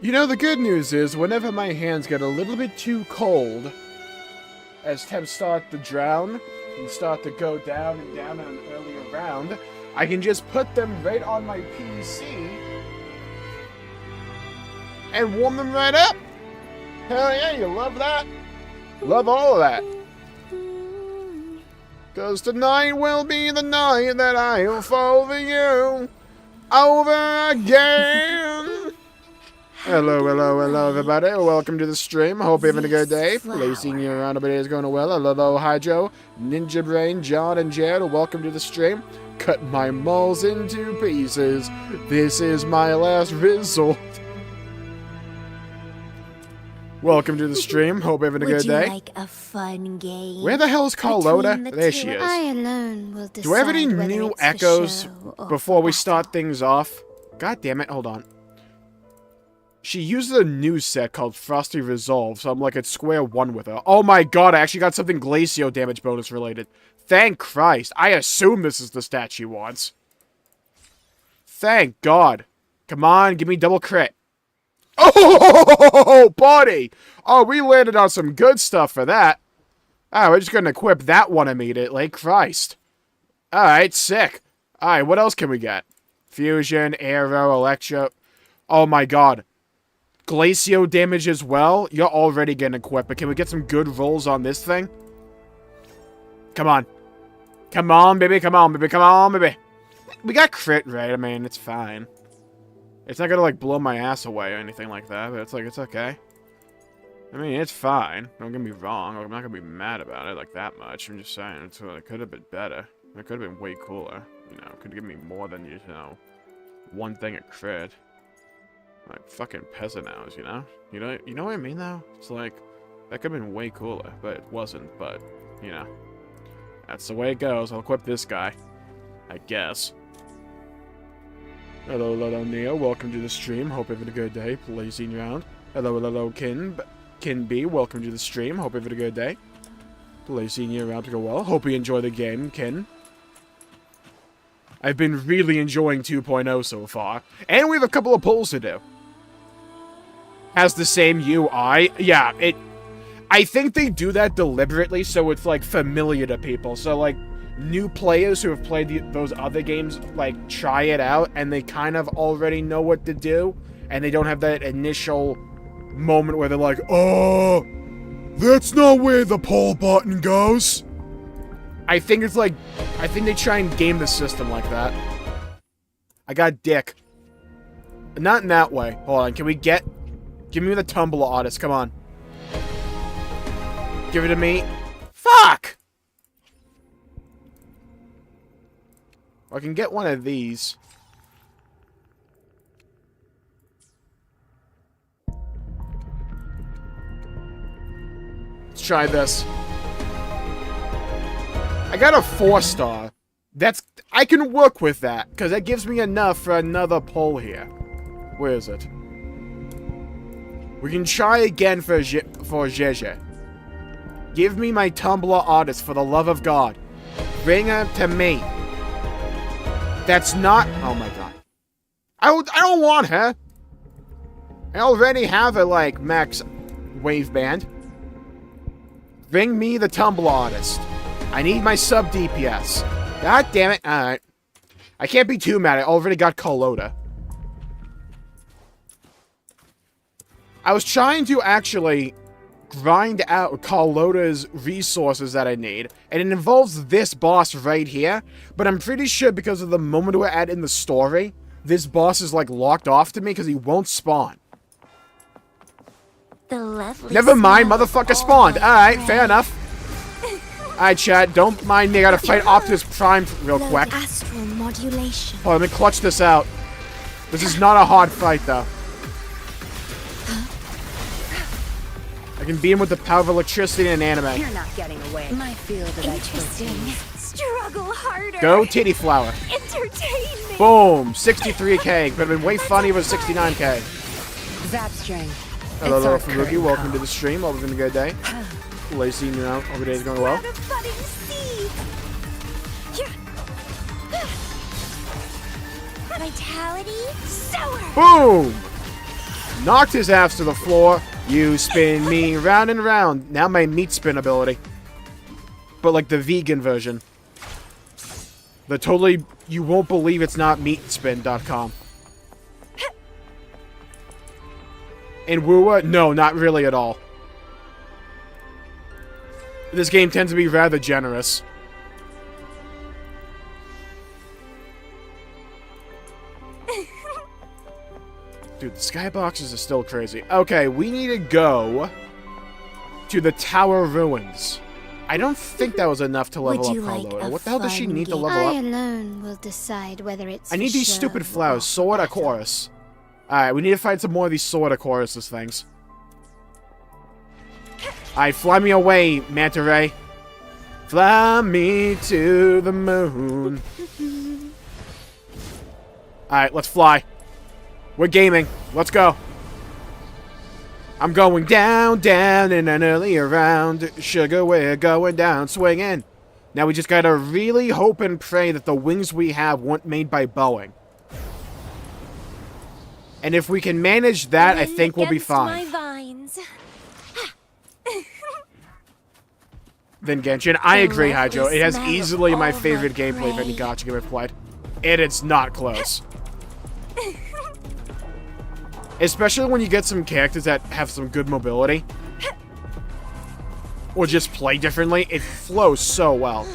You know, the good news is, whenever my hands get a little bit too cold, as temps start to drown, and start to go down and down in an earlier round, I can just put them right on my PC, and warm them right up! Hell yeah, you love that? Love all of that. 'Cause tonight will be the night that I'll fall for you over again. Hello, hello, hello, everybody. Welcome to the stream. Hope you're having a good day. Please seeing you around. Everybody is going well. Hello, Hydro, Ninja Brain, John, and Jared. Welcome to the stream. Cut my malls into pieces. This is my last resort. Welcome to the stream. Hope you're having a good day. Would you like a fun game? Where the hell is Carlotta? There she is. I alone will decide. Do I have any whether new it's for echoes show or before we for start battle. things off? God damn it, hold on. She uses a new set called Frosty Resolve, so I'm like at square one with her. Oh my god, I actually got something Glacio damage bonus related. Thank Christ. I assume this is the stat she wants. Thank God. Come on, give me double crit. Oh, buddy! Oh, we landed on some good stuff for that. Oh, we're just gonna equip that one immediately. Christ. Alright, sick. Alright, what else can we get? Fusion, Aero, Electro. Oh my god. Glacio damage as well? You're already getting equipped, but can we get some good rolls on this thing? Come on. Come on, baby. Come on, baby. Come on, baby. We got crit, right? I mean, it's fine. It's not gonna, like, blow my ass away or anything like that, but it's like, it's okay. I mean, it's fine. Don't get me wrong. I'm not gonna be mad about it, like, that much. I'm just saying, it could have been better. It could have been way cooler. You know, it could have given me more than, you know, one thing at crit. Like, fucking peasant hours, you know? You know what I mean, though? It's like, that could have been way cooler, but it wasn't, but, you know. That's the way it goes. I'll equip this guy. I guess. Hello, hello, Neo. Welcome to the stream. Hope you're having a good day. Blazing around. Hello, hello, Kin B. Welcome to the stream. Hope you're having a good day. Blazing you around to go well. Hope you enjoy the game, Kin. I've been really enjoying 2.0 so far. And we have a couple of polls to do. Has the same UI. Yeah, I think they do that deliberately so it's, like, familiar to people. So, like, new players who have played those other games, like, try it out, and they kind of already know what to do, and they don't have that initial moment where they're like, oh, that's not where the poll button goes. I think it's like, I think they try and game the system like that. I got dick. Not in that way. Hold on, can we get... Give me the Tumblr artist, come on. Give it to me. Fuck! I can get one of these. Let's try this. I got a 4-star. I can work with that, because that gives me enough for another poll here. Where is it? We can try again for Jeje. Give me my Tumblr artist, for the love of God. Bring her to me. That's not... Oh my god. I don't want her. I already have a, like, max wave band. Bring me the Tumblr artist. I need my sub DPS. God damn it. Alright. I can't be too mad. I already got Carlotta. I was trying to actually grind out Carlotta's resources that I need, and it involves this boss right here, but I'm pretty sure because of the moment we're at in the story, this boss is, like, locked off to me because he won't spawn. Never mind, motherfucker spawned. Alright, fair enough. Alright, chat, don't mind me. I gotta fight Optimus Prime real quick. Astral modulation. Oh, let me clutch this out. This is not a hard fight, though. I can beat him with the power of electricity and anime. You're not getting away. My field of Interesting. Struggle harder. Go Titty Flower. Entertain me. Boom! 63k. Could have been way funny with 69k. Zap string. Hello, It's hello, our Faruki. current Welcome call. to the stream. Hope it's been a good day. Lacey, you know, hope your day's going well. Sprout a budding seed. Vitality. Sour. Boom! Knocked his ass to the floor. You spin me round and round. Now my meat spin ability. But like the vegan version. The totally, you won't believe it's not meatspin.com. And Wua? No, not really at all. This game tends to be rather generous. Dude, the skyboxes are still crazy. Okay, we need to go to the Tower Ruins. I don't think that was enough to level up Carlotta. What the hell does she need to level up? I alone will decide whether it's I need these stupid flowers. Sword a chorus. Alright, we need to find some more of these sword a choruses things. Alright, fly me away, Manta Ray. Fly me to the moon. Alright, let's fly. We're gaming. Let's go. I'm going down, down in an earlier round. Sugar, we're going down, swinging. Now we just gotta really hope and pray that the wings we have weren't made by Boeing. And if we can manage that, I think we'll be fine. My vines. Then Genshin, I agree, Hydro. It has easily my favorite gameplay of any gacha game I've played. And it's not close. Especially when you get some characters that have some good mobility. Or just play differently. It flows so well.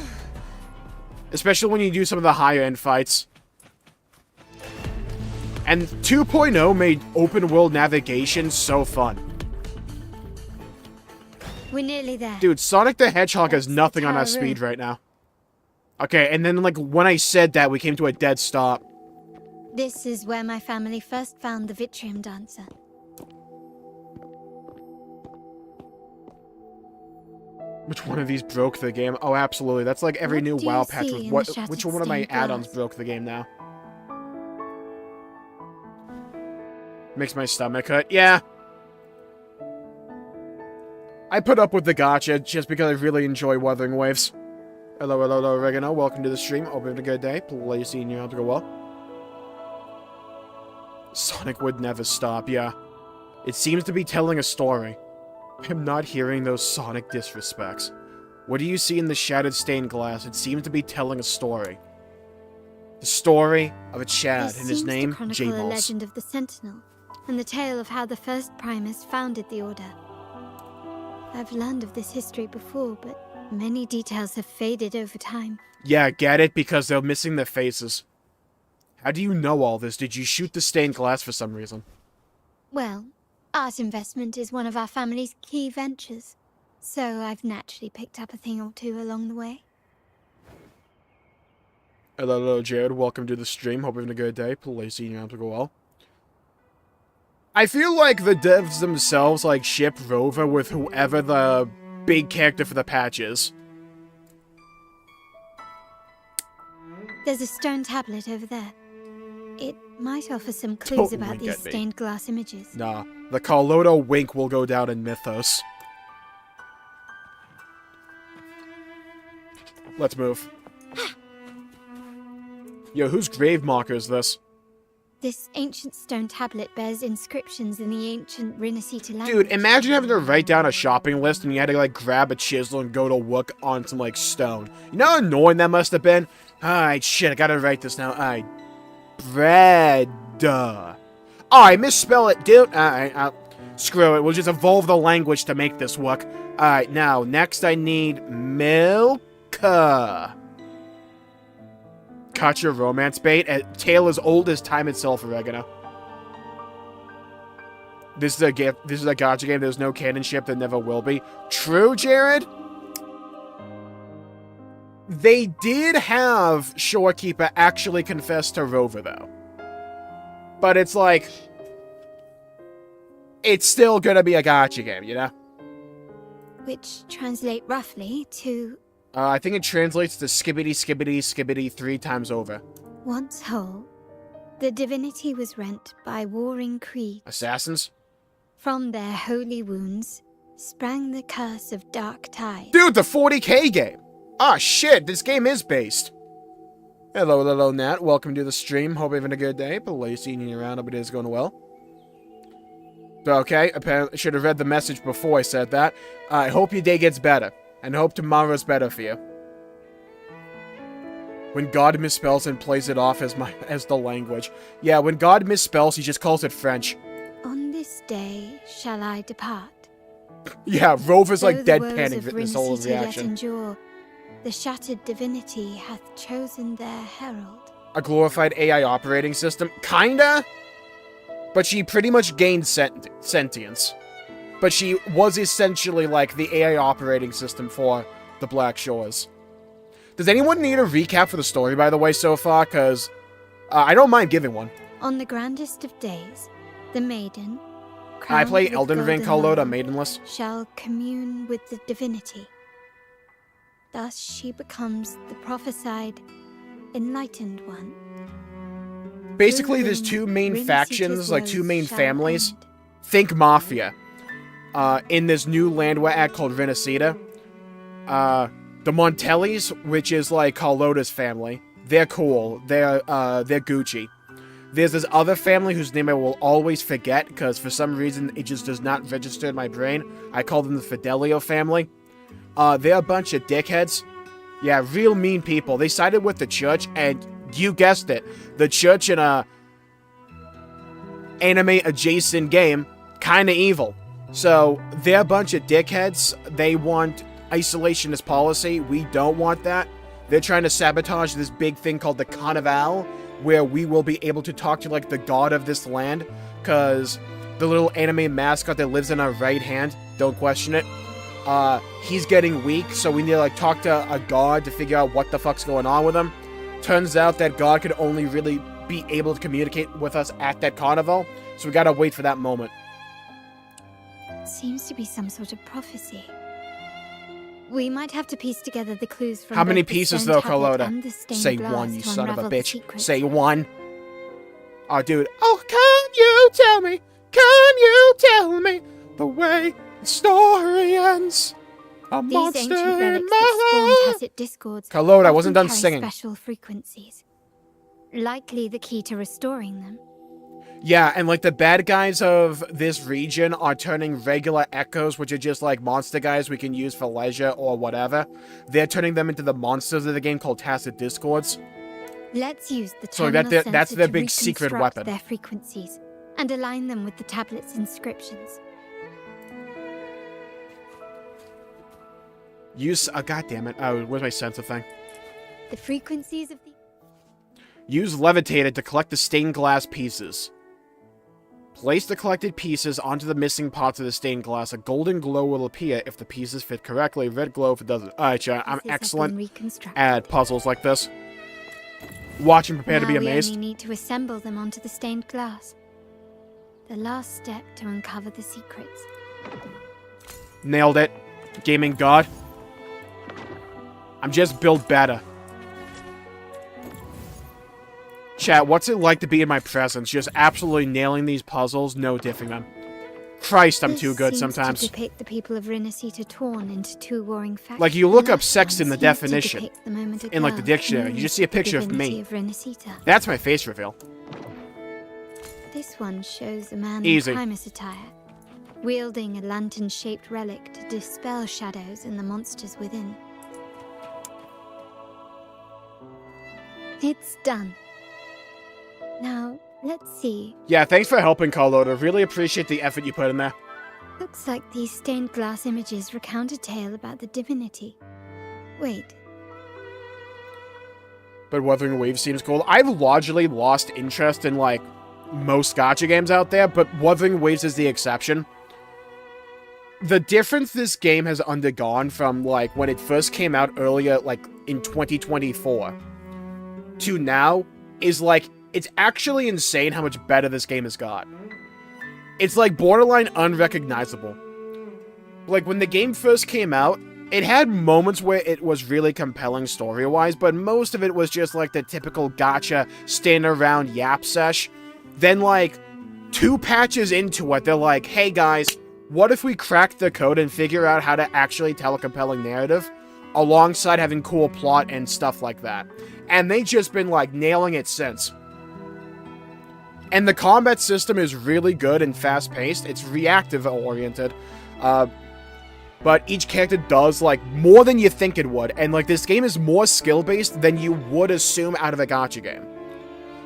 Especially when you do some of the higher end fights. And 2.0 made open world navigation so fun. We're nearly there. Dude, Sonic the Hedgehog has nothing on our speed right now. Okay, and then like when I said that, we came to a dead stop. This is where my family first found the Vitrium Dancer. Which one of these broke the game? Oh, absolutely. That's like every new WoW patch. Which one of my add-ons broke the game now? Makes my stomach hurt. Yeah. I put up with the gacha just because I really enjoy Wuthering Waves. Hello, hello, hello, Oregano. Welcome to the stream. Hope you're having a good day. Please see you have to go well. Sonic would never stop, yeah. It seems to be telling a story. I'm not hearing those Sonic disrespects. What do you see in the shattered stained glass? It seems to be telling a story. The story of a Chad and his name, Jmulls. The legend of the Sentinel, and the tale of how the first Primus founded the Order. I've learned of this history before, but many details have faded over time. Yeah, get it? Because they're missing their faces. How do you know all this? Did you shoot the stained glass for some reason? Well, art investment is one of our family's key ventures, so I've naturally picked up a thing or two along the way. Hello, hello, Jared. Welcome to the stream. Hope you're having a good day. Please see you have to go well. I feel like the devs themselves, like, ship Rover with whoever the big character for the patch is. There's a stone tablet over there. It might offer some clues about these stained glass images. Nah, the Carlotta wink will go down in mythos. Let's move. Yo, whose grave marker is this? This ancient stone tablet bears inscriptions in the ancient Rinascita language. Dude, imagine having to write down a shopping list and you had to, like, grab a chisel and go to work on some, like, stone. You know how annoying that must have been? Alright, shit, I gotta write this now. Alright. Bread. Oh, I misspell it, dude. Alright, screw it. We'll just evolve the language to make this work. Alright, now, next I need milk. Caught your romance bait. A tale as old as time itself, Oregano. This is a gift. This is a gacha game. There's no canon ship. There never will be. True, Jared? They did have Shorekeeper actually confess to Rover, though. But it's like... it's still gonna be a gacha game, you know? Which translate roughly to... I think it translates to skibbity, skibbity, skibbity 3 times over. Once whole, the divinity was rent by warring creeds. Assassins? From their holy wounds sprang the curse of dark tide. Dude, the 40k game! Ah, shit, this game is based. Hello, hello, Nat. Welcome to the stream. Hope you're having a good day. Please seeing you around. Hope it is going well. Okay, apparently should have read the message before I said that. I hope your day gets better, and hope tomorrow's better for you. When God misspells and plays it off as the language. Yeah, when God misspells, he just calls it French. On this day shall I depart. Yeah, Rover's like Though the woes deadpanning of this whole Rinasita yet reaction. endure, the shattered divinity hath chosen their herald. A glorified AI operating system? Kinda? But she pretty much gained sentience. But she was essentially like the AI operating system for the Black Shores. Does anyone need a recap for the story, by the way, so far? Because I don't mind giving one. On the grandest of days, the maiden, I play crowned with Elden Ring golden Carlotta laurel, maidenless. shall commune with the divinity. Thus she becomes the prophesied enlightened one. Basically, there's Through two whom main Rinasita's factions, like two woes main shall families. end. Think Mafia. In this new land we're at called Rinasita. The Montellis, which is like Carlotta's family. They're cool. They're Gucci. There's this other family whose name I will always forget, because for some reason it just does not register in my brain. I call them the Fidelio family. They're a bunch of dickheads. Yeah, real mean people. They sided with the church, and you guessed it, the church in a anime-adjacent game, kinda evil. So, they're a bunch of dickheads. They want isolationist policy. We don't want that. They're trying to sabotage this big thing called the Carnival, where we will be able to talk to, like, the god of this land, because the little anime mascot that lives in our right hand, don't question it, he's getting weak, so we need to, like, talk to a god to figure out what the fuck's going on with him. Turns out that god could only really be able to communicate with us at that carnival, so we gotta wait for that moment. Seems to be some sort of prophecy. We might have to piece together the clues from How many both the pieces, stone though, tablet Carlotta? and the stained Say glass one, you to son of a unravel the bitch. secrets. Say one. Oh, dude. Oh, can you tell me? Can you tell me the way the story ends? A These monster ancient in relics my that spawned heart. Tacit discords Carlotta, I wasn't often done carry singing. special frequencies. Likely the key to restoring them. Yeah, and like the bad guys of this region are turning regular echoes, which are just like monster guys we can use for leisure or whatever. They're turning them into the monsters of the game called Tacit Discords. Let's use the So terminal that's sensor their to big secret reconstruct weapon. their frequencies and align them with the tablet's inscriptions. Use God damn it. Oh, where's my sensor thing? The frequencies of the... Use Levitated to collect the stained glass pieces. Place the collected pieces onto the missing parts of the stained glass. A golden glow will appear if the pieces fit correctly. Red glow if it doesn't. Alright, chat. I'm pieces have been excellent reconstructed. at puzzles like this. Watch and prepare to be Now we amazed. only need to assemble them onto the stained glass. The last step to uncover the secrets. Nailed it. Gaming god. I'm just built better. Chat, what's it like to be in my presence? Just absolutely nailing these puzzles, no diffing them. Christ, I'm This too good seems sometimes. to depict the people of Rinasita torn into two warring factions. Like, you look up The sex last in the one seems to definition, depict the moment a in, like, the girl dictionary. You knows just see a the picture of divinity me. of Rinasita. That's my face reveal. This one shows a man Easy. in Primus attire, wielding a lantern-shaped relic to dispel shadows and the monsters within. It's done. Now, let's see. Yeah, thanks for helping, Carlotta. Really appreciate the effort you put in there. Looks like these stained glass images recount a tale about the divinity. Wait, But Wuthering Waves seems cool. I've largely lost interest in, like, most gacha games out there, but Wuthering Waves is the exception. The difference this game has undergone from, like, when it first came out earlier, like, in 2024, to now, is, like, it's actually insane how much better this game has got. It's, like, borderline unrecognizable. Like, when the game first came out, it had moments where it was really compelling story-wise, but most of it was just, like, the typical gacha stand around yap sesh. Then, like, 2 patches into it, they're like, hey guys, what if we crack the code and figure out how to actually tell a compelling narrative, alongside having cool plot and stuff like that. And they've just been, like, nailing it since. And the combat system is really good and fast-paced. It's reactive-oriented. But each character does, like, more than you think it would. And, like, this game is more skill-based than you would assume out of a gacha game.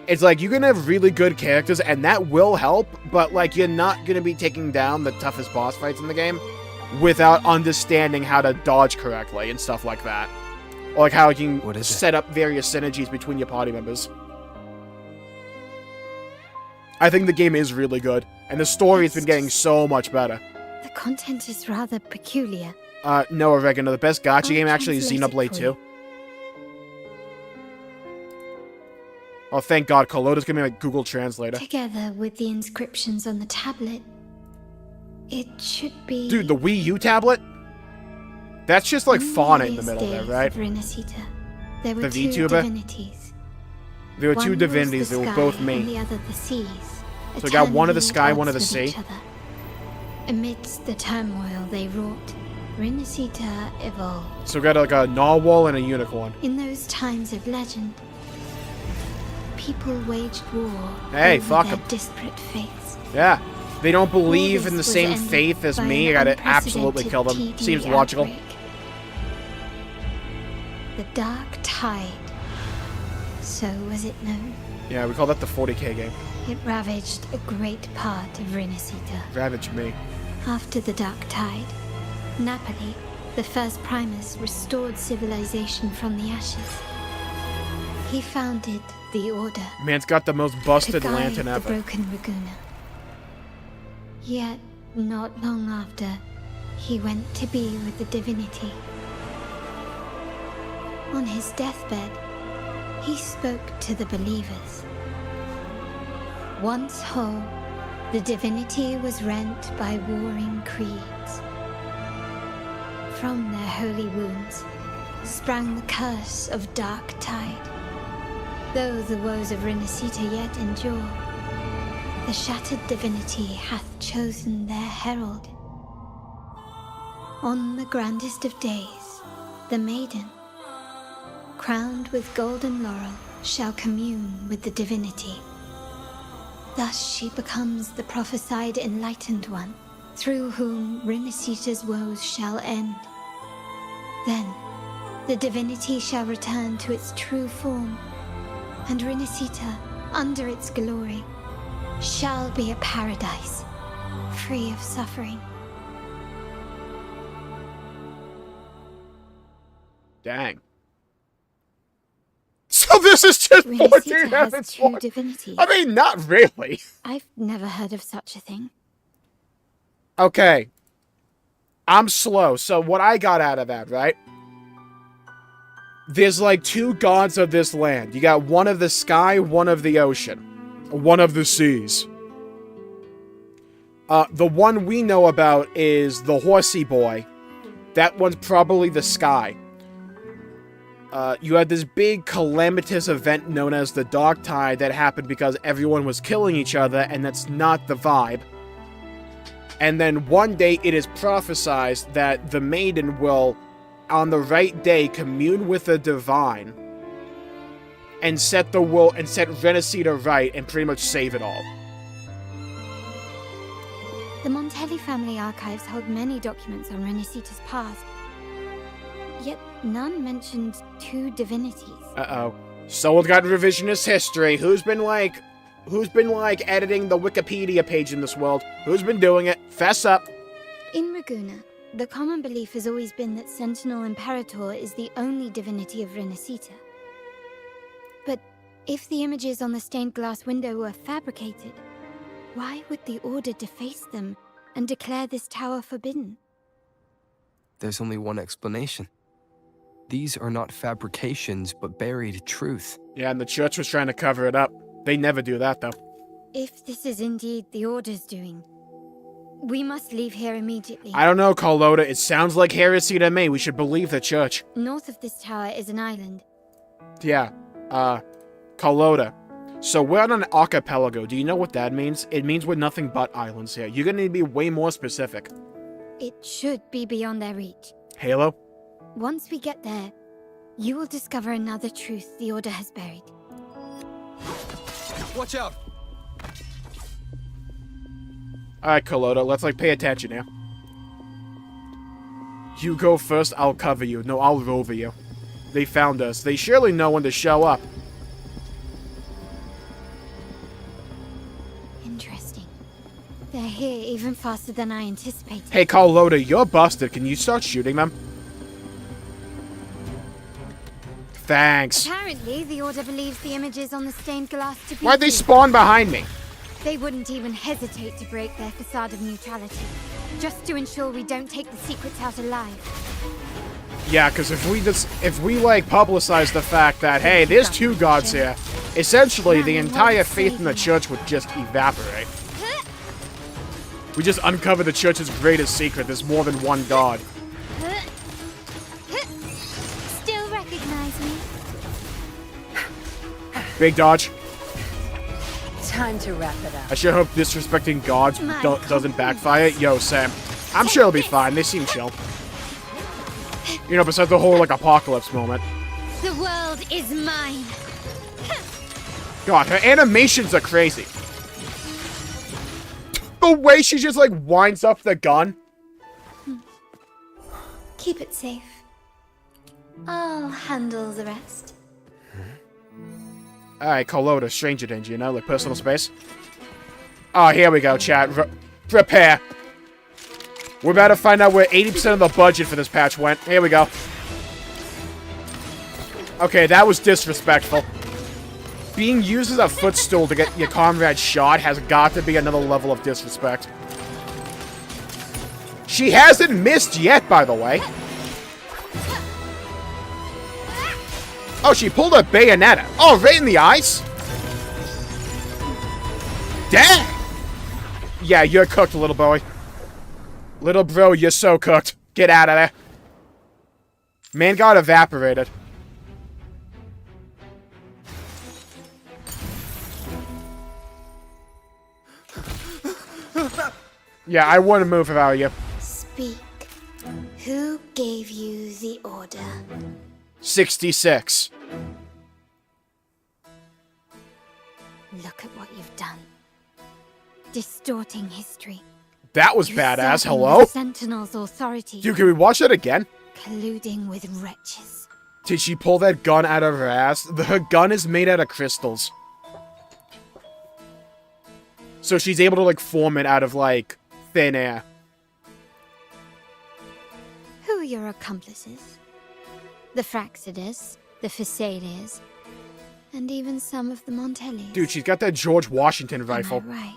It's like, you can have really good characters, and that will help, but, like, you're not going to be taking down the toughest boss fights in the game without understanding how to dodge correctly and stuff like that. Or, like, how you can set up various synergies between your party members. I think the game is really good, and the story has been getting so much better. The content is rather peculiar. No, Oregano, the best gacha game actually is Xenoblade 2. Oh, thank God, Carlota's gonna be my Google Translator. Together with the inscriptions on the tablet, it should be... Dude, the Wii U tablet? That's just like fauna in the middle there, right? There were The two VTuber? divinities. There were two One divinities, was they the were sky both and me. the other the seas. So we got one of the eternally sky, at one of the odds with sea. each other. Amidst the turmoil they wrought, Rinascita evolved. So we got like a narwhal and a unicorn. In those times of legend, people waged war Hey, over fuck their 'em. disparate faiths. Yeah. They don't believe All in the this was same ended faith as by me. I an gotta absolutely kill them. unprecedented Seems TB logical. outbreak. The Dark Tide. So was it known? Yeah, we call that the 40k game. It ravaged a great part of Rinascita. Ravage me. After the Dark Tide, Napoli, the first Primus, restored civilization from the ashes. He founded the Order. Man's got the most busted to guide lantern the ever. broken Raguna. Yet, not long after, he went to be with the divinity. On his deathbed, he spoke to the believers. Once whole, the divinity was rent by warring creeds. From their holy wounds sprang the curse of Dark Tide. Though the woes of Rinascita yet endure, the shattered divinity hath chosen their herald. On the grandest of days, the maiden, crowned with golden laurel, shall commune with the divinity. Thus she becomes the prophesied enlightened one, through whom Rinascita's woes shall end. Then, the divinity shall return to its true form, and Rinascita, under its glory, shall be a paradise, free of suffering. Dang. So this is just 14 Rinascita has minutes two long. divinities. I mean, not really. I've never heard of such a thing. Okay. I'm slow, so what I got out of that, right? There's like two gods of this land. You got one of the sky, one of the ocean. One of the seas. The one we know about is the horsey boy. That one's probably the sky. You had this big calamitous event known as the Dark Tide that happened because everyone was killing each other, and that's not the vibe. And then one day it is prophesied that the maiden will, on the right day, commune with the divine and set the world and set Rinascita right and pretty much save it all. The Montelli family archives hold many documents on Rinascita's past, yet none mentioned two divinities. Uh-oh. Someone's got revisionist history. Who's been like editing the Wikipedia page in this world? Who's been doing it? Fess up. In Raguna, the common belief has always been that Sentinel Imperator is the only divinity of Rinascita. But if the images on the stained glass window were fabricated, why would the Order deface them and declare this tower forbidden? There's only one explanation. These are not fabrications, but buried truth. Yeah, and the church was trying to cover it up. They never do that, though. If this is indeed the Order's doing, we must leave here immediately. I don't know, Carlota. It sounds like heresy to me. We should believe the church. North of this tower is an island. Yeah. Carlota. So we're on an archipelago. Do you know what that means? It means we're nothing but islands here. You're gonna need to be way more specific. It should be beyond their reach. Halo? Once we get there, you will discover another truth the Order has buried. Watch out! Alright, Carlota, let's, like, pay attention here. You go first, I'll cover you. No, I'll rover you. They found us. They surely know when to show up. Interesting. They're here even faster than I anticipated. Hey, Carlota, you're busted. Can you start shooting them? Thanks. Apparently, the Order believes the images on the stained glass to be Why'd they true. spawn behind me? They wouldn't even hesitate to break their facade of neutrality, just to ensure we don't take the secrets out alive. Yeah, because if we like publicize the fact that, hey, there's two gods here, essentially the entire faith in the church would just evaporate. We just uncover the church's greatest secret. There's more than one god. Still recognize me? Big dodge. Time to wrap it up. I sure hope disrespecting gods doesn't backfire. Yo, Sam. I'm sure it'll be fine. They seem chill. You know, besides the whole, like, apocalypse moment. The world is mine. God, her animations are crazy. The way she just, like, winds up the gun. Keep it safe. I'll handle the rest. Alright, Carlota, stranger danger, you know, like personal space. Oh, here we go, chat. Prepare. We're about to find out where 80% of the budget for this patch went. Here we go. Okay, that was disrespectful. Being used as a footstool to get your comrade shot has got to be another level of disrespect. She hasn't missed yet, by the way. Oh, she pulled a bayonetta. Oh, right in the eyes? Dang! Yeah, you're cooked, little boy. Little bro, you're so cooked. Get out of there. Man got evaporated. Yeah, I wouldn't move if I were you. Speak. Who gave you the order? 66. Look at what you've done. Distorting history. That was Usurping badass. the Hello? Sentinel's authority. Dude, can we watch that again? Colluding with wretches. Did she pull that gun out of her ass? Her gun is made out of crystals. So she's able to, like, form it out of, like, thin air. Who are your accomplices? The Fraxidus, the Facades, and even some of the Montellis. Dude, she's got that George Washington Am rifle. I right?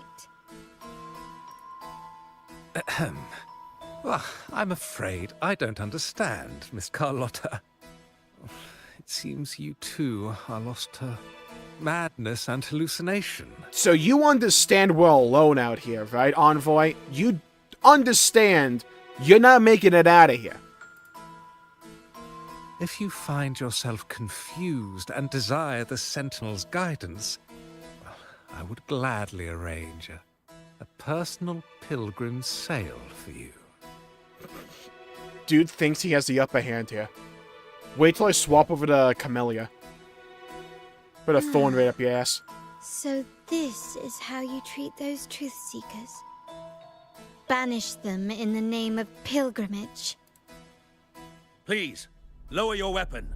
Well, I'm afraid I don't understand, Miss Carlotta. It seems you too are lost to madness and hallucination. So you understand we're alone out here, right, Envoy? You understand you're not making it out of here. If you find yourself confused and desire the Sentinel's guidance, I would gladly arrange a personal pilgrim sail for you. Dude thinks he has the upper hand here. Wait till I swap over to Camellia. Put a thorn right up your ass. So this is how you treat those truth seekers? Banish them in the name of pilgrimage? Please, lower your weapon.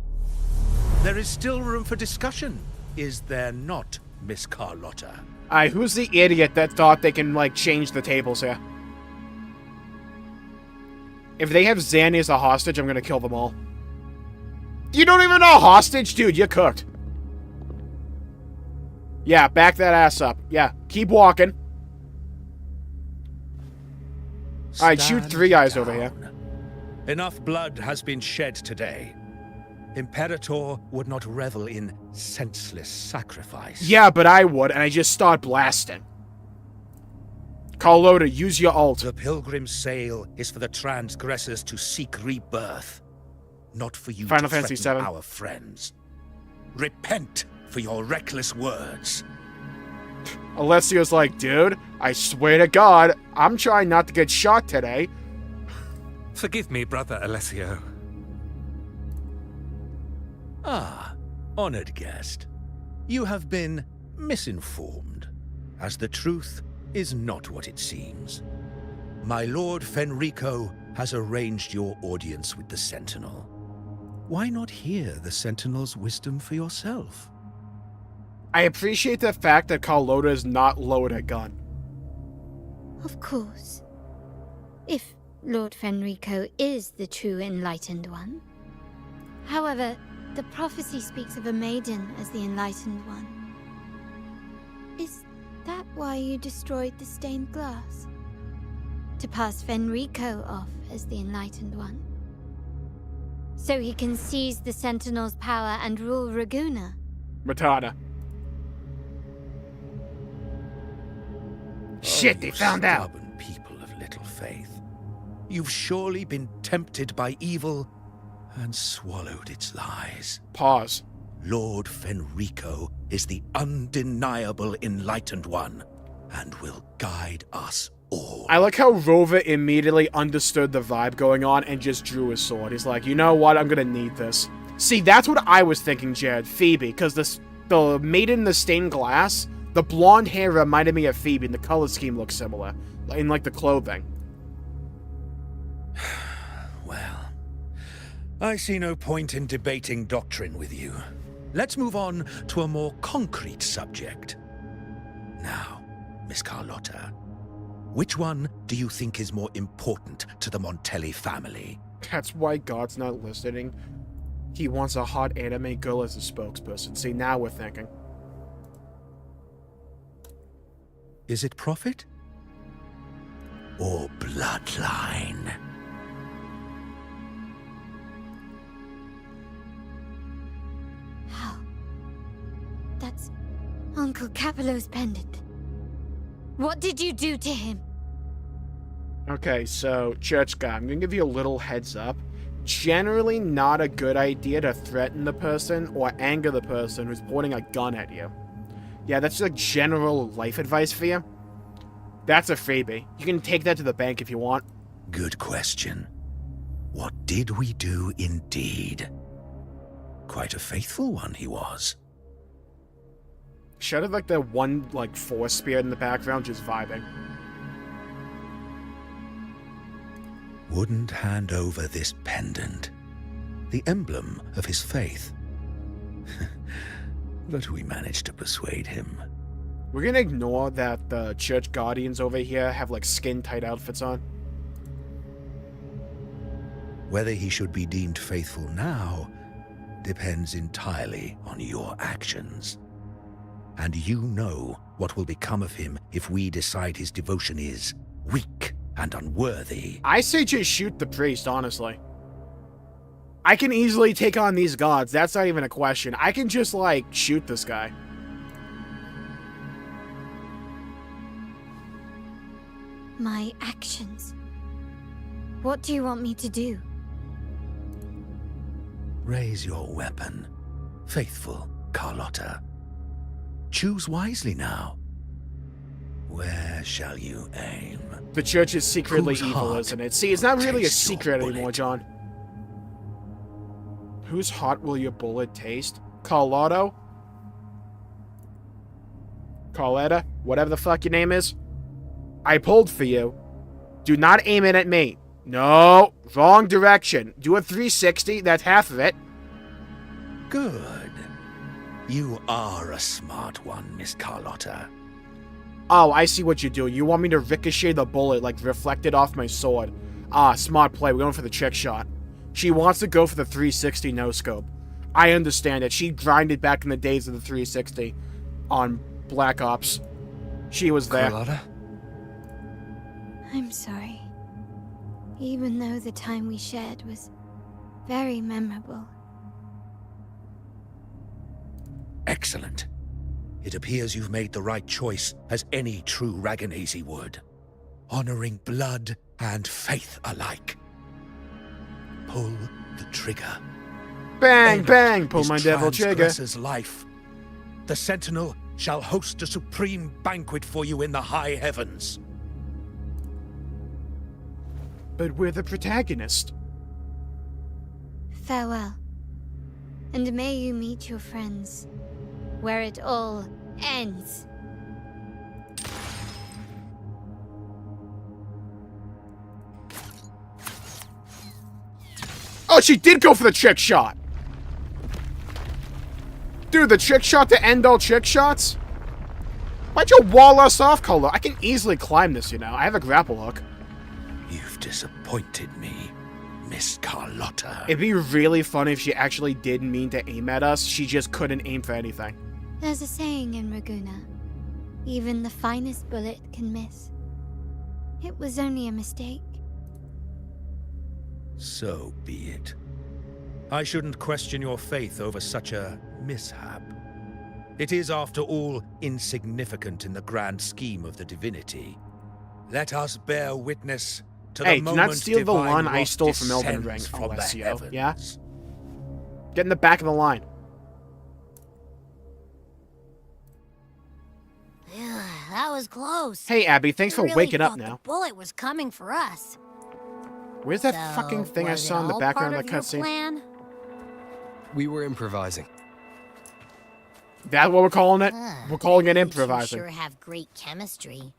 There is still room for discussion, is there not, Miss Carlotta? Alright, who's the idiot that thought they can, like, change the tables here? If they have Zanny as a hostage, I'm gonna kill them all. You don't even know hostage? Dude, you're cooked. Yeah, back that ass up. Yeah, keep walking. Alright, shoot Stand 3 eyes over here. down. Enough blood has been shed today. Imperator would not revel in senseless sacrifice. Yeah, but I would, and I just start blasting. Carlota, use your ult. The pilgrim's sail is for the transgressors to seek rebirth, not for you Final to Fantasy threaten VII. our friends. Repent for your reckless words. Alessio's like, dude, I swear to God, I'm trying not to get shot today. Forgive me, Brother Alessio. Ah, honored guest. You have been misinformed, as the truth is not what it seems. My Lord Fenrico has arranged your audience with the Sentinel. Why not hear the Sentinel's wisdom for yourself? I appreciate the fact that Carlotta is not lowered a gun. Of course. If Lord Fenrico is the true Enlightened One. However, the prophecy speaks of a maiden as the Enlightened One. Is that why you destroyed the stained glass? To pass Fenrico off as the Enlightened One? So he can seize the Sentinel's power and rule Raguna? Matana. Shit, they found out. Stubborn people of little faith. You've surely been tempted by evil and swallowed its lies. Pause. Lord Fenrico is the undeniable Enlightened One and will guide us all. I like how Rova immediately understood the vibe going on and just drew his sword. He's like, you know what? I'm gonna need this. See, that's what I was thinking, Jared. Phoebe, because the maiden in the stained glass, the blonde hair reminded me of Phoebe, and the color scheme looks similar. In, like, the clothing. Well, I see no point in debating doctrine with you. Let's move on to a more concrete subject. Now, Miss Carlotta, which one do you think is more important to the Montelli family? That's why God's not listening. He wants a hot anime girl as a spokesperson. See, now we're thinking. Is it profit? Or bloodline? How? That's Uncle Capello's pendant. What did you do to him? Okay, so, Church Guy, I'm gonna give you a little heads up. Generally not a good idea to threaten the person or anger the person who's pointing a gun at you. Yeah, that's like general life advice for you. That's a freebie. You can take that to the bank if you want. Good question. What did we do indeed? Quite a faithful one he was. Shout out like the one, like, force spirit in the background just vibing. Wouldn't hand over this pendant, the emblem of his faith. But we managed to persuade him. We're gonna ignore that the church guardians over here have, like, skin-tight outfits on. Whether he should be deemed faithful now depends entirely on your actions. And you know what will become of him if we decide his devotion is weak and unworthy. I say just shoot the priest, honestly. I can easily take on these gods. That's not even a question. I can just, like, shoot this guy. My actions. What do you want me to do? Raise your weapon, faithful Carlotta. Choose wisely now. Where shall you aim? The church is secretly Whose evil, heart isn't it? See, it's not really a takes your secret anymore, bullet? John. Whose heart will your bullet taste? Carlotto? Carletta? Whatever the fuck your name is? I pulled for you. Do not aim it at me. No, wrong direction. Do a 360, that's half of it. Good. You are a smart one, Miss Carlotta. Oh, I see what you're doing. You want me to ricochet the bullet, like, reflected off my sword. Ah, smart play. We're going for the trick shot. She wants to go for the 360 no-scope. I understand it. She grinded back in the days of the 360 on Black Ops. She was there. Carlotta? I'm sorry. Even though the time we shared was very memorable. Excellent. It appears you've made the right choice, as any true Raganese would. Honoring blood and faith alike. Pull the trigger. Bang, End bang, pull his my devil trigger. transgressor's life. The Sentinel shall host a supreme banquet for you in the high heavens. But we're the protagonist. Farewell. And may you meet your friends, where it all ends. Oh, she did go for the trick shot! Dude, the trick shot to end all trick shots? Why'd you wall us off, Colo? I can easily climb this, you know. I have a grapple hook. You've disappointed me, Miss Carlotta. It'd be really funny if she actually did mean to aim at us. She just couldn't aim for anything. There's a saying in Raguna. Even the finest bullet can miss. It was only a mistake. So be it. I shouldn't question your faith over such a mishap. It is, after all, insignificant in the grand scheme of the divinity. Let us bear witness to Hey, the do moment not steal the divine one I wrath stole from Elden Ring, descends from the Alessio. heavens. Yeah? Get in the back of the line. That was close. Hey, Abby, thanks for I really waking up thought now. The bullet was coming for us. Where's that So, fucking thing I was saw it in the all background part of the of your cutscene? plan? We were improvising. That's what we're calling it? Ugh, We're calling it you improvising. sure have great chemistry.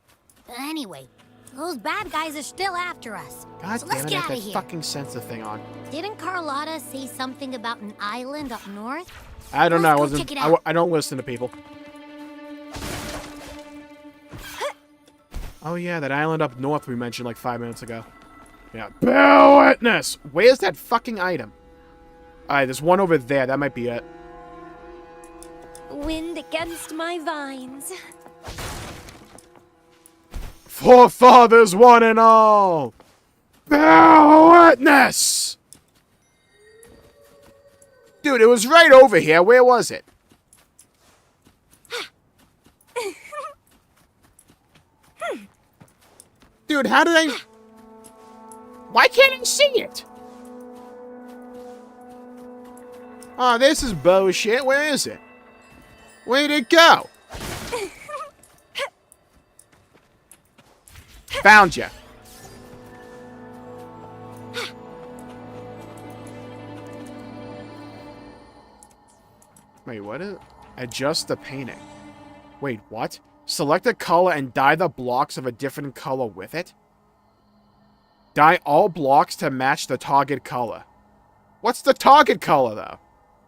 Anyway, those bad guys are still after us. God so damn let's it, get I out have of that here. fucking sensor thing on. Didn't Carlotta say something about an island up north? I don't know, I Let's go wasn't. check it out. I don't listen to people. Oh yeah, that island up north we mentioned like 5 minutes ago. Yeah. Bear witness! Where's that fucking item? Alright, there's one over there. That might be it. Wind against my vines. Forefathers one and all! Bear witness! Dude, it was right over here. Where was it? Dude, how did I... Why can't I see it? Oh, this is bullshit. Where is it? Where'd it go? Found you. Wait, what is... Adjust the painting. Wait, what? Select a color and dye the blocks of a different color with it? Dye all blocks to match the target color. What's the target color, though?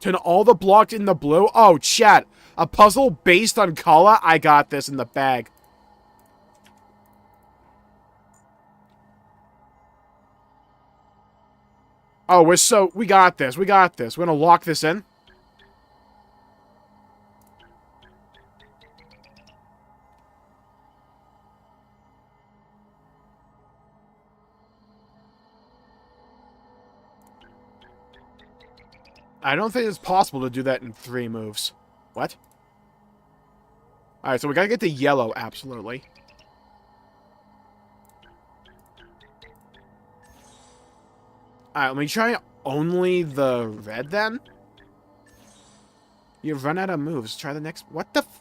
Turn all the blocks in the blue? Oh, chat. A puzzle based on color? I got this in the bag. Oh, we got this. We got this. We're gonna lock this in. I don't think it's possible to do that in 3 moves. What? Alright, so we gotta get the yellow, absolutely. Alright, let me try only the red, then? You've run out of moves. Try the next... What the f...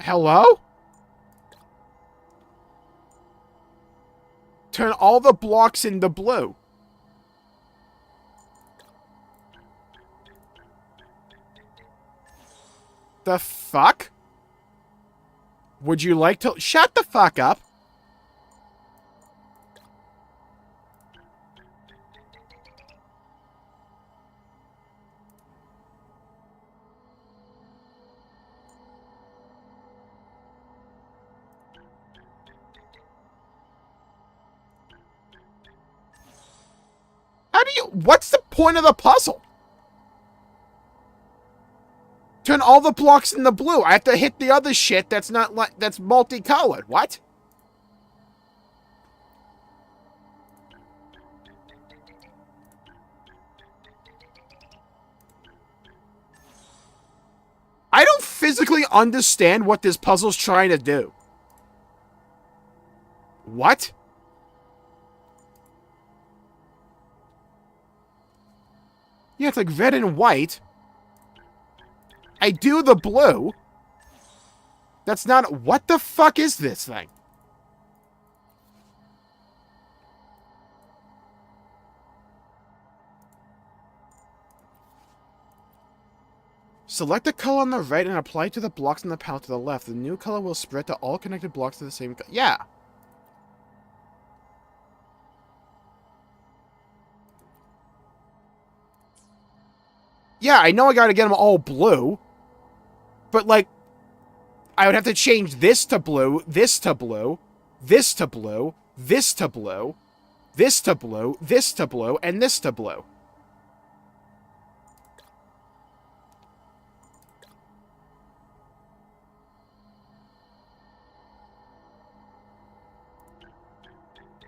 Hello? Turn all the blocks into blue. The fuck? Would you like to... Shut the fuck up. How do you... What's the point of the puzzle? Turn all the blocks into blue. I have to hit the other shit that's not like... That's multicolored. What? I don't physically understand what this puzzle's trying to do. What? Yeah, it's like red and white. I do the blue. That's not... What the fuck is this thing? Select the color on the right and apply it to the blocks on the palette to the left. The new color will spread to all connected blocks to the same color. Yeah. Yeah, I know I gotta get them all blue. But, like, I would have to change this to blue, this to blue, this to blue, this to blue, this to blue, this to blue, and this to blue.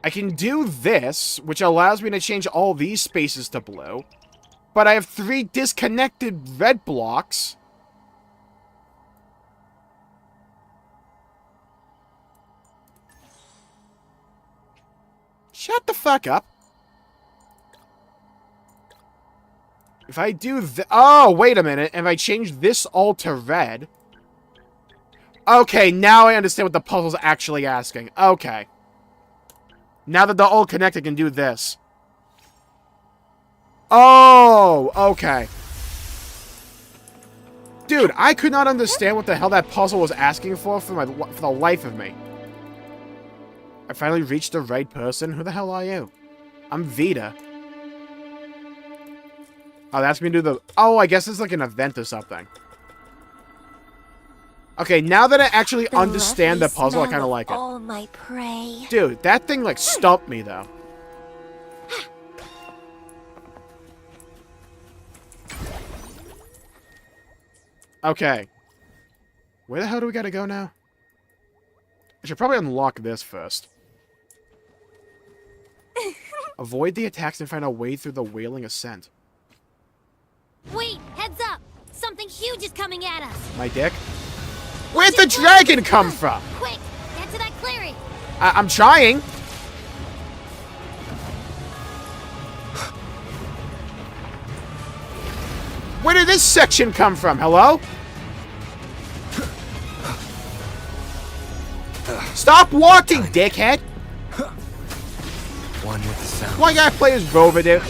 I can do this, which allows me to change all these spaces to blue. But I have 3 disconnected red blocks. Shut the fuck up. If I do oh, wait a minute. If I change this all to red. Okay, now I understand what the puzzle's actually asking. Okay. Now that they're all connected, I can do this. Oh, okay. Dude, I could not understand what the hell that puzzle was asking for the life of me. I finally reached the right person. Who the hell are you? I'm Vita. Oh, that's me to do the... Oh, I guess it's like an event or something. Okay, now that I actually understand the puzzle, I kind of like it. All my prey. Dude, that thing, like, stumped me, though. Okay. Where the hell do we gotta go now? I should probably unlock this first. Avoid the attacks and find a way through the wailing ascent. Wait, heads up! Something huge is coming at us! My dick? Where'd the dragon come from? Quick, get to that clearing! I'm trying. Where did this section come from? Hello? Stop walking, dickhead! One with the sound. Why gotta play as Rover, dude?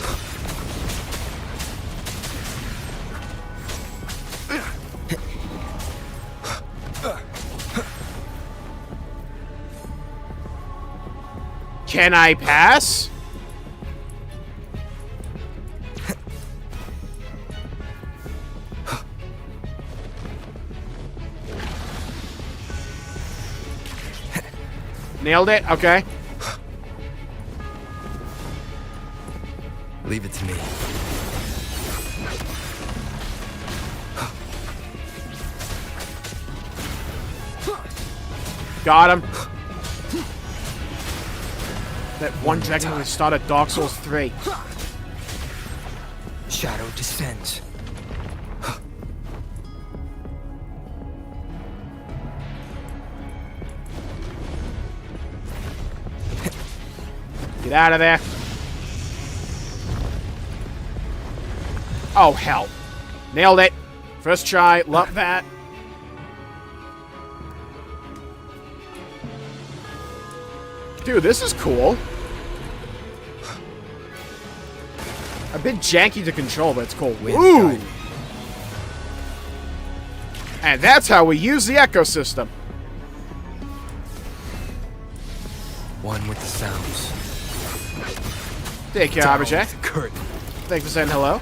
Can I pass? Nailed it? Okay. Leave it to me. Got him. That one dragon only started Dark Souls 3. Shadow descends. Get out of there. Oh, hell. Nailed it. First try. Love that. Dude, this is cool. A bit janky to control, but it's cool. Ooh! And that's how we use the ecosystem. One with the sounds. Take care, Abijay. Curtain. Thanks for saying hello.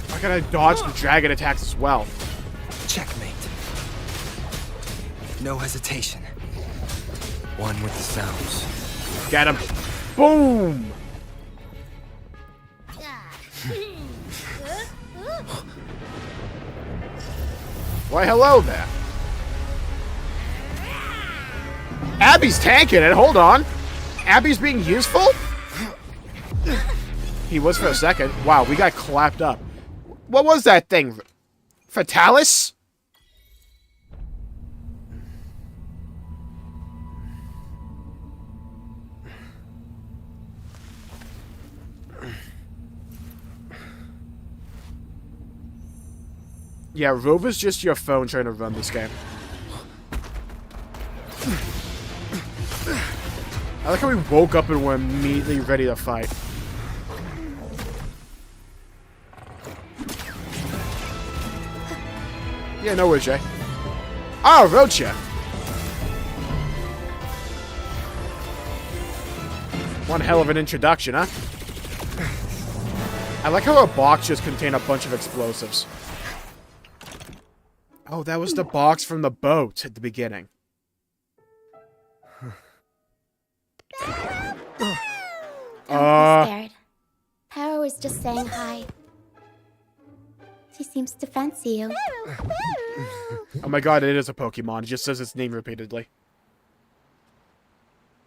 I gotta dodge the dragon attacks as well. Checkmate. No hesitation. One with the sounds. Get him. Boom! Why, hello there. Abby's tanking it. Hold on. Abby's being useful? He was for a second. Wow, we got clapped up. What was that thing? Fatalis? Yeah, Rover's just your phone trying to run this game. I like how we woke up and were immediately ready to fight. Yeah, no worries, Jay. Oh, Rocha! One hell of an introduction, huh? I like how a box just contained a bunch of explosives. Oh, that was the box from the boat at the beginning. Don't be scared. Paro is just saying hi. She seems to fancy you. Oh my god, it is a Pokemon. It just says its name repeatedly.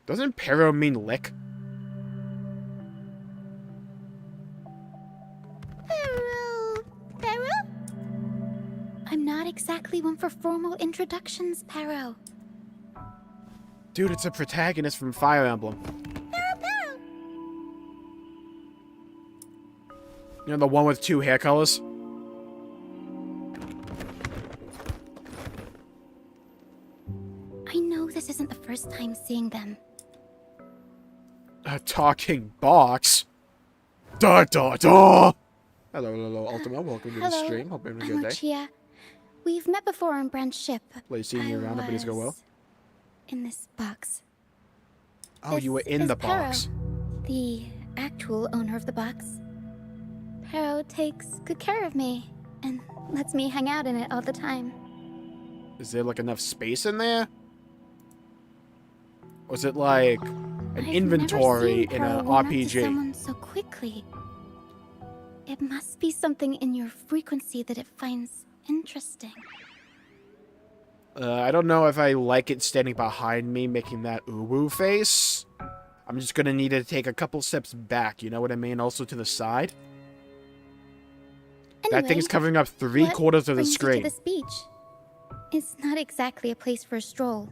Doesn't Pero mean lick? Paro? I'm not exactly one for formal introductions, Paro. Dude, it's a protagonist from Fire Emblem. You know, the one with 2 hair colors? I know this isn't the first time seeing them. A talking box? Da da da! Hello, Ultima. Welcome to the stream. Hope you're having a good day. Chia. We've met before on Brand's ship. Please see you around. Everybody's go well. In this box. Oh, you were in the box. Paro, the actual owner of the box. Paro takes good care of me and lets me hang out in it all the time. Is there like enough space in there? Or is it like an inventory in an RPG? Someone so quickly. It must be something in your frequency that it finds interesting. I don't know if I like it standing behind me making that ooh-woo face. I'm just gonna need to take a couple steps back, you know what I mean? Also to the side. Anyway, that thing's covering up 3/4 of the screen. To this beach? It's not exactly a place for a stroll.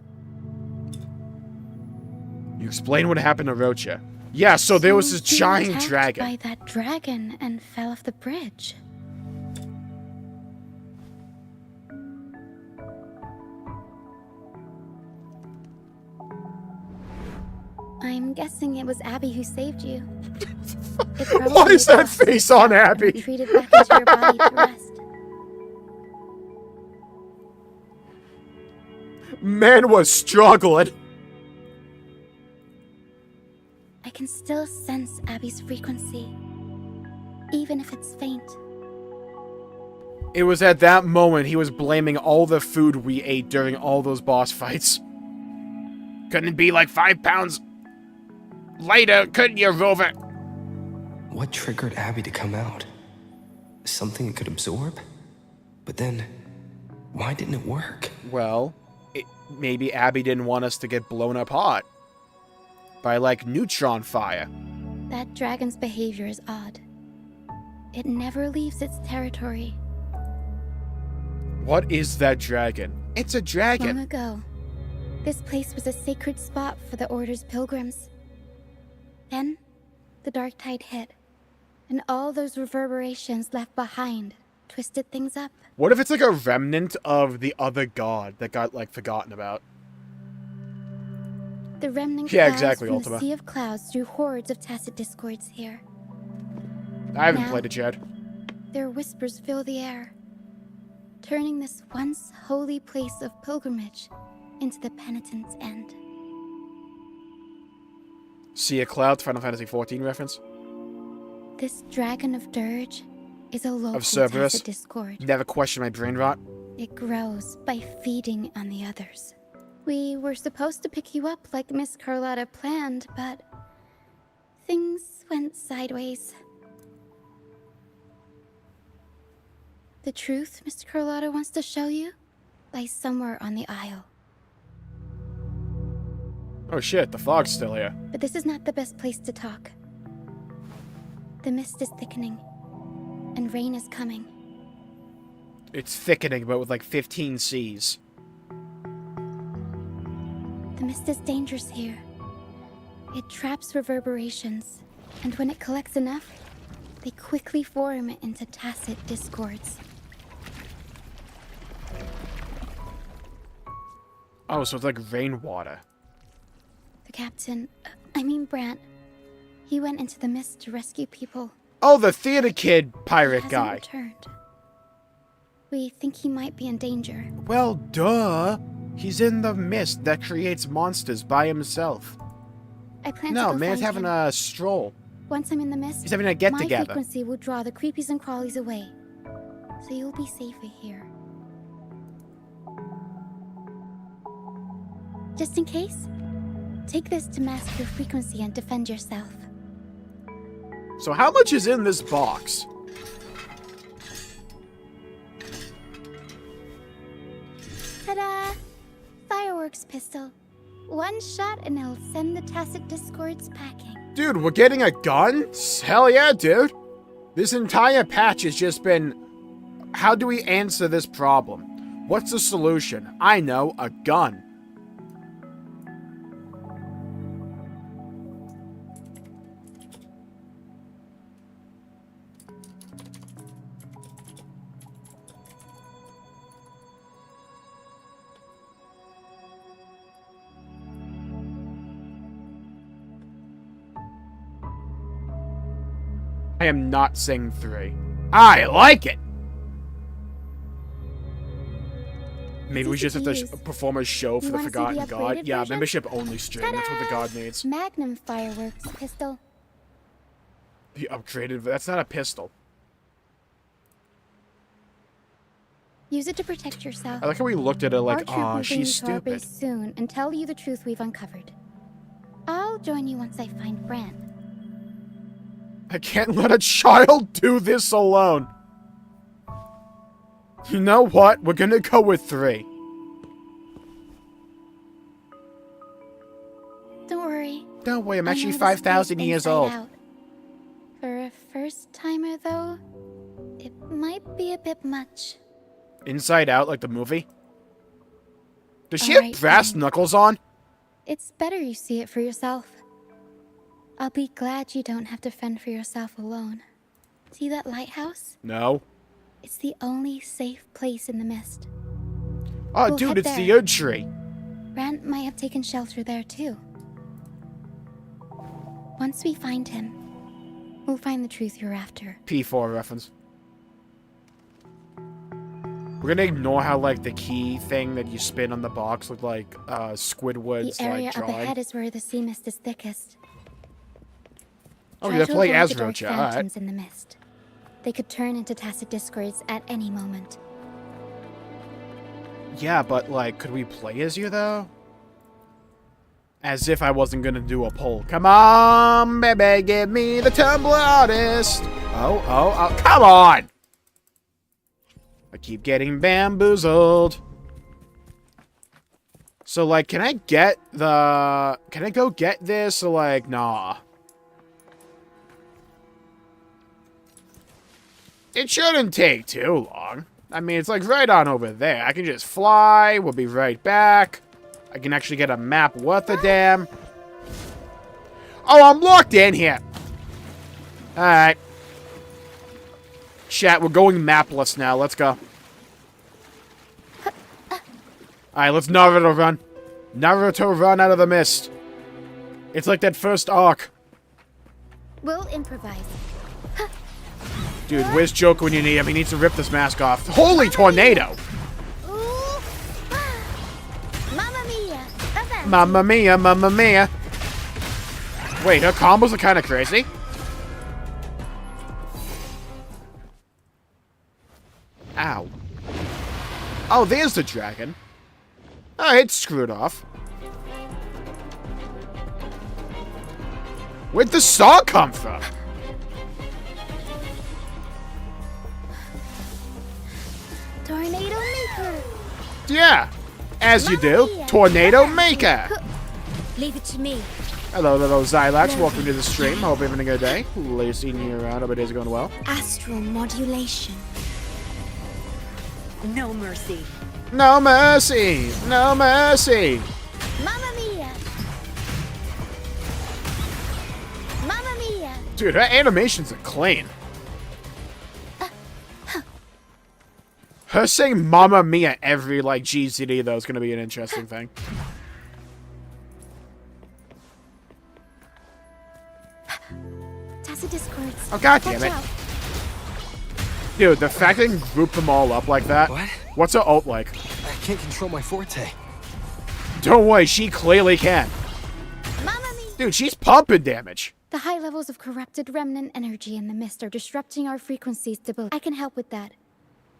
You explain what happened to Rocha. Yeah, so there was this giant dragon. By that dragon and fell off the bridge. I'm guessing it was Abby who saved you. What is that face on Abby? Retreated back into your body to rest. Man was struggling. I can still sense Abby's frequency, even if it's faint. It was at that moment he was blaming all the food we ate during all those boss fights. Couldn't it be like 5 pounds lighter, couldn't you, Rover? What triggered Abby to come out? Something it could absorb? But then, why didn't it work? Well, maybe Abby didn't want us to get blown up hot by, like, neutron fire. That dragon's behavior is odd. It never leaves its territory. What is that dragon? It's a dragon. Long ago, this place was a sacred spot for the Order's pilgrims. Then, the dark tide hit, and all those reverberations left behind twisted things up. What if it's like a remnant of the other god that got, like, forgotten about? The remnant yeah, clouds exactly, from Ultima. the sea of clouds drew hordes of tacit discords here. I haven't Now, played it yet. Their whispers fill the air, turning this once holy place of pilgrimage into the penitent's end. Sea of Clouds, Final Fantasy XIV reference. This dragon of dirge is a local Of Cerberus. tacit discord. Never question my brain rot. It grows by feeding on the others. We were supposed to pick you up like Miss Carlotta planned, but things went sideways. The truth Mr. Carlotta wants to show you lies somewhere on the Isle. Oh shit, the fog's still here. But this is not the best place to talk. The mist is thickening, and rain is coming. It's thickening, but with like 15 Cs. The mist is dangerous here. It traps reverberations, and when it collects enough, they quickly form into tacit discords. Oh, so it's like rainwater. The captain, I mean Brant. He went into the mist to rescue people. Oh, the theater kid He pirate hasn't guy. returned. We think he might be in danger. Well, duh. He's in the mist that creates monsters by himself. I plan to No, go man's find having him. a stroll. Once I'm in the mist, He's having a my get-together. frequency will draw the creepies and crawlies away. So you'll be safer here. Just in case, take this to mask your frequency and defend yourself. So how much is in this box? Ta-da! Fireworks pistol. One shot and it'll send the Tacit Discords packing. Dude, we're getting a gun? Hell yeah, dude. This entire patch has just been... How do we answer this problem? What's the solution? I know, a gun. I am not saying 3. I like it! Maybe we just have to perform a show for You the wanna see Forgotten the God. upgraded Yeah, version? membership only stream. That's what the God needs. Magnum fireworks pistol. The upgraded... That's not a pistol. Use it to protect yourself. I like how we looked at it like, Our troop aw, will bring she's you to our stupid. base soon and tell you the truth we've uncovered. I'll join you once I find Brant. I can't let a child do this alone. You know what? We're gonna go with 3. Don't worry. Don't worry, I'm I actually know this 5,000 place years inside old. out. For a first timer, though, it might be a bit much. Inside Out, like the movie? Does she Alright, have brass fine. knuckles on? It's better you see it for yourself. I'll be glad you don't have to fend for yourself alone. See that lighthouse? No. It's the only safe place in the mist. Oh, We'll dude, head it's the there. Oud Tree. Brant might have taken shelter there too. Once we find him, we'll find the truth you're after. P4 reference. We're gonna ignore how, like, the key thing that you spin on the box looked like Squidward's, The area like, up drawing. ahead is where the sea mist is thickest. Oh, Try yeah, to play avoid as the dark Rocha, alright. phantoms in the mist. They could turn into Tacit Discords at any moment. Yeah, but, like, could we play as you, though? As if I wasn't gonna do a poll. Come on, baby, give me the Tumblr artist. Oh, come on! I keep getting bamboozled. So, like, can I go get this, or, like, nah? It shouldn't take too long. I mean, it's, like, right on over there. I can just fly, we'll be right back. I can actually get a map worth a damn. Oh, I'm locked in here. Alright. Chat, we're going mapless now. Let's go. Alright, let's Naruto run. Naruto run out of the mist. It's like that first arc. We'll improvise. Dude, where's Joker when you need him? He needs to rip this mask off. Holy tornado! Ooh. Mamma mia! Avance. Mamma mia, mamma mia. Wait, her combos are kind of crazy. Ow. Oh, there's the dragon. Oh, it's screwed off. Where'd the saw come from? Tornado Maker! Yeah, as you do. Tornado Maker. Leave it to me. Hello, Xylax. Welcome to the stream. Hope you're having a good day. Later seeing you around. Hope your days are going well. Astral modulation. No mercy. No mercy. No mercy. Mamma mia! Mamma mia! Dude, her animations are clean. Her saying Mamma Mia every, like, GCD, though, is going to be an interesting thing. acid discords. Oh, god damn it. Watch out. Dude, the fact they can group them all up like that. What? What's her ult like? I can't control my forte. Don't worry, she clearly can. Mamma mia! Dude, she's pumping damage. The high levels of corrupted remnant energy in the mist are disrupting our frequency stability. I can help with that.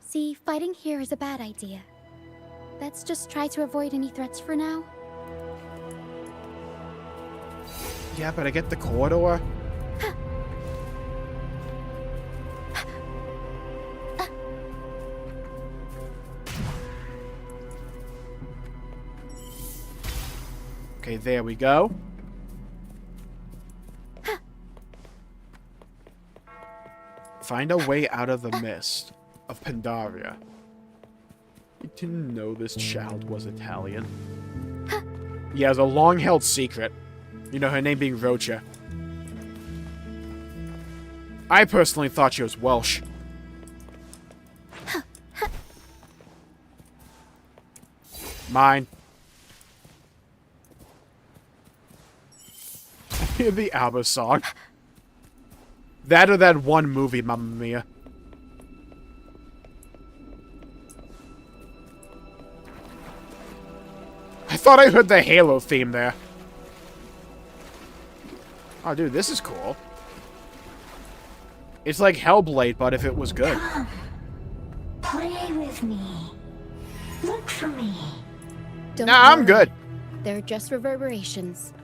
See, fighting here is a bad idea. Let's just try to avoid any threats for now. Yeah, but I get the corridor. Okay, there we go. Find a way out of the mist of Pandaria. I didn't know this child was Italian. Yeah, it's a long-held secret. You know, her name being Rocha. I personally thought she was Welsh. Mine. Hear the ABBA song. That or that one movie, Mamma Mia. I thought I heard the Halo theme there. Oh, dude, this is cool. It's like Hellblade, but if it was good. Come. Play with me. Look for me. Don't Nah, I'm worry. good. They're just reverberations.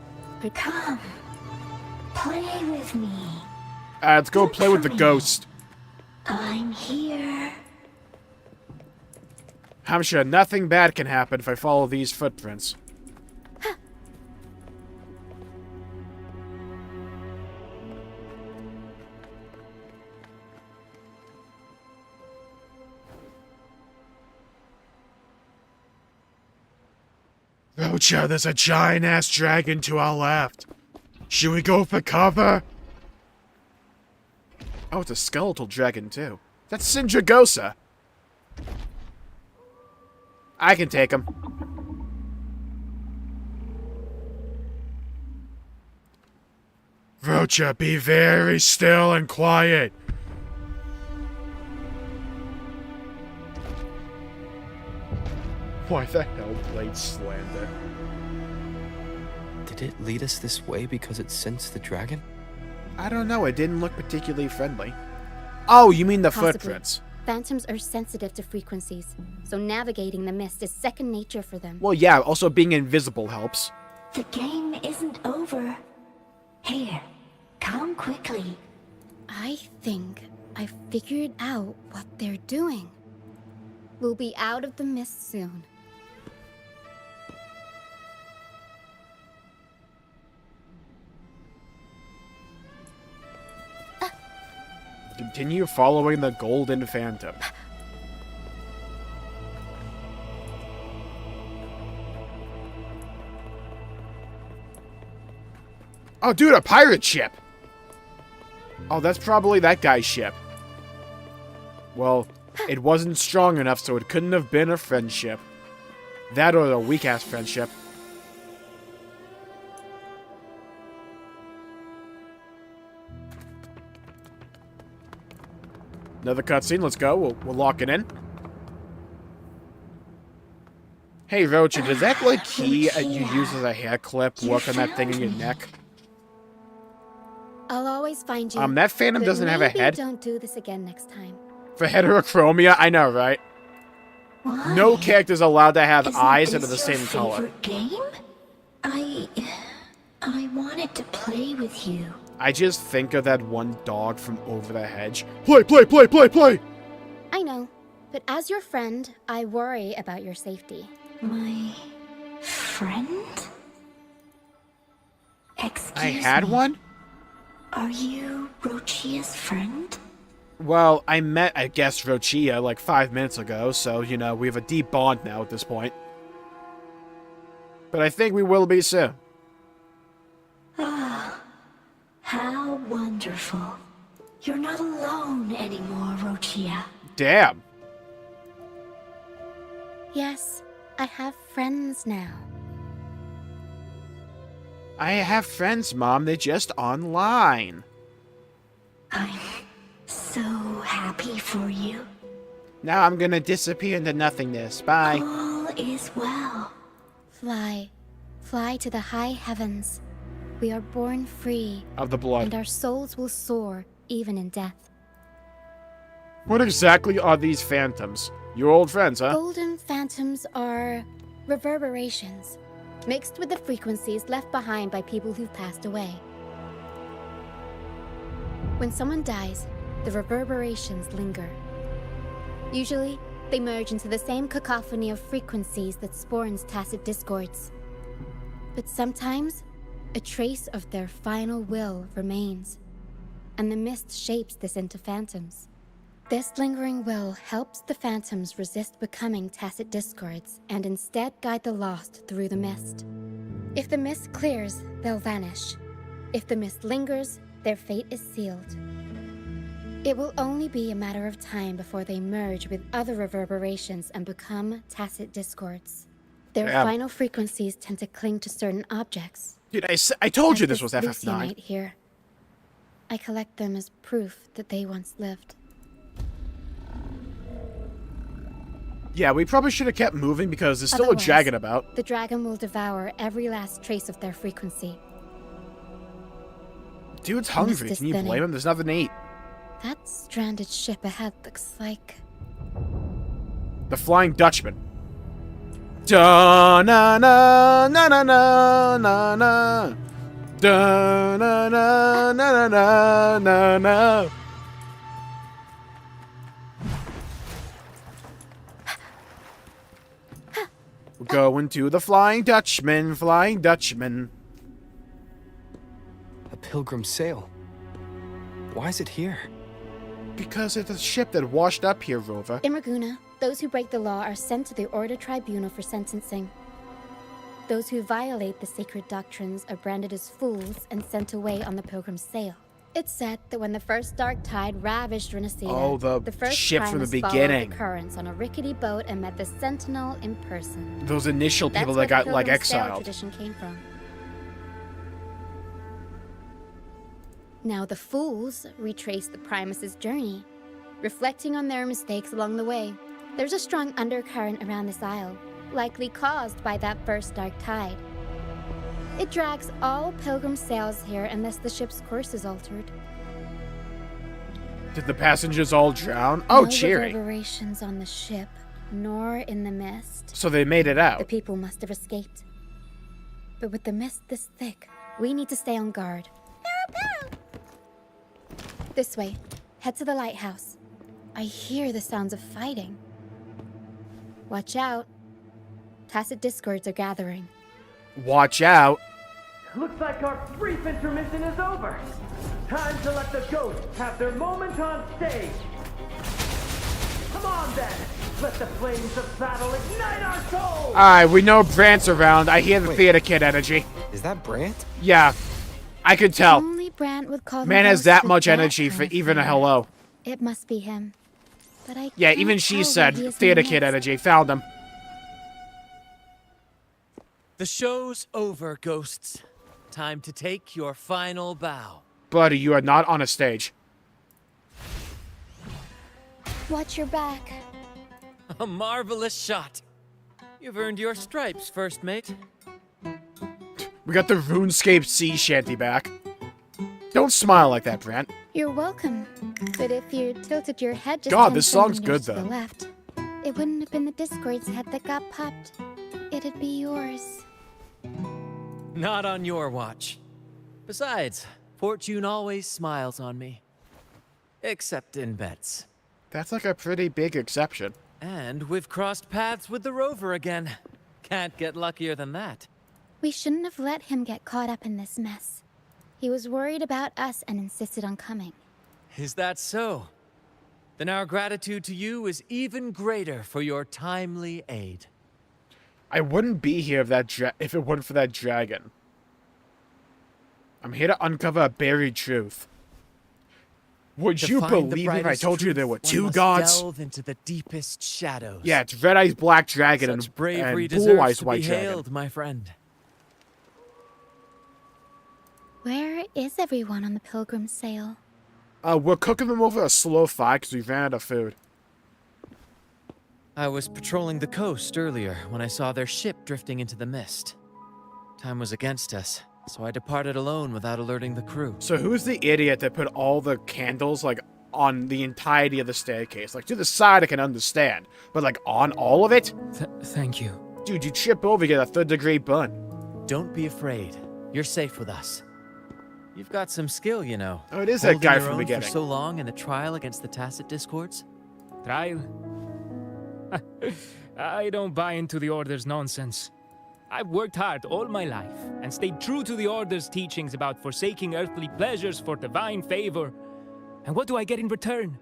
Come. Play with me. Let's go play with the ghost. I'm here. I'm sure nothing bad can happen if I follow these footprints. Rocha, there's a giant-ass dragon to our left. Should we go for cover? Oh, it's a skeletal dragon, too. That's Sindragosa. I can take him. Rocha, be very still and quiet. Why the hell Blade slander? Did it lead us this way because it sensed the dragon? I don't know, it didn't look particularly friendly. Oh, you mean the Possibly. footprints. Phantoms are sensitive to frequencies, so navigating the mist is second nature for them. Well, yeah, also being invisible helps. The game isn't over. Here, come quickly. I think I figured out what they're doing. We'll be out of the mist soon. Continue following the Golden Phantom. Oh, dude, a pirate ship! Oh, that's probably that guy's ship. Well, it wasn't strong enough, so it couldn't have been a friendship. That or a weak-ass friendship. Another cutscene, let's go. We'll lock it in. Hey, Rocha, does that, like, key you use as a hair clip work on that thing in your neck? I'll always find you. That Phantom but doesn't have a maybe head. Don't do this again next time. For heterochromia? I know, right? Why? No character's allowed to have Isn't eyes that are this the your same color. favorite game? I wanted to play with you. I just think of that one dog from over the hedge. Play, play, play, play, play! I know, but as your friend, I worry about your safety. My friend? Excuse I had me. one? Are you Rochia's friend? Well, I met, I guess, Rochia like 5 minutes ago, so, you know, we have a deep bond now at this point. But I think we will be soon. Ah, how wonderful. You're not alone anymore, Rochia. Damn. Yes, I have friends now. I have friends, Mom. They're just online. I'm so happy for you. Now I'm gonna disappear into nothingness. Bye. All is well. Fly. Fly to the high heavens. We are born free, Of the blood. and our souls will soar even in death. What exactly are these phantoms? Your old friends, huh? Golden phantoms are reverberations, mixed with the frequencies left behind by people who've passed away. When someone dies, the reverberations linger. Usually, they merge into the same cacophony of frequencies that spawns tacit discords. But sometimes, a trace of their final will remains, and the mist shapes this into phantoms. This lingering will helps the phantoms resist becoming tacit discords and instead guide the lost through the mist. If the mist clears, they'll vanish. If the mist lingers, their fate is sealed. It will only be a matter of time before they merge with other reverberations and become tacit discords. Their final frequencies tend to cling to certain objects. Dude, I told you Like this was FF9. Lucianite here. I collect them as proof that they once lived. Yeah, we probably should have kept moving because there's still a Otherwise, dragon about. The dragon will devour every last trace of their frequency. Dude's mist hungry. is Can you blame thinning. him? There's nothing to eat. That stranded ship ahead looks like... The Flying Dutchman. Da na na na na na na na. Da na na na na na na. We're going to the Flying Dutchman, Flying Dutchman. A pilgrim sail. Why is it here? Because it's a ship that washed up here, Rover. In Raguna, those who break the law are sent to the Order Tribunal for sentencing. Those who violate the sacred doctrines are branded as fools and sent away on the pilgrim's sail. It's said that when the first dark tide ravaged Renacida, Oh, the first ship from the primus followed beginning. the currents on a rickety boat and met the Sentinel in person. Those initial That's people where that the got, like, pilgrim's sail exiled. tradition came from. Now the fools retrace the Primus's journey, reflecting on their mistakes along the way. There's a strong undercurrent around this isle, likely caused by that first dark tide. It drags all pilgrim sails here unless the ship's course is altered. Did the passengers all drown? Oh, no cheery. reverberations on the ship, nor in the mist. So they made it The out. people must have escaped. But with the mist this thick, we need to stay on guard. This way. Head to the lighthouse. I hear the sounds of fighting. Watch out. Tacit discords are gathering. Watch out. Looks like our brief intermission is over. Time to let the ghosts have their moment on stage. Come on then. Let the flames of battle ignite our souls. Alright, we know Brant's around. I hear the theater kid energy. Is that Brant? Yeah, I could tell. Only Brant would call them Man has ghosts that with much that energy kind for of even a fire. hello. It must be him. But I Yeah, can't even she tell said where he is in theater the kid mist. energy. Found him. The show's over, ghosts. Time to take your final bow. Buddy, you are not on a stage. Watch your back. A marvelous shot. You've earned your stripes, first mate. We got the RuneScape sea shanty back. Don't smile like that, Brant. You're welcome. But if you tilted your head just God, 10 this song's centimeters good, to the though. left, it wouldn't have been the Discord's head that got popped. It'd be yours. Not on your watch. Besides, fortune always smiles on me. Except in bets. That's like a pretty big exception. And we've crossed paths with the rover again. Can't get luckier than that. We shouldn't have let him get caught up in this mess. He was worried about us and insisted on coming. Is that so? Then our gratitude to you is even greater for your timely aid. I wouldn't be here if it weren't for that dragon. I'm here to uncover a buried truth. Would To you find the believe me if I brightest told you there truth, were one two must gods? delve into the deepest shadows. Yeah, it's Red Eyes Black Dragon Such bravery and Blue deserves Eyes to White be Dragon. hailed, my friend. Where is everyone on the pilgrim sail? We're cooking them over a slow fire because we ran out of food. I was patrolling the coast earlier when I saw their ship drifting into the mist. Time was against us, so I departed alone without alerting the crew. So who's the idiot that put all the candles, like, on the entirety of the staircase? Like, to the side I can understand, but, like, on all of it? Thank you. Dude, you trip over, you get a 3rd-degree burn. Don't be afraid. You're safe with us. You've got some skill, you know. Oh, it is that guy from the for beginning. so long in the trial against the Tacit Discords? Trial? I don't buy into the Order's nonsense. I've worked hard all my life and stayed true to the Order's teachings about forsaking earthly pleasures for divine favor. And what do I get in return?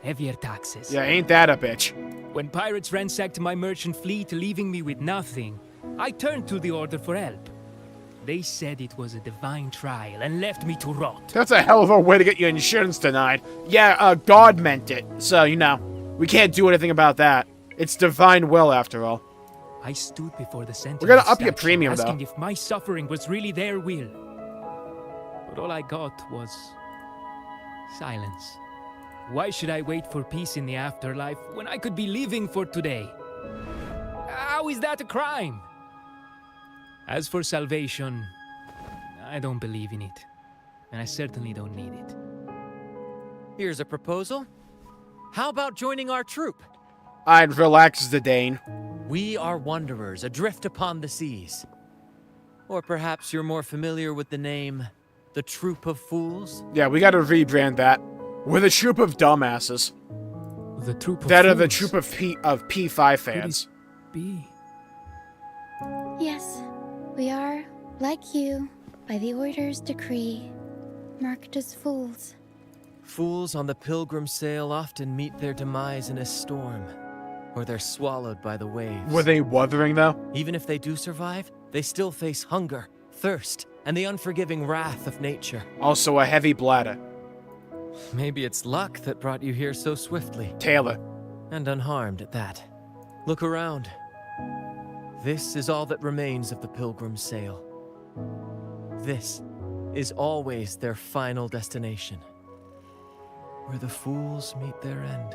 Heavier taxes. Yeah, ain't that a bitch. When pirates ransacked my merchant fleet, leaving me with nothing, I turned to the Order for help. They said it was a divine trial and left me to rot. That's a hell of a way to get your insurance denied. Yeah, God meant it. So, you know, we can't do anything about that. It's divine will, after all. I stood before the Sentinel's We're gonna up your statue, premium, though. asking if my suffering was really their will. But all I got was silence. Why should I wait for peace in the afterlife when I could be living for today? How is that a crime? As for salvation, I don't believe in it. And I certainly don't need it. Here's a proposal. How about joining our troop? I'd relax, Zidane. We are wanderers, adrift upon the seas. Or perhaps you're more familiar with the name, the Troop of Fools? Yeah, we gotta rebrand that. We're the troop of dumbasses. The troop of That fools. are the troop of P5 fans. Be. Yes, we are, like you, by the Order's decree, marked as fools. Fools on the pilgrim sail often meet their demise in a storm, or they're swallowed by the waves. Were they wuthering, though? Even if they do survive, they still face hunger, thirst, and the unforgiving wrath of nature. Also a heavy bladder. Maybe it's luck that brought you here so swiftly. Taylor. And unharmed at that. Look around. This is all that remains of the pilgrim sail. This is always their final destination. Where the fools meet their end.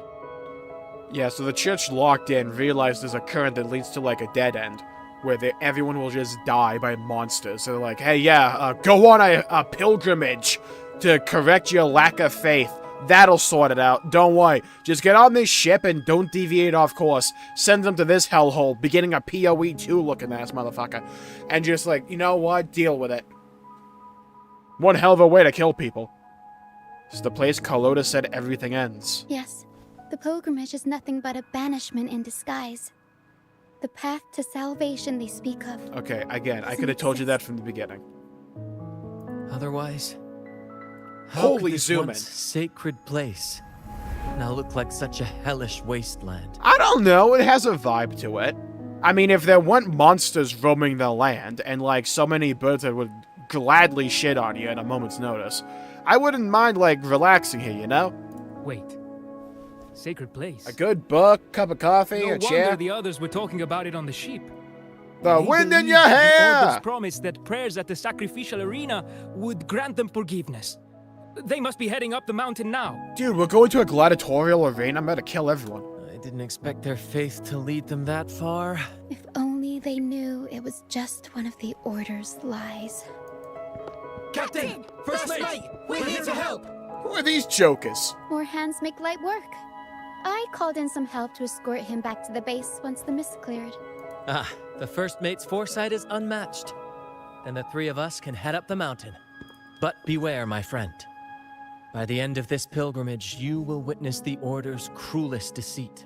Yeah, so the church locked in realized there's a current that leads to, like, a dead end. Where everyone will just die by monsters. So they're like, hey, yeah, go on a pilgrimage to correct your lack of faith. That'll sort it out. Don't worry. Just get on this ship and don't deviate off course. Send them to this hellhole, beginning a PoE 2 looking ass motherfucker. And just like, you know what? Deal with it. One hell of a way to kill people. It's the place Carlota said everything ends. Yes, the pilgrimage is nothing but a banishment in disguise. The path to salvation they speak of. Okay, again, I could have told you that from the beginning. Otherwise, how Holy could this zoom in. once sacred place now look like such a hellish wasteland? I don't know, it has a vibe to it. I mean, if there weren't monsters roaming the land, and like so many birds that would gladly shit on you at a moment's notice, I wouldn't mind like relaxing here, you know? Wait. Sacred place. A good book, cup of coffee, No a chair. wonder the others were talking about it on the ship. The They wind in believed your the hair! Order's promise that prayers at the sacrificial arena would grant them forgiveness. They must be heading up the mountain now. Dude, we're going to a gladiatorial arena. I'm gonna kill everyone. I didn't expect their faith to lead them that far. If only they knew it was just one of the Order's lies. Captain! First mate! We're here to help! Who are these jokers? More hands make light work. I called in some help to escort him back to the base once the mist cleared. Ah, the first mate's foresight is unmatched. Then the three of us can head up the mountain. But beware, my friend. By the end of this pilgrimage, you will witness the Order's cruelest deceit.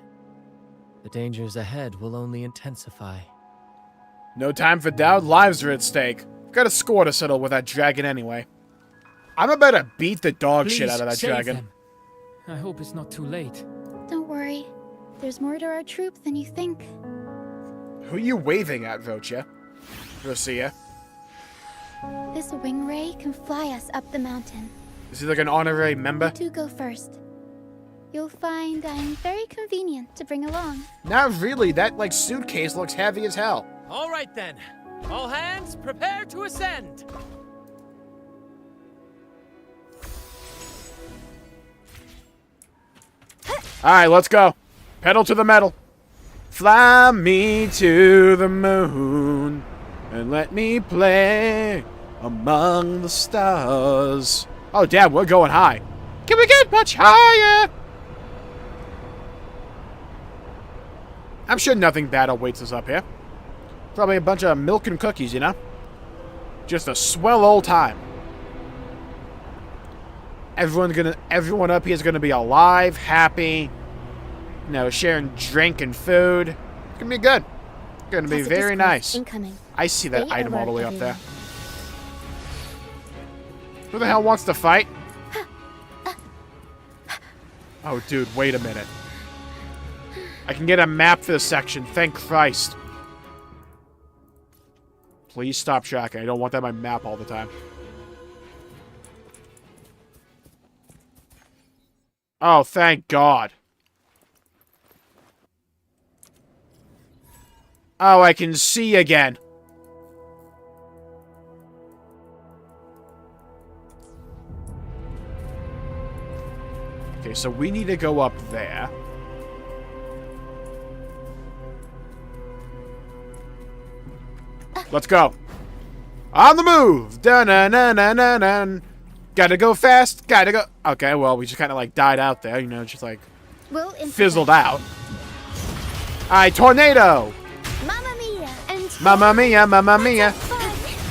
The dangers ahead will only intensify. No time for doubt, lives are at stake. Got a score to settle with that dragon anyway. I'm about to beat the dog shit out of that Please, save dragon. them. I hope it's not too late. Don't worry. There's more to our troop than you think. Who are you waving at, Rocha? Rosia? This wing ray can fly us up the mountain. Is he like an honorary member? You two go first. You'll find I'm very convenient to bring along. Not really, that like suitcase looks heavy as hell. All right then. All hands, prepare to ascend. Alright, let's go. Pedal to the metal. Fly me to the moon and let me play among the stars. Oh, damn, we're going high. Can we get much higher? I'm sure nothing bad awaits us up here. Probably a bunch of milk and cookies, you know? Just a swell old time. Everyone up here is gonna be alive, happy, you know, sharing drink and food. It's gonna be good. It's gonna be very nice. Incoming. I see that Stay item all the way alert, up there. Who the hell wants to fight? Oh, dude, wait a minute. I can get a map for this section. Thank Christ. Please stop tracking. I don't want that on my map all the time. Oh, thank God. Oh, I can see again. Okay, so we need to go up there. Let's go. On the move. Dun-dun-dun-dun-dun. Gotta go fast. Gotta go. Okay, well, we just kind of like died out there. You know, just like fizzled out. Alright, tornado. Mamma mia! And Mamma mia, mamma mia.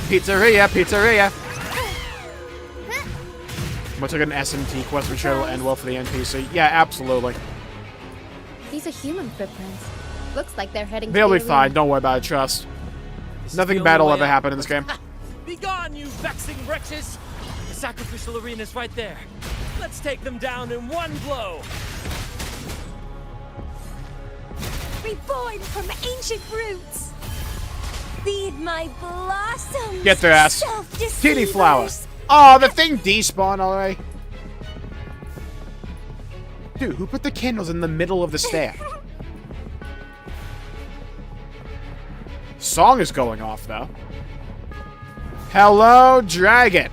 Pizzeria, pizzeria. Much like an SMT quest, I'm sure it'll end well for the NPC. Yeah, absolutely. These are human footprints. Looks like they're heading They'll to be the fine. arena. Don't worry about it, trust. Nothing bad will ever happen in this game. Be gone, you vexing wretches! The sacrificial arena's right there. Let's take them down in one blow. Reborn from ancient roots. Feed my blossoms. Get their ass. Kitty flower. Oh, the thing despawned already. Dude, who put the candles in the middle of the stair? Song is going off, though. Hello, dragon.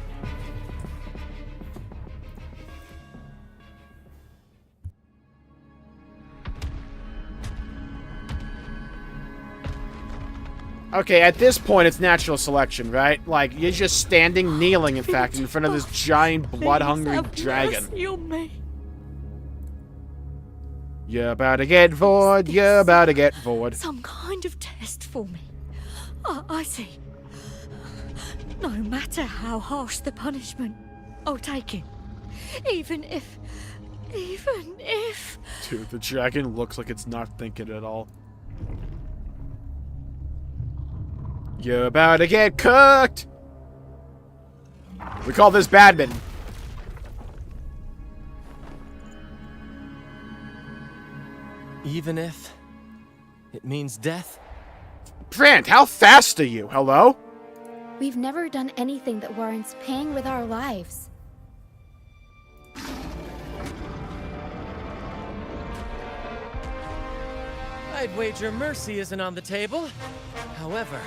Okay, at this point, it's natural selection, right? Like, you're just standing, kneeling, in fact, in front of this giant, blood-hungry dragon. You're about to get bored, you're about to get bored. Some kind of test for me. I see. No matter how harsh the punishment, I'll take it. Even if... Dude, the dragon looks like it's not thinking at all. You're about to get cooked! We call this badminton. Even if it means death? Brant, how fast are you? Hello? We've never done anything that warrants paying with our lives. I'd wager mercy isn't on the table. However,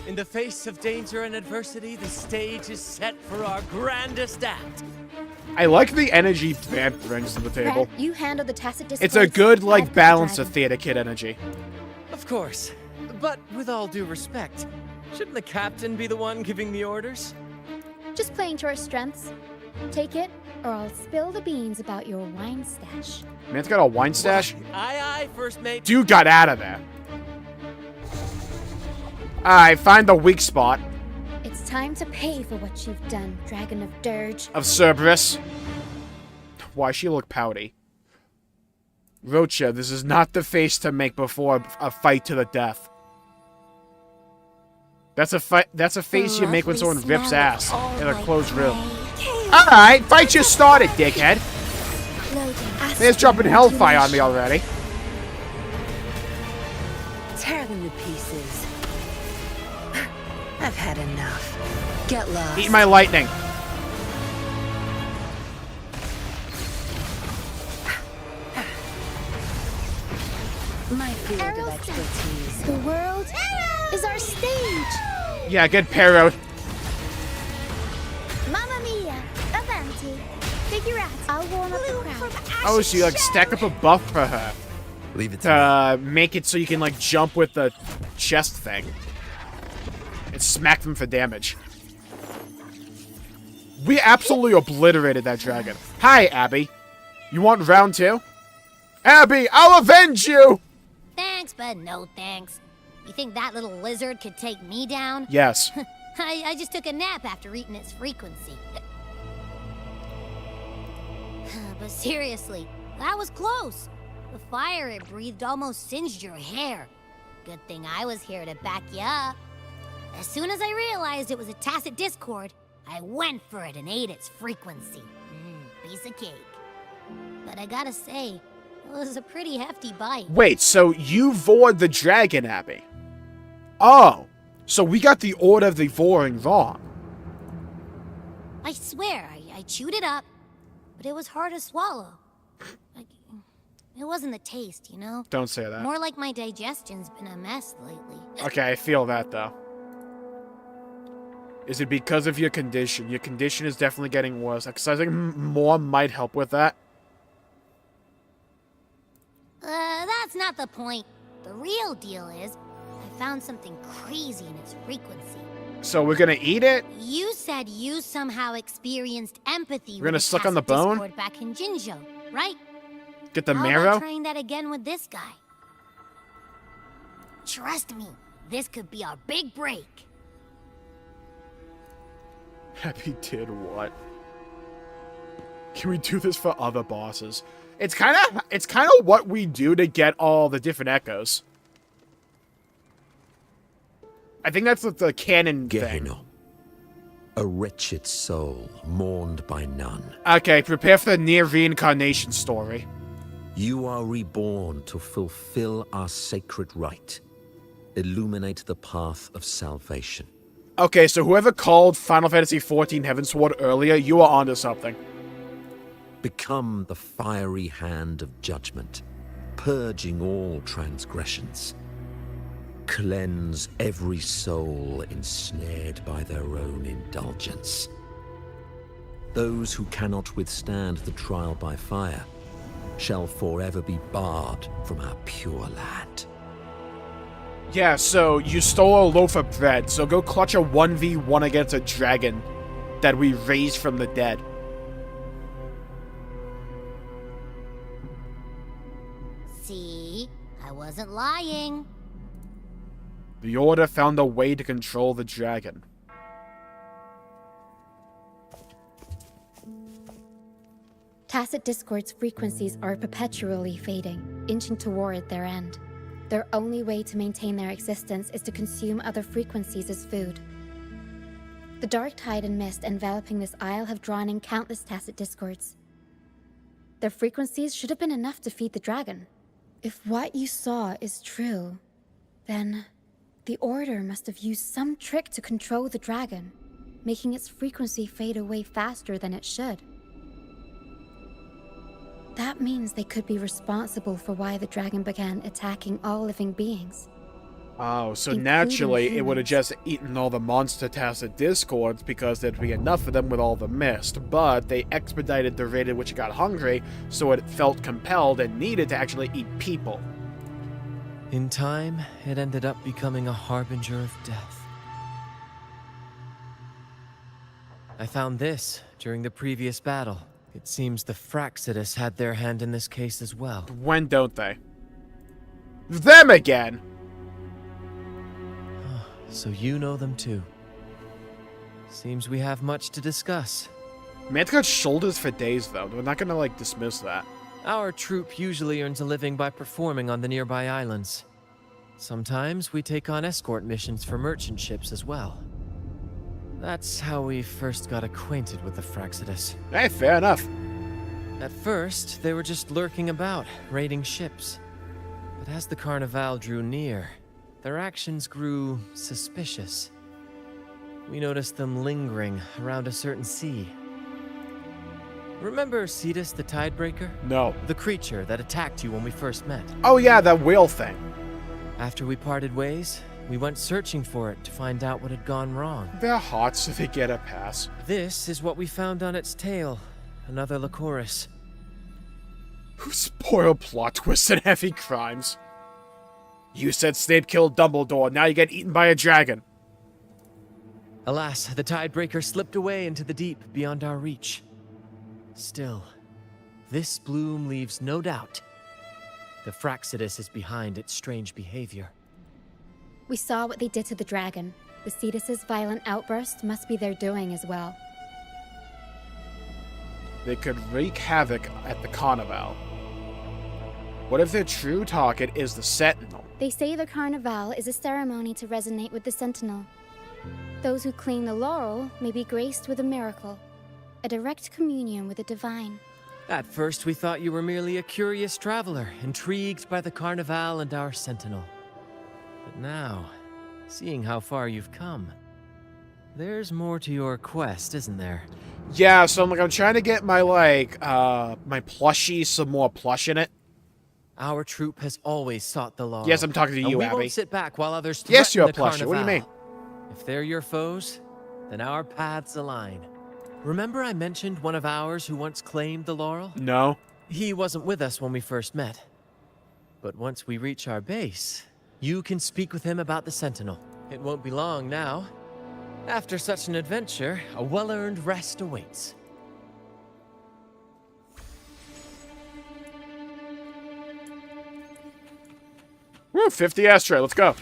in the face of danger and adversity, the stage is set for our grandest act. I like the energy Brant brings to the table. Brant, you handle the tacit discourse. It's a good, like, I've got the balance of dragon. Theater Kid energy. Of course. But with all due respect, shouldn't the captain be the one giving the orders? Just playing to our strengths. Take it, or I'll spill the beans about your wine stash. Man's got a wine stash? Aye, aye, first mate. Dude got out of there. Alright, find the weak spot It's time to pay for what you've done, Dragon of Dirge. of Cerberus. Why she look pouty? Rocha, this is not the face to make before a fight to the death. That's a fight. That's a face you make when someone rips ass in a closed room. Alright, fight just started, dickhead. They're dropping hellfire on me already. Tear them to pieces. I've had enough. Get lost. Eat my lightning. My field of expertise. The world is our stage. Yeah, good parrot. Mamma mia, avanti. Oh, so you like stack up a buff for her Leave it to to make it so you can like jump with the chest thing and smack them for damage. We absolutely obliterated that dragon. Hi, Abby. You want round 2? Abby, I'll avenge you! Thanks, but no thanks. You think that little lizard could take me down? Yes. I just took a nap after eating its frequency. But seriously, that was close. The fire it breathed almost singed your hair. Good thing I was here to back you up. As soon as I realized it was a tacit discord, I went for it and ate its frequency. Piece of cake. But I gotta say, it was a pretty hefty bite. Wait, so you vored the dragon, Abby? Oh, so we got the order of the voring wrong. I swear, I chewed it up, but it was hard to swallow. It wasn't the taste, you know? Don't say that. More like my digestion's been a mess lately. Okay, I feel that, though. Is it because of your condition? Your condition is definitely getting worse. Exercising more might help with that. That's not the point. The real deal is, I found something crazy in its frequency. So we're gonna eat it? You said you somehow experienced empathy. We're gonna suck on the bone? Discord back in Jinzhou, right? Get the How marrow? about trying that again with this guy? Trust me, this could be our big break. Abby did what? Can we do this for other bosses? It's kind of what we do to get all the different echoes. I think that's the canon thing. Gehenna, a wretched soul mourned by none. Okay, prepare for the near reincarnation story. You are reborn to fulfill our sacred rite. Illuminate the path of salvation. Okay, so whoever called Final Fantasy XIV Heavensward earlier, you are onto something. Become the fiery hand of judgment, purging all transgressions. Cleanse every soul ensnared by their own indulgence. Those who cannot withstand the trial by fire shall forever be barred from our pure land. Yeah, so you stole a loaf of bread, so go clutch a 1v1 against a dragon that we raised from the dead. See? I wasn't lying. The Order found a way to control the dragon. Tacit Discord's frequencies are perpetually fading, inching toward their end. Their only way to maintain their existence is to consume other frequencies as food. The dark tide and mist enveloping this isle have drawn in countless Tacit Discords. Their frequencies should have been enough to feed the dragon. If what you saw is true, then the Order must have used some trick to control the dragon, making its frequency fade away faster than it should. That means they could be responsible for why the dragon began attacking all living beings. Oh, so Including naturally it would have humans. just eaten all the monster Tacit Discords because there'd be enough of them with all the mist, but they expedited the rate at which it got hungry, so it felt compelled and needed to actually eat people. In time, it ended up becoming a harbinger of death. I found this during the previous battle. It seems the Fraxidus had their hand in this case as well. When don't they? Them again! So you know them too. Seems we have much to discuss. Man's got shoulders for days, though. We're not gonna, like, dismiss that. Our troop usually earns a living by performing on the nearby islands. Sometimes we take on escort missions for merchant ships as well. That's how we first got acquainted with the Fraxidus. Hey, fair enough. At first, they were just lurking about, raiding ships. But as the Carnival drew near, their actions grew suspicious. We noticed them lingering around a certain sea. Remember Cetus the Tidebreaker? No. The creature that attacked you when we first met. Oh yeah, that whale thing. After we parted ways, we went searching for it to find out what had gone wrong. They're hot, so they get a pass. This is what we found on its tail. Another Lycoris. Spoil plot twists and heavy crimes. You said Snape killed Dumbledore, now you get eaten by a dragon. Alas, the Tidebreaker slipped away into the deep beyond our reach. Still, this bloom leaves no doubt. The Fraxidus is behind its strange behavior. We saw what they did to the dragon. The Cetus's violent outburst must be their doing as well. They could wreak havoc at the Carnival. What if their true target is the Sentinel? They say the Carnival is a ceremony to resonate with the Sentinel. Those who claim the laurel may be graced with a miracle, a direct communion with the divine. At first, we thought you were merely a curious traveler, intrigued by the Carnival and our Sentinel. But now, seeing how far you've come, there's more to your quest, isn't there? Yeah, so I'm trying to get my, my plushie some more plush in it. Our troop has always sought the laurel. Yes, I'm talking to you, we Abby. won't sit back while others threaten Yes, you're the a plushie. What do you mean? Carnival. If they're your foes, then our paths align. Remember I mentioned one of ours who once claimed the laurel? No. He wasn't with us when we first met. But once we reach our base, you can speak with him about the Sentinel. It won't be long now. After such an adventure, a well-earned rest awaits. Woo, 50 ashtray, let's go.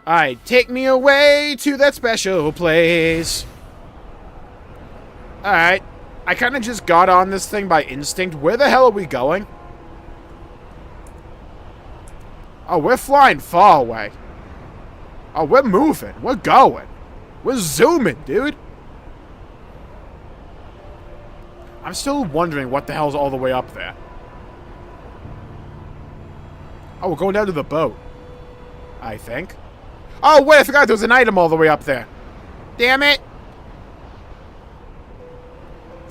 Alright, take me away to that special place. Alright, I kind of just got on this thing by instinct. Where the hell are we going? Oh, we're flying far away. Oh, we're moving. We're going. We're zooming, dude. I'm still wondering what the hell's all the way up there. Oh, we're going down to the boat. I think. Oh, wait, I forgot there was an item all the way up there. Damn it.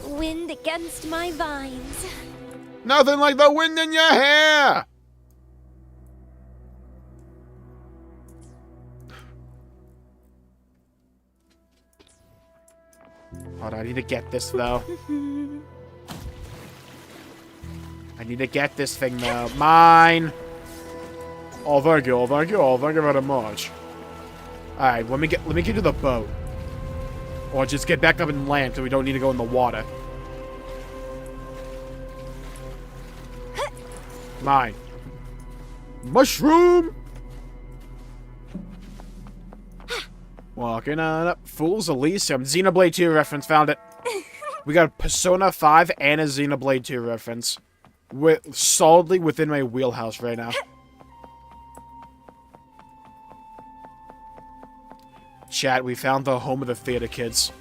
Wind against my vines. Nothing like the wind in your hair. Hold on, I need to get this, though. I need to get this thing, though. Mine. Oh, thank you, thank you, thank you very much. Alright, let me get to the boat. Or just get back up and land so we don't need to go in the water. Mine. Mushroom! Walking on up. Fool's Elysium. Xenoblade 2 reference. Found it. We got a Persona 5 and a Xenoblade 2 reference. Solidly within my wheelhouse right now. Chat, we found the home of the theater kids.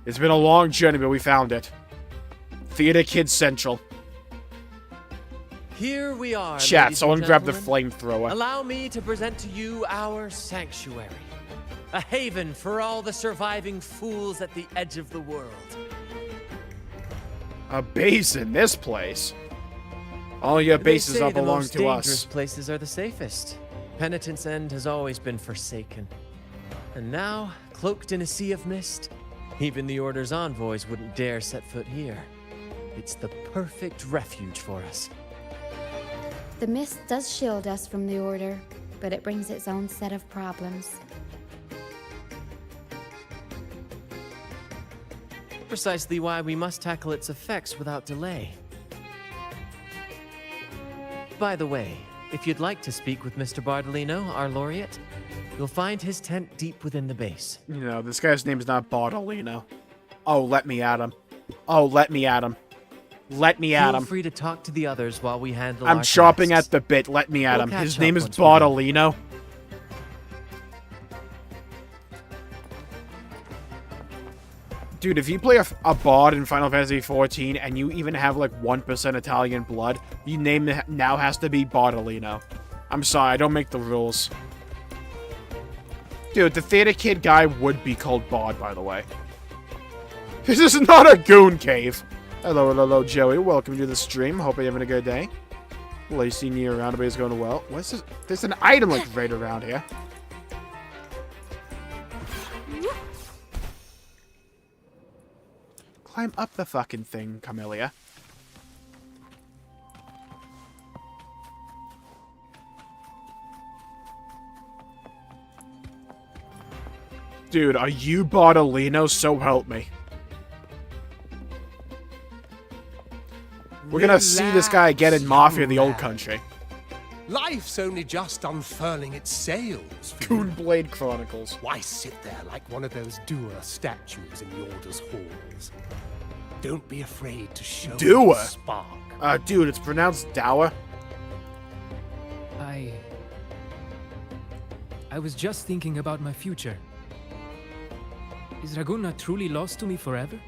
It's been a long journey, but we found it. Theater Kids Central. Here we are, Chat, ladies someone and grab the gentlemen. flamethrower. Allow me to present to you our sanctuary. A haven for all the surviving fools at the edge of the world. A base in this place? All your bases all belong to The most us. dangerous places are the safest. Penitent's End has always been forsaken. And now, cloaked in a sea of mist, even the Order's envoys wouldn't dare set foot here. It's the perfect refuge for us. The mist does shield us from the Order, but it brings its own set of problems. Precisely why we must tackle its effects without delay. By the way, if you'd like to speak with Mr. Bardolino, our laureate, you'll find his tent deep within the base. You know, this guy's name is not Bardolino. Oh, let me at him. Oh, let me at him. Let me at him. Feel free to talk to the others while we handle I'm our chopping tasks. at the bit. Let me at We'll him. catch His up name is once we're done. Bardolino. Dude, if you play a bard in Final Fantasy XIV and you even have like 1% Italian blood, your name now has to be Bardolino. I'm sorry, I don't make the rules. Dude, the Theater Kid guy would be called Bard, by the way. This is not a goon cave. Hello, hello, Joey. Welcome to the stream. Hope you're having a good day. Lacey near around, everybody's going well. What's this? There's an item like right around here. Climb up the fucking thing, Camellia. Dude, are you Bartolino? So help me. We're gonna see this guy again in Mafia, the old country. Life's only just unfurling its sails. For you. Goonblade Chronicles. Why sit there like one of those doer statues in the Order's halls? Don't be afraid to show Doer? your spark. Dude, it's pronounced Dower. I was just thinking about my future. Is Raguna truly lost to me forever?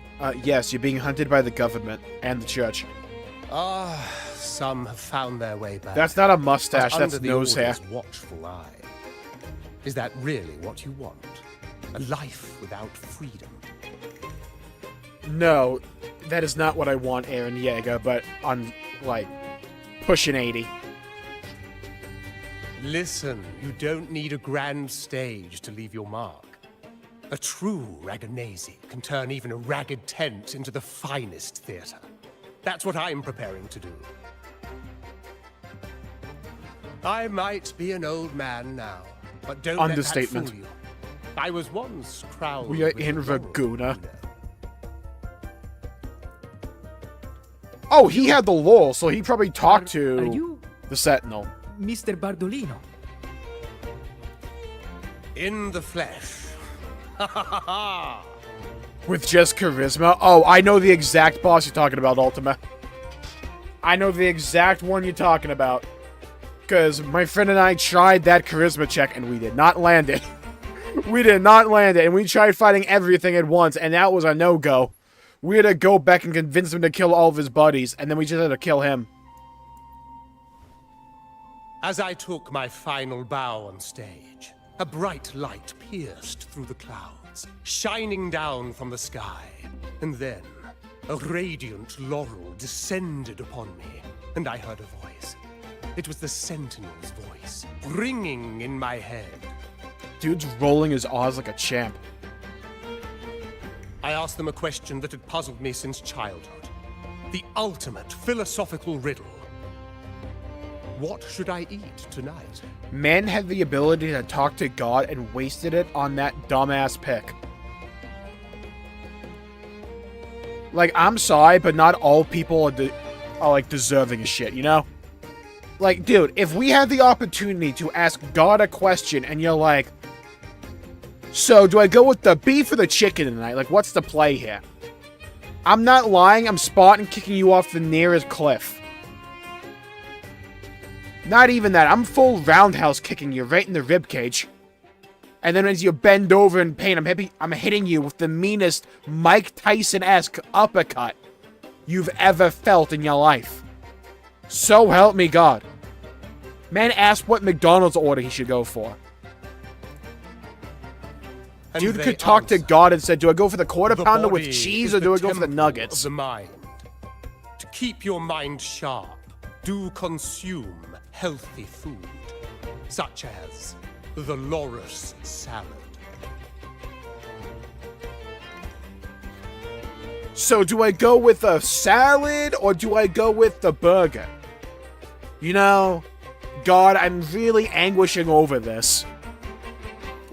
Yes, you're being hunted by the government and the church. Some have found their way back. That's not a mustache, But that's under the nose hair. Order's watchful eye. Is that really what you want? A life without freedom? No, that is not what I want, Aaron Yeager, but on, like, pushing 80. Listen, you don't need a grand stage to leave your mark. A true Raganese can turn even a ragged tent into the finest theater. That's what I'm preparing to do. I might be an old man now, but don't Understatement. let that fool you. I was once crowned We are with in the laurel, Raguna. you know. Oh, he had the laurel, so he probably talked to Are you the Sentinel. Mr. Bardolino? In the flesh. Ha ha ha ha! With just charisma? Oh, I know the exact boss you're talking about, Ultima. I know the exact one you're talking about. Because my friend and I tried that charisma check, and we did not land it. We did not land it, and we tried fighting everything at once, and that was a no-go. We had to go back and convince him to kill all of his buddies, and then we just had to kill him. As I took my final bow on stage, a bright light pierced through the clouds, shining down from the sky. And then, a radiant laurel descended upon me, and I heard a voice. It was the Sentinel's voice, ringing in my head. Dude's rolling his R's like a champ. I asked them a question that had puzzled me since childhood. The ultimate philosophical riddle. What should I eat tonight? Men had the ability to talk to God and wasted it on that dumbass pick. Like, I'm sorry, but not all people are like, deserving of shit, you know? Like, dude, if we had the opportunity to ask God a question and you're like, so, do I go with the beef or the chicken tonight? Like, what's the play here? I'm not lying, I'm spotting kicking you off the nearest cliff. Not even that, I'm full roundhouse kicking you right in the ribcage. And then as you bend over in pain, I'm hitting you with the meanest Mike Tyson-esque uppercut you've ever felt in your life. So help me God. Man asked what McDonald's order he should go for. And Dude they could talk to answered. God and said, do I go for the quarter The pounder with body cheese is or do I go for the temple nuggets? Of the mind. To keep your mind sharp, do consume healthy food, such as the Loris salad. So do I go with a salad or do I go with the burger? You know, God, I'm really anguishing over this.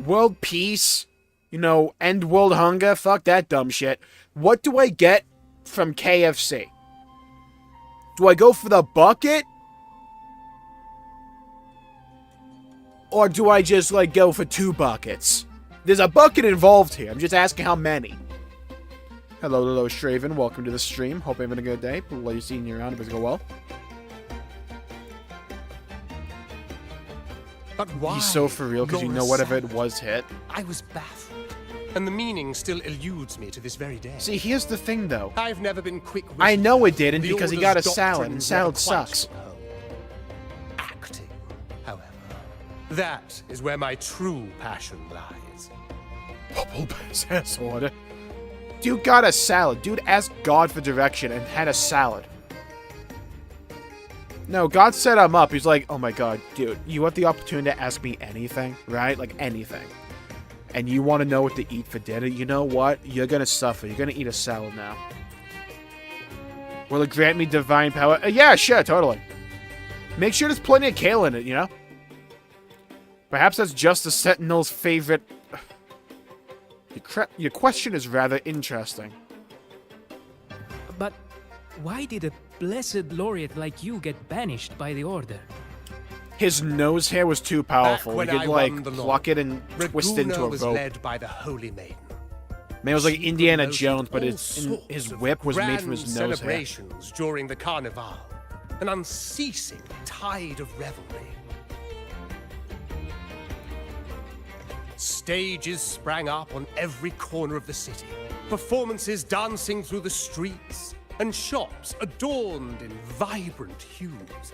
World peace, you know, end world hunger, fuck that dumb shit. What do I get from KFC? Do I go for the bucket? Or do I just, like, go for 2 buckets? There's a bucket involved here. I'm just asking how many. Hello, Straven. Welcome to the stream. Hope you're having a good day. Pleasure seeing you around. If it's go well. But why? He's so for real because you know Loris whatever it salad? was hit. I was baffled, and the meaning still eludes me to this very day. See, here's the thing, though. I've never been quick. I know it didn't The because he Order's got a salad, and doctrines salad never quite sucks. took hold. Acting, however, that is where my true passion lies. Bubble Bass ass order. Dude got a salad. Dude asked God for direction and had a salad. No, God set him up. He's like, oh my God, dude, you have the opportunity to ask me anything, right? Like anything. And you want to know what to eat for dinner? You know what? You're going to suffer. You're going to eat a salad now. Will it grant me divine power? Yeah, sure, totally. Make sure there's plenty of kale in it, you know? Perhaps that's just the Sentinel's favorite Your question is rather interesting. But why did a blessed laureate like you get banished by the Order? His nose hair was too powerful. He Back when could, I like, won the pluck it and twist it into Raguna a was rope. led by the Holy Maiden. Man, it was like She Indiana promoted Jones, but all his sorts of whip was made from his grand nose hair. celebrations during the Carnival. An unceasing tide of revelry. Stages sprang up on every corner of the city. Performances dancing through the streets, and shops adorned in vibrant hues.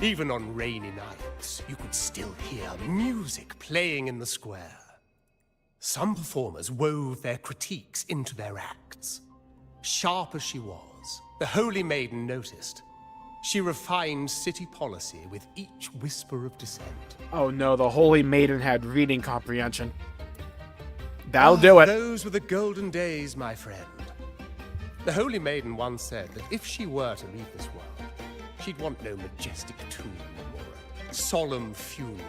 Even on rainy nights, you could still hear music playing in the square. Some performers wove their critiques into their acts. Sharp as she was, the Holy Maiden noticed. She refined city policy with each whisper of dissent. Oh no, the Holy Maiden had reading comprehension. That'll do it. Those were the golden days, my friend. The Holy Maiden once said that if she were to leave this world, she'd want no majestic tomb or a solemn funeral,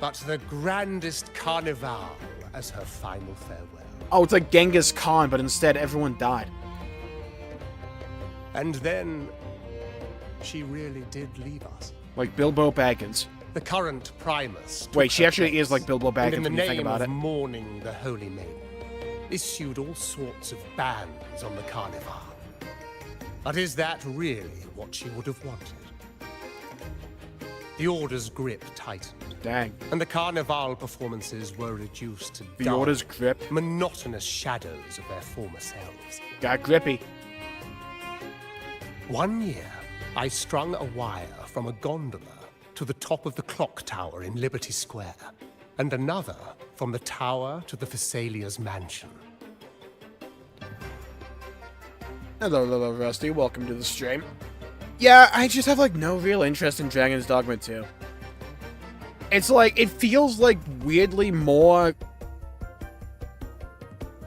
but the grandest carnival as her final farewell. Oh, it's like Genghis Khan, but instead everyone died. And then she really did leave us. Like Bilbo Baggins. The current Primus. Wait, she actually is like Bilbo Baggins and in the when you think name about of it. mourning the Holy Maiden, issued all sorts of bans on the Carnival. But is that really what she would have wanted? The Order's grip tightened. Dang. And the Carnival performances were reduced to The dull, Order's grip? monotonous shadows of their former selves. Got grippy. One year, I strung a wire from a gondola to the top of the clock tower in Liberty Square, and another from the tower to the Thessalia's mansion. Hello, little Rusty. Welcome to the stream. Yeah, I just have, like, no real interest in Dragon's Dogma 2. It's like, it feels, like, weirdly more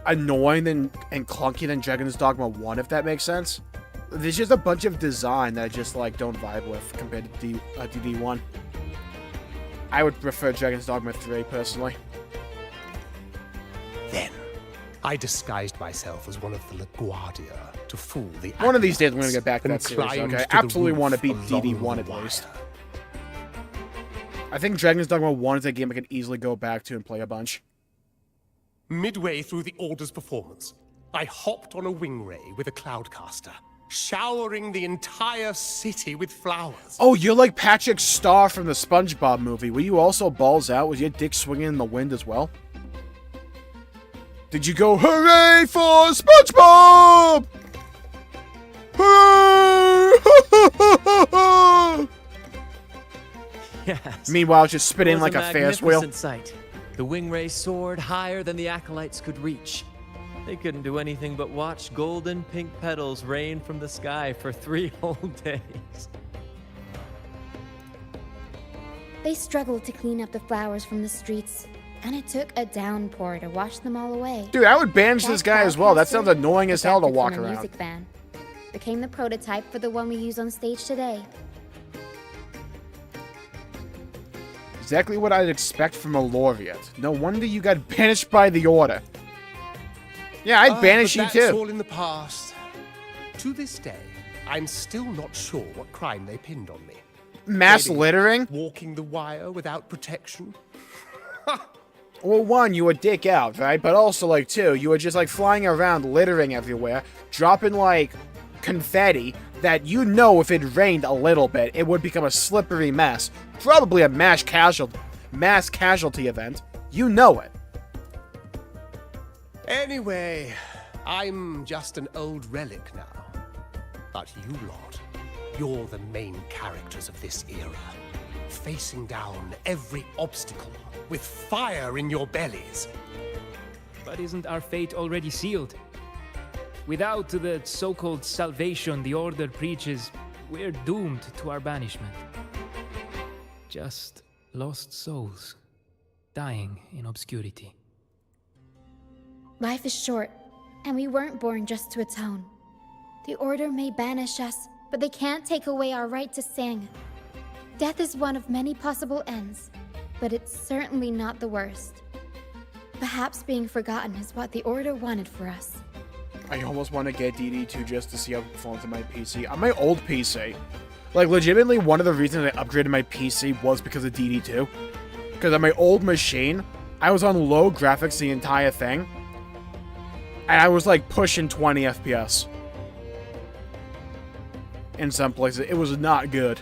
annoying and clunky than Dragon's Dogma 1, if that makes sense. There's just a bunch of design that I just, like, don't vibe with compared to DD1. I would prefer Dragon's Dogma 3, personally. Then, I disguised myself as one of the LaGuardia to fool the One of these days, I'm acolytes going to get back to and that series, climbed okay? I to the absolutely roof want to beat along DD1 the at wire. least. I think Dragon's Dogma 1 is a game I could easily go back to and play a bunch. Midway through the Order's performance, I hopped on a wing ray with a cloudcaster, showering the entire city with flowers. Oh, you're like Patrick Star from the SpongeBob movie. Were you also balls out? Was your dick swinging in the wind as well? Did you go, hooray for SpongeBob? Hooray! Yes. Meanwhile, just spinning It was like a Ferris wheel. magnificent sight. The wing ray soared higher than the acolytes could reach. They couldn't do anything but watch golden pink petals rain from the sky for 3 whole days. They struggled to clean up the flowers from the streets, and it took a downpour to wash them all away. Dude, I would banish this guy as well. That cloudcaster, sounds annoying as hell to adapted walk from a around. music van, became the prototype for the one we use on stage today. Exactly what I'd expect from a laureate. No wonder you got banished by the Order. Yeah, I'd banish but you that's too. all in the past. To this day, I'm still not sure what crime they pinned on me. Mass Maybe littering? Walking the wire without protection? Well, one, you were dick out, right? But also, like, two, you were just, like, flying around, littering everywhere, dropping, like, confetti that you know if it rained a little bit, it would become a slippery mess. Probably a mass casualty event. You know it. Anyway, I'm just an old relic now. But you lot, you're the main characters of this era. Facing down every obstacle with fire in your bellies. But isn't our fate already sealed? Without the so-called salvation the Order preaches, we're doomed to our banishment. Just lost souls, dying in obscurity. Life is short, and we weren't born just to atone. The Order may banish us, but they can't take away our right to sing. Death is one of many possible ends, but it's certainly not the worst. Perhaps being forgotten is what the Order wanted for us. I almost want to get DD2 just to see how it performs on my PC. On my old PC, like, legitimately, one of the reasons I upgraded my PC was because of DD2. Because on my old machine, I was on low graphics the entire thing. And I was, like, pushing 20 FPS. In some places. It was not good.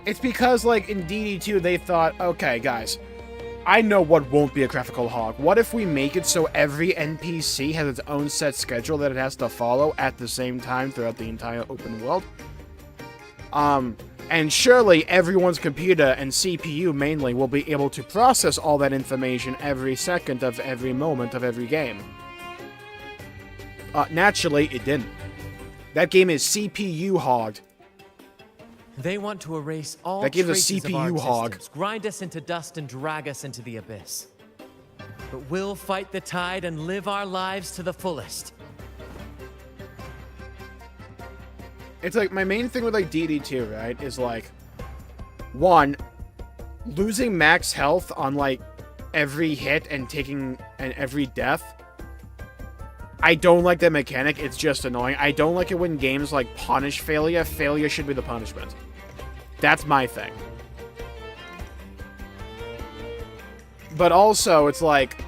It's because, like, in DD2, they thought, okay, guys, I know what won't be a graphical hog. What if we make it so every NPC has its own set schedule that it has to follow at the same time throughout the entire open world? And surely everyone's computer and CPU mainly will be able to process all that information every second of every moment of every game. Naturally, it didn't. That game is CPU hogged. They want to erase all that game's a traces of our CPU hog. existence, grind us into dust and drag us into the abyss. But we'll fight the tide and live our lives to the fullest. It's like, my main thing with, like, DD2, right, is, like, one, losing max health on, like, every hit and taking every death. I don't like that mechanic. It's just annoying. I don't like it when games, like, punish failure. Failure should be the punishment. That's my thing. But also, it's like,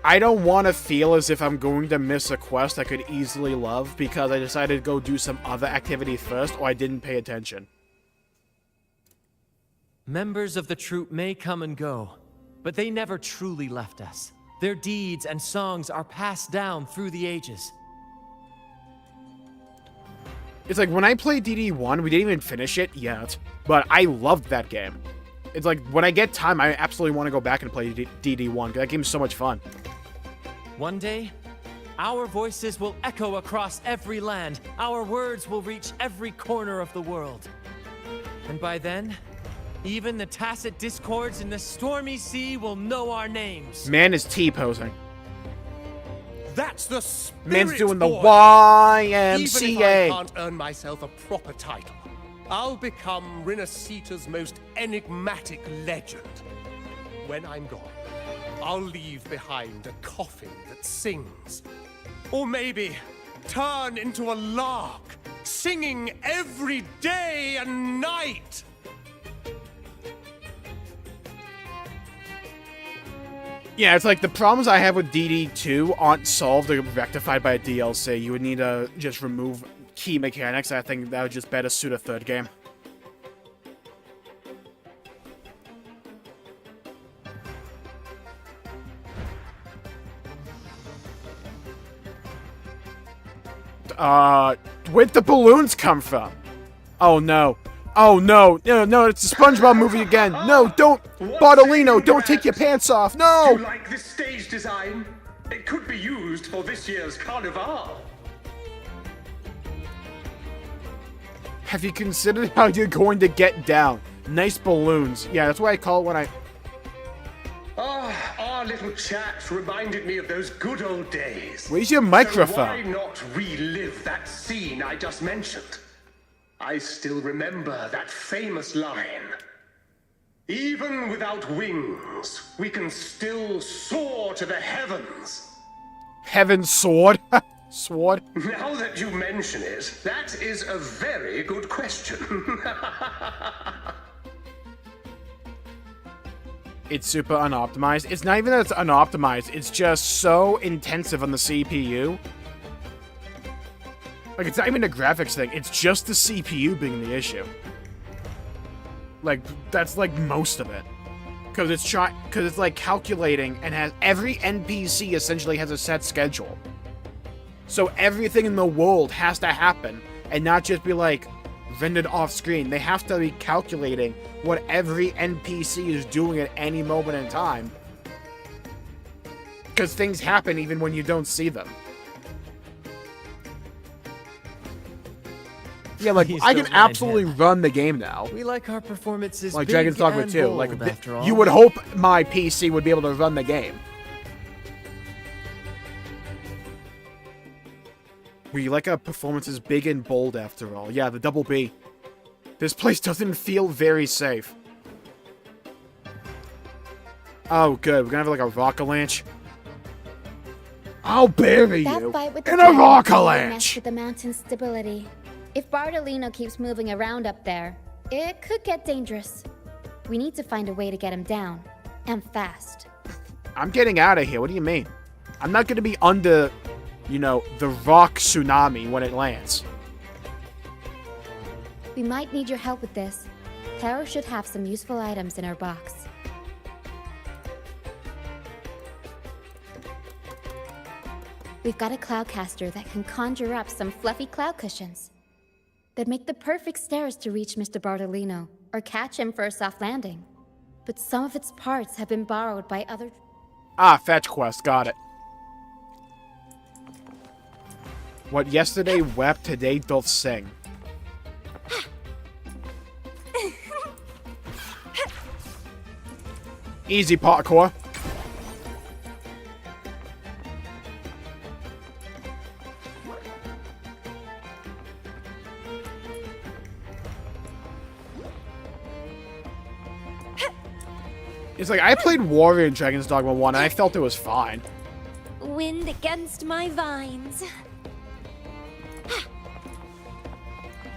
I don't want to feel as if I'm going to miss a quest I could easily love because I decided to go do some other activity first or I didn't pay attention. Members of the troupe may come and go, but they never truly left us. Their deeds and songs are passed down through the ages. It's like, when I played DD1, we didn't even finish it yet, but I loved that game. It's like, when I get time, I absolutely want to go back and play DD1, because that game's so much fun. One day, our voices will echo across every land. Our words will reach every corner of the world. And by then, even the tacit discords in the stormy sea will know our names. Man is T-posing. That's the spirit, Man's doing the boy. YMCA. Even if I can't earn myself a proper title, I'll become Rinasita's most enigmatic legend. When I'm gone, I'll leave behind a coffin that sings. Or maybe turn into a lark, singing every day and night. Yeah, it's like the problems I have with DD2 aren't solved or rectified by a DLC. You would need to just remove key mechanics. I think that would just better suit a third game. Where'd the balloons come from? Oh no. Oh no, no, it's a SpongeBob movie again. No, don't, Bartolino, don't take your pants off. No! Do you like this stage design? It could be used for this year's carnival. Have you considered how you're going to get down? Nice balloons. Yeah, that's what I call it when I... Ah, our little chat reminded me of those good old days. Where's your microphone? So why not relive that scene I just mentioned? I still remember that famous line. Even without wings, we can still soar to the heavens. Heaven's sword? Sword? Now that you mention it, that is a very good question. It's super unoptimized. It's not even that it's unoptimized, it's just so intensive on the CPU. Like, it's not even a graphics thing, it's just the CPU being the issue. Like, that's like most of it. Because it's like calculating and has every NPC essentially has a set schedule. So everything in the world has to happen and not just be like rendered off screen. They have to be calculating what every NPC is doing at any moment in time. Because things happen even when you don't see them. Yeah, like, Please I can don't mind absolutely him. run the game now. We like our performances Like big Dragon's Dogma and 2. bold, Like, after all. you would hope my PC would be able to run the game. We like our performances big and bold, after all. Yeah, the double B. This place doesn't feel very safe. Oh, good. We're gonna have like a rock avalanche. I'll bury That you fight with the in a dragon rock really avalanche. messed with the mountain's stability. If Bartolino keeps moving around up there, it could get dangerous. We need to find a way to get him down, and fast. I'm getting out of here. What do you mean? I'm not gonna be under, you know, the rock tsunami when it lands. We might need your help with this. Taro should have some useful items in her box. We've got a cloudcaster that can conjure up some fluffy cloud cushions. They'd make the perfect stairs to reach Mr. Bartolino, or catch him for a soft landing. But some of its parts have been borrowed by other... Ah, fetch quest. Got it. What yesterday wept, today doth sing. Easy parkour. It's like, I played Warrior in Dragon's Dogma 1, and I felt it was fine. Wind against my vines.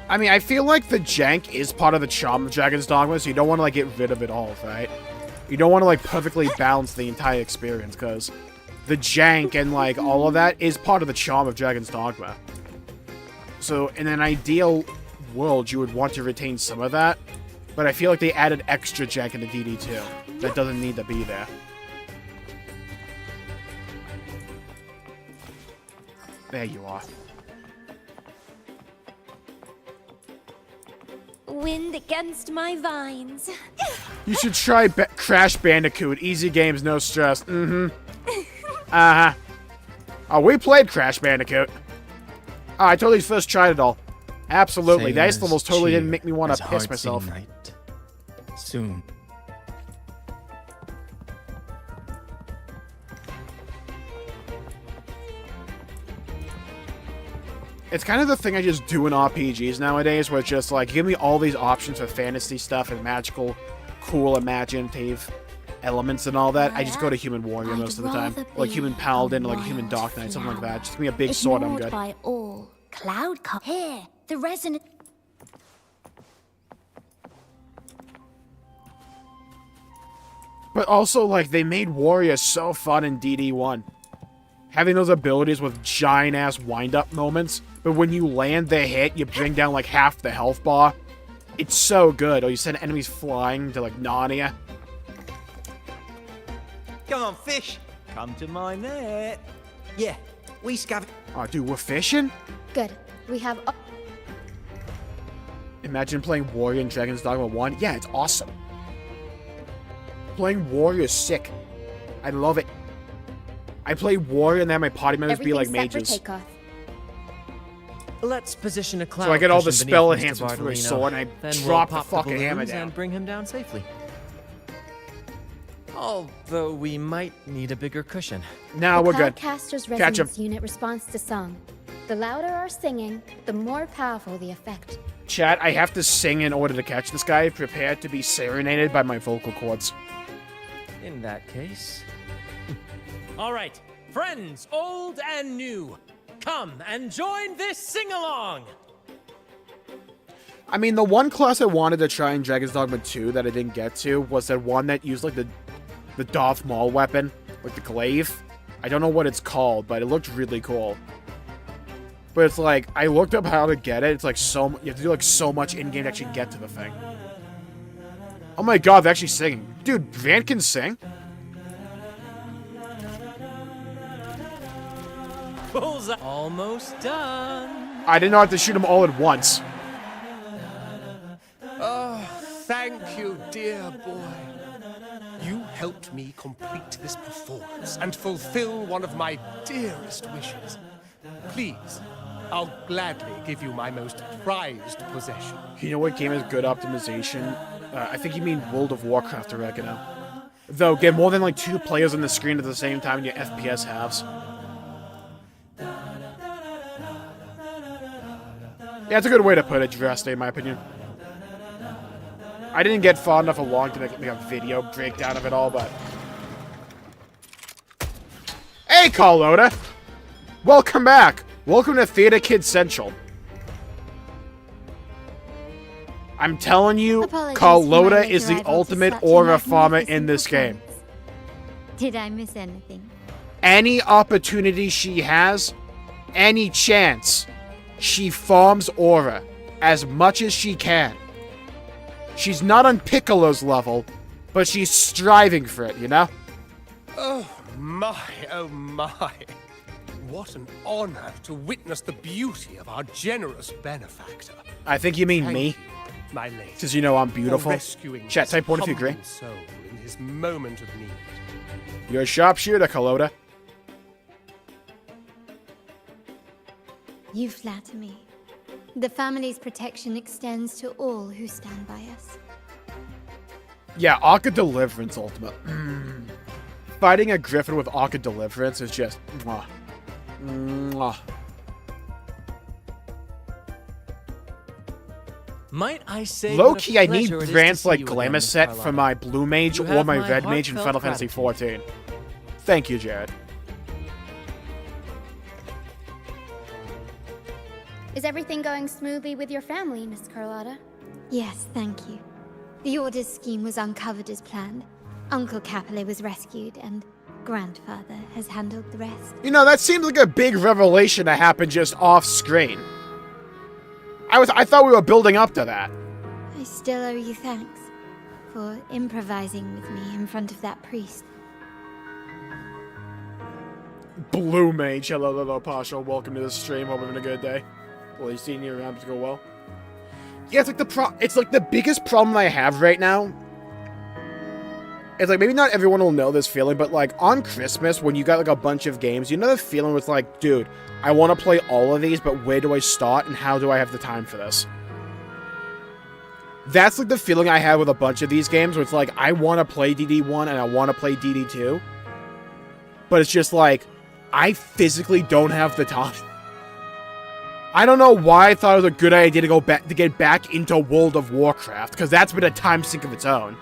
I mean, I feel like the jank is part of the charm of Dragon's Dogma, so you don't want to, like, get rid of it all, right? You don't want to, like, perfectly balance the entire experience, because the jank and, like, all of that is part of the charm of Dragon's Dogma. So, in an ideal world, you would want to retain some of that, but I feel like they added extra jank into DD2 that doesn't need to be there. There you are. Wind against my vines. You should try Crash Bandicoot. Easy games, no stress. Mm-hmm. Uh-huh. Oh, we played Crash Bandicoot. Oh, I totally first tried it all. Absolutely. The ice levels totally didn't make me want to piss myself. Soon. It's kind of the thing I just do in RPGs nowadays, where it's just like, give me all these options for fantasy stuff and magical, cool, imaginative elements and all that. I just go to Human Warrior most of the time. Like Human Paladin, or like Human Dark Knight, something like that. Just give me a big sword, I'm good. By all cloud here, the resonant. But also, like, they made Warrior so fun in DD1. Having those abilities with giant-ass wind-up moments, but when you land the hit, you bring down, like, half the health bar. It's so good. Or you send enemies flying to, like, Narnia. Come on, fish. Come to my net. Yeah, we scav... Oh, dude, we're fishing? Good. We have... Imagine playing Warrior in Dragon's Dogma 1. Yeah, it's awesome. Playing Warrior is sick. I love it. I play Warrior and then my party members be like mages. Let's position a cloud. So I get all the cushion spell beneath Mr. enhancements for his Bartolino. sword and I Then drop we'll the pop fucking hammer balloons down. and bring him down safely. Although we might need a bigger cushion. No, we're good. Cloudcaster's Catch him. resonance unit responds to song. The louder our singing, the more powerful the effect. Chat, I have to sing in order to catch this guy. Prepare to be serenaded by my vocal cords. In that case... All right, friends, old and new, come and join this sing-along! I mean, the one class I wanted to try in Dragon's Dogma 2 that I didn't get to was that one that used, like, the Darth Maul weapon, like the glaive. I don't know what it's called, but it looked really cool. But it's like, I looked up how to get it. It's like you have to do like so much in-game to actually get to the thing. Oh my god, they're actually singing. Dude, Van can sing? Bullseye. Almost done. I didn't know I have to shoot them all at once. Oh, thank you, dear boy. You helped me complete this performance and fulfill one of my dearest wishes. Please, I'll gladly give you my most prized possession. You know what game has good optimization? I think you mean World of Warcraft, I reckon. Though, get more than like 2 players on the screen at the same time and your FPS halves. Yeah, it's a good way to put it, Jurassic, in my opinion. I didn't get far enough along to make a video breakdown of it all, but Hey, Carlotta! Welcome back! Welcome to Theater Kid Central. I'm telling you, Apologies for Carlotta my is late the arrival to ultimate such a aura farmer in magnificent this game. performance. Did I miss anything? Any opportunity she has, any chance, she farms aura as much as she can. She's not on Piccolo's level, but she's striving for it, you know? Oh my, oh my. What an honor to witness the beauty of our generous benefactor. I think you mean Thank me. you, my lady, Because you know I'm for beautiful. rescuing Chat, this type one if you agree. humble soul in his moment of need. You're a sharpshooter, Carlotta. You flatter me. The family's protection extends to all who stand by us. Yeah, Arc of Deliverance Ultimate. Fighting a griffin with Arc of Deliverance is just... Mwah. Mwah. Might I say Low-key, I need pleasure it is to Grant's see like you again, Glamour Miss set Carlotta. for my Blue Mage You or have my my Red Mage in Final heartfelt Fantasy gratitude. XIV. Thank you, Jared. Is everything going smoothly with your family, Miss Carlotta? Yes, thank you. The Order's scheme was uncovered as planned. Uncle Capilet was rescued, and Grandfather has handled the rest. You know, that seems like a big revelation to happen just off-screen. I thought we were building up to that. I still owe you thanks for improvising with me in front of that priest. Blue Mage, hello, Pasha. Welcome to the stream. Hope you're having a good day. Well, you seeing your rounds go well? Yeah, it's like the biggest problem I have right now. It's like, maybe not everyone will know this feeling, but like on Christmas, when you got like a bunch of games, you know the feeling with like, dude, I want to play all of these, but where do I start and how do I have the time for this? That's like the feeling I have with a bunch of these games, where it's like, I want to play DD1 and I want to play DD2, but it's just like, I physically don't have the time. I don't know why I thought it was a good idea to get back into World of Warcraft, because that's been a time sink of its own.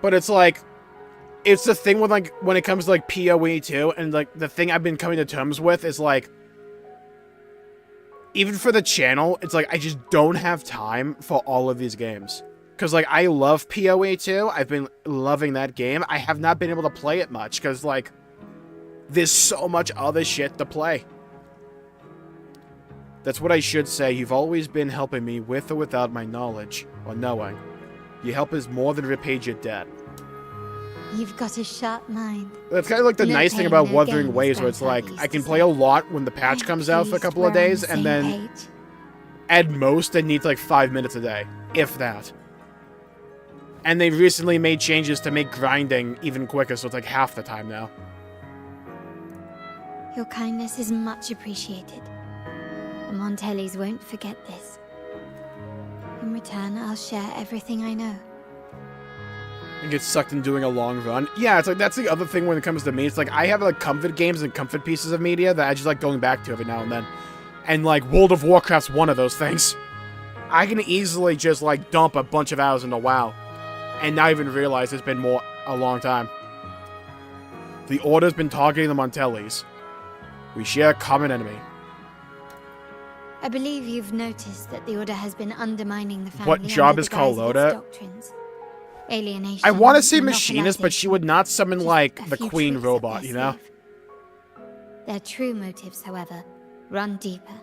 But it's like, it's the thing with like, when it comes to like PoE 2, and like, the thing I've been coming to terms with is like, even for the channel, it's like, I just don't have time for all of these games. Because like, I love PoE 2, I've been loving that game, I have not been able to play it much, because like, there's so much other shit to play. That's what I should say. You've always been helping me with or without my knowledge or knowing. Your help is more than repaid your debt. You've got a sharp mind. That's kind of like the No nice thing pain, about no Wuthering gain, Waves, where it's like, I can play a lot when the patch comes out for a couple of We're on days, the and same then page. at most, I need like 5 minutes a day, if that. And they recently made changes to make grinding even quicker, so it's like half the time now. Your kindness is much appreciated. The Montellis won't forget this. In return, I'll share everything I know. And get sucked in doing a long run. Yeah, it's like, that's the other thing when it comes to me. It's like, I have like comfort games and comfort pieces of media that I just like going back to every now and then. And like, World of Warcraft's one of those things. I can easily just like dump a bunch of hours into WoW. And not even realize it's been a long time. The Order's been targeting the Montellis. We share a common enemy. I believe you've noticed that the Order has been undermining the family. What job under is the guise of its Carlotta? doctrines. Alienation. I want to say monopolization, machinist, but she would not summon like the few queen tricks up robot, their you know? sleeve. Their true motives, however, run deeper.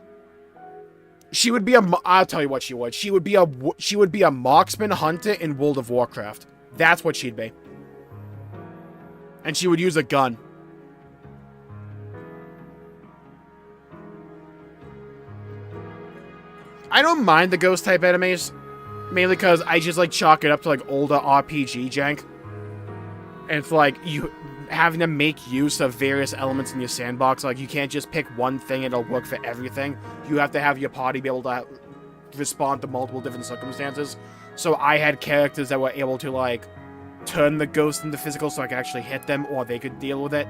She would be I'll tell you what she would. She would be a marksman hunter in World of Warcraft. That's what she'd be. And she would use a gun. I don't mind the ghost type enemies, mainly because I just like chalk it up to like older RPG jank. And it's like you having to make use of various elements in your sandbox. Like you can't just pick one thing and it'll work for everything. You have to have your party be able to respond to multiple different circumstances. So I had characters that were able to like turn the ghost into physical so I could actually hit them or they could deal with it.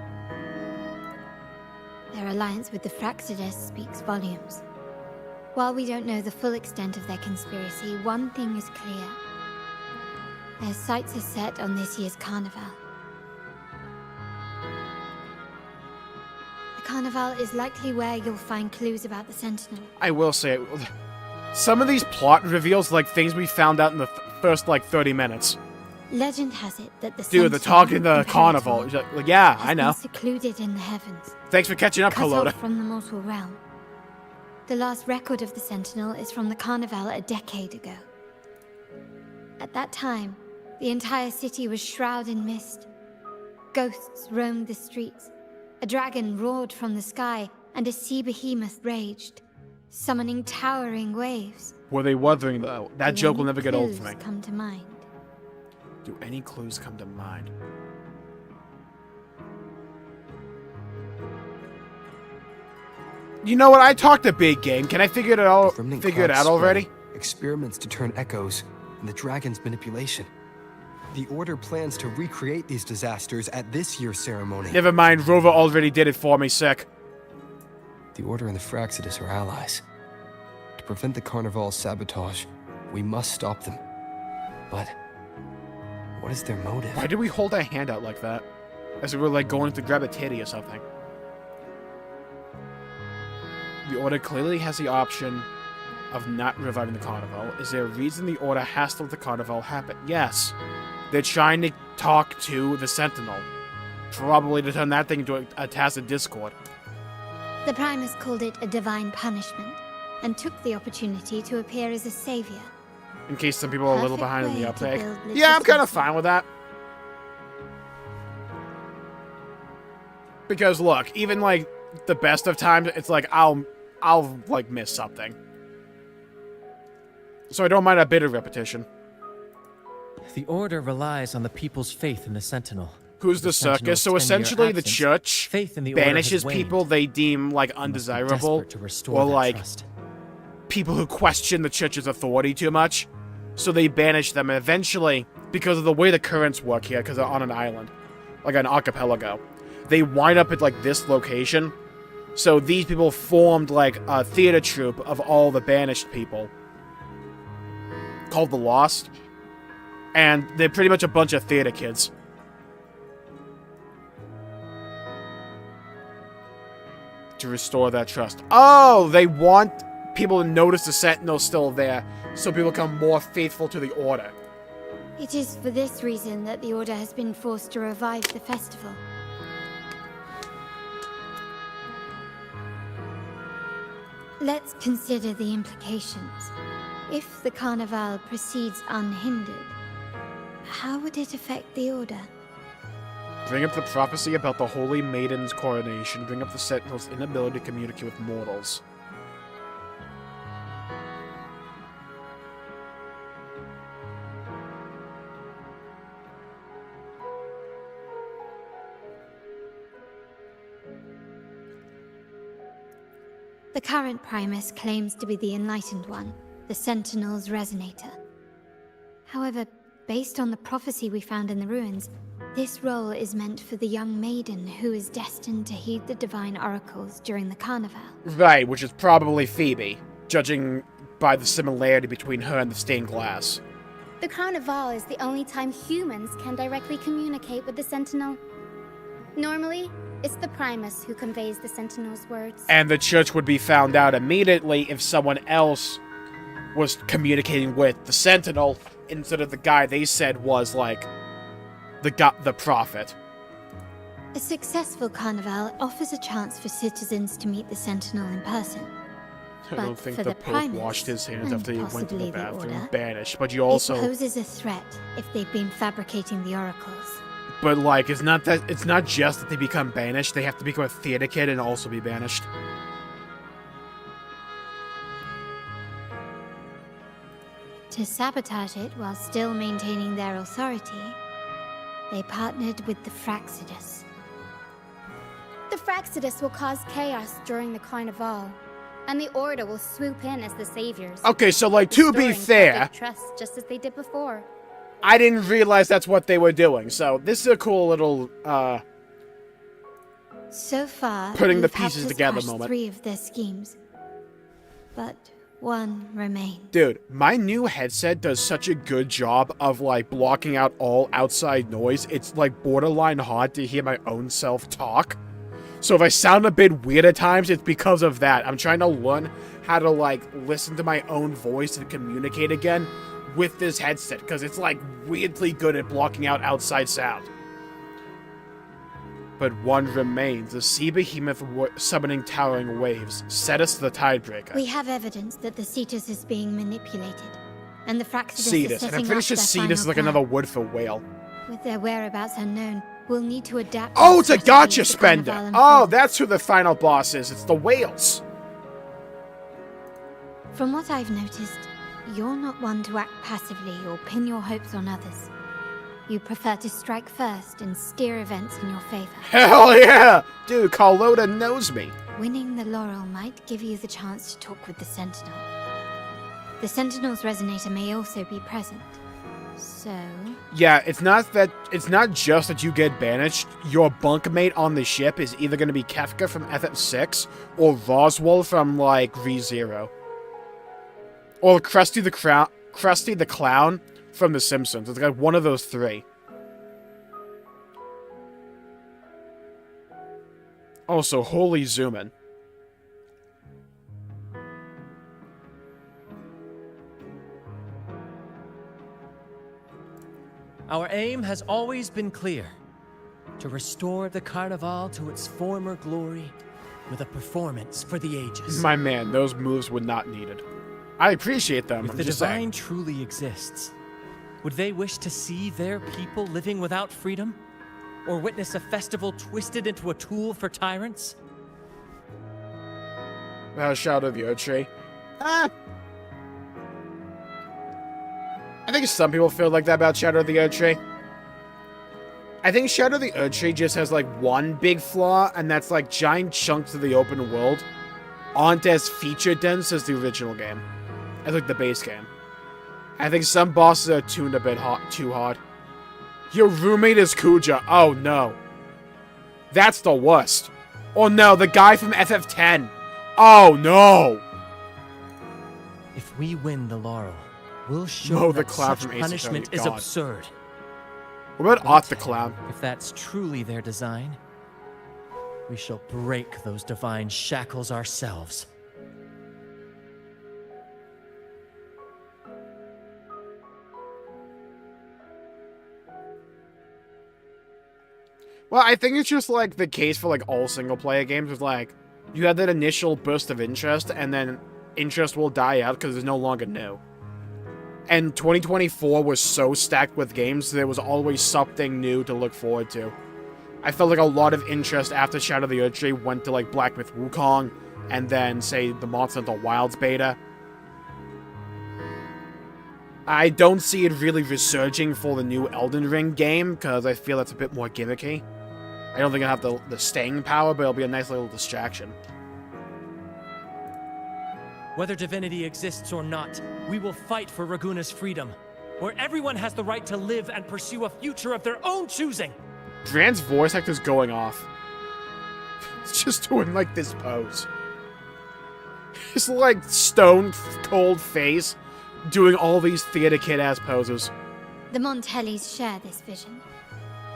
Their alliance with the Fraxides speaks volumes. While we don't know the full extent of their conspiracy, one thing is clear. Their sights are set on this year's carnival, Carnival is likely where you'll find clues about the Sentinel. I will say, some of these plot reveals like things we found out in the first like 30 minutes. Legend has it that the Dude, the talk in the carnival. Like, yeah, I know. Secluded in the heavens. Thanks for catching up, cut Colota. off from the mortal realm. The last record of the Sentinel is from the Carnival a decade ago. At that time, the entire city was shrouded in mist. Ghosts roamed the streets. A dragon roared from the sky, and a sea behemoth raged, summoning towering waves. Were they wuthering though? That Do joke will any never get old for clues me. come to mind? Do any clues come to mind? You know what? I talked a big game. Can I figure it out? Figure it out already? Experiments to turn echoes, and the dragon's manipulation. The Order plans to recreate these disasters at this year's ceremony. Never mind. Rover already did it for me. Sick. The Order and the Fraxidus are allies. To prevent the Carnival's sabotage, we must stop them. But what is their motive? Why did we hold our hand out like that? As if we were like going to grab a titty or something. The Order clearly has the option of not reviving the Carnival. Is there a reason the Order has to let the Carnival happen? Yes. They're trying to talk to the Sentinel. Probably to turn that thing into a tacit discord. The Primus called it a divine punishment, and took the opportunity to appear as a savior. In case some people are a little Perfect behind in the way to uptake. build Yeah, I'm kind of legitimacy. fine with that. Because look, even like the best of times, it's like I'll like miss something. So I don't mind a bit of repetition. The Order relies on the people's faith in the Sentinel. Who's the circus? So essentially the church faith in the Order banishes has waned. people they deem like undesirable desperate to restore or that like trust. people who question the church's authority too much. So they banish them, and eventually, because of the way the currents work here, because they're on an island, like an archipelago, they wind up at like this location. So these people formed like a theater troupe of all the banished people called the Lost. And they're pretty much a bunch of theater kids. To restore that trust. Oh, they want people to notice the Sentinel's still there, so people become more faithful to the Order. It is for this reason that the Order has been forced to revive the festival. Let's consider the implications. If the Carnival proceeds unhindered, how would it affect the Order? Bring up the prophecy about the Holy Maiden's coronation. Bring up the Sentinel's inability to communicate with mortals. The current Primus claims to be the Enlightened One, the Sentinel's Resonator. However, based on the prophecy we found in the ruins, this role is meant for the young maiden who is destined to heed the divine oracles during the Carnival. Right, which is probably Phoebe, judging by the similarity between her and the stained glass. The Carnival is the only time humans can directly communicate with the Sentinel. Normally, it's the Primus who conveys the Sentinel's words. And the church would be found out immediately if someone else was communicating with the Sentinel instead of the guy they said was, like, the prophet. A successful Carnival offers a chance for citizens to meet the Sentinel in person. I don't think for the the Pope Primus, washed his hands and after he went to possibly the the bathroom. Order, Banished. But you also... It poses a threat if they've been fabricating the oracles. But, like, it's not just that they become banished. They have to become a theater kid and also be banished. To sabotage it while still maintaining their authority, they partnered with the Fraxidus. The Fraxidus will cause chaos during the Carnival, and the Order will swoop in as the saviors. Okay, so, like, to be restoring fair... public trust just as they did before. I didn't realize that's what they were doing, so this is a cool little, So far, putting the you've helped pieces us together crush moment. 3 of their schemes. But one remains. Dude, my new headset does such a good job of, like, blocking out all outside noise. It's, like, borderline hard to hear my own self talk. So if I sound a bit weird at times, it's because of that. I'm trying to learn how to, like, listen to my own voice and communicate again with this headset, because it's, like, weirdly good at blocking out outside sound. But one remains, the sea behemoth summoning towering waves. Set us to the tidebreaker. We have evidence that the Cetus is being manipulated, and the Fraxidus is Cetus, setting and I'm pretty up sure their Cetus is like final another plan. word for whale. With their whereabouts unknown, we'll need to adapt. Oh, our it's a strategy gacha as the Carnival spender. unfolds. Oh, that's who the final boss is. It's the whales. From what I've noticed, you're not one to act passively or pin your hopes on others. You prefer to strike first and steer events in your favor. Hell yeah! Dude, Carlota knows me. Winning the laurel might give you the chance to talk with the Sentinel. The Sentinel's resonator may also be present. So... Yeah, it's not just that you get banished. Your bunkmate on the ship is either going to be Kefka from FF6 or Roswell from, like, ReZero. Or Krusty the Clown from The Simpsons. It's like one of those three. Also, holy zoom in. Our aim has always been clear. To restore the Carnival to its former glory with a performance for the ages. My man, those moves were not needed. I appreciate them. If I'm the just divine saying. truly exists, would they wish to see their people living without freedom? Or witness a festival twisted into a tool for tyrants? Shadow of the Earth Tree. I think some people feel like that about Shadow of the Earth Tree. I think Shadow of the Earth Tree just has like one big flaw, and that's like giant chunks of the open world aren't as feature dense as the original game. As like the base game. I think some bosses are tuned a bit too hard. Your roommate is Kuja. Oh no. That's the worst. Oh no, the guy from FF10. Oh no. If we win the laurel, we'll show Mo the that Clown such from Ace punishment Attorney. is God. absurd. What about Art the Clown? If that's truly their design, we shall break those divine shackles ourselves. Well, I think it's just like the case for like all single player games is like you have that initial burst of interest and then interest will die out because it's no longer new. And 2024 was so stacked with games, there was always something new to look forward to. I felt like a lot of interest after Shadow of the Earth Tree went to like Black Myth Wukong and then say the Monster Hunter Wilds beta. I don't see it really resurging for the new Elden Ring game because I feel that's a bit more gimmicky. I don't think it'll have the staying power, but it'll be a nice little distraction. Whether divinity exists or not, we will fight for Raguna's freedom, where everyone has the right to live and pursue a future of their own choosing. Brand's voice actor's going off. It's just doing like this pose. His like stone cold face doing all these theater kid ass poses. The Montellis share this vision.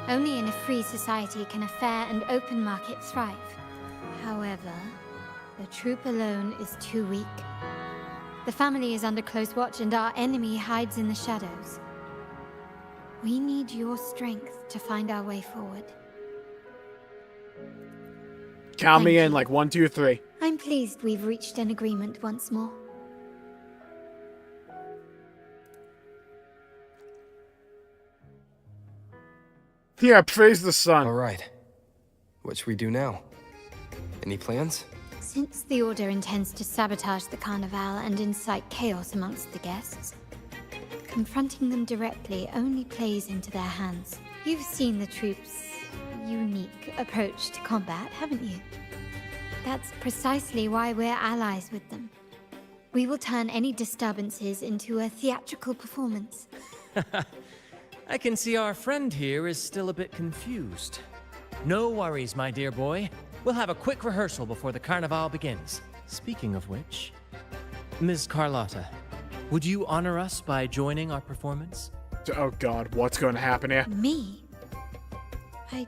Only in a free society can a fair and open market thrive. However, the troop alone is too weak. The family is under close watch and our enemy hides in the shadows. We need your strength to find our way forward. Count me Thank in you. like 1, 2, 3. I'm pleased we've reached an agreement once more. Yeah, praise the sun. All right. What should we do now? Any plans? Since the Order intends to sabotage the Carnival and incite chaos amongst the guests, confronting them directly only plays into their hands. You've seen the troops' unique approach to combat, haven't you? That's precisely why we're allies with them. We will turn any disturbances into a theatrical performance. I can see our friend here is still a bit confused. No worries, my dear boy. We'll have a quick rehearsal before the Carnival begins. Speaking of which, Ms. Carlotta, would you honor us by joining our performance? Oh god, what's going to happen here? Me? I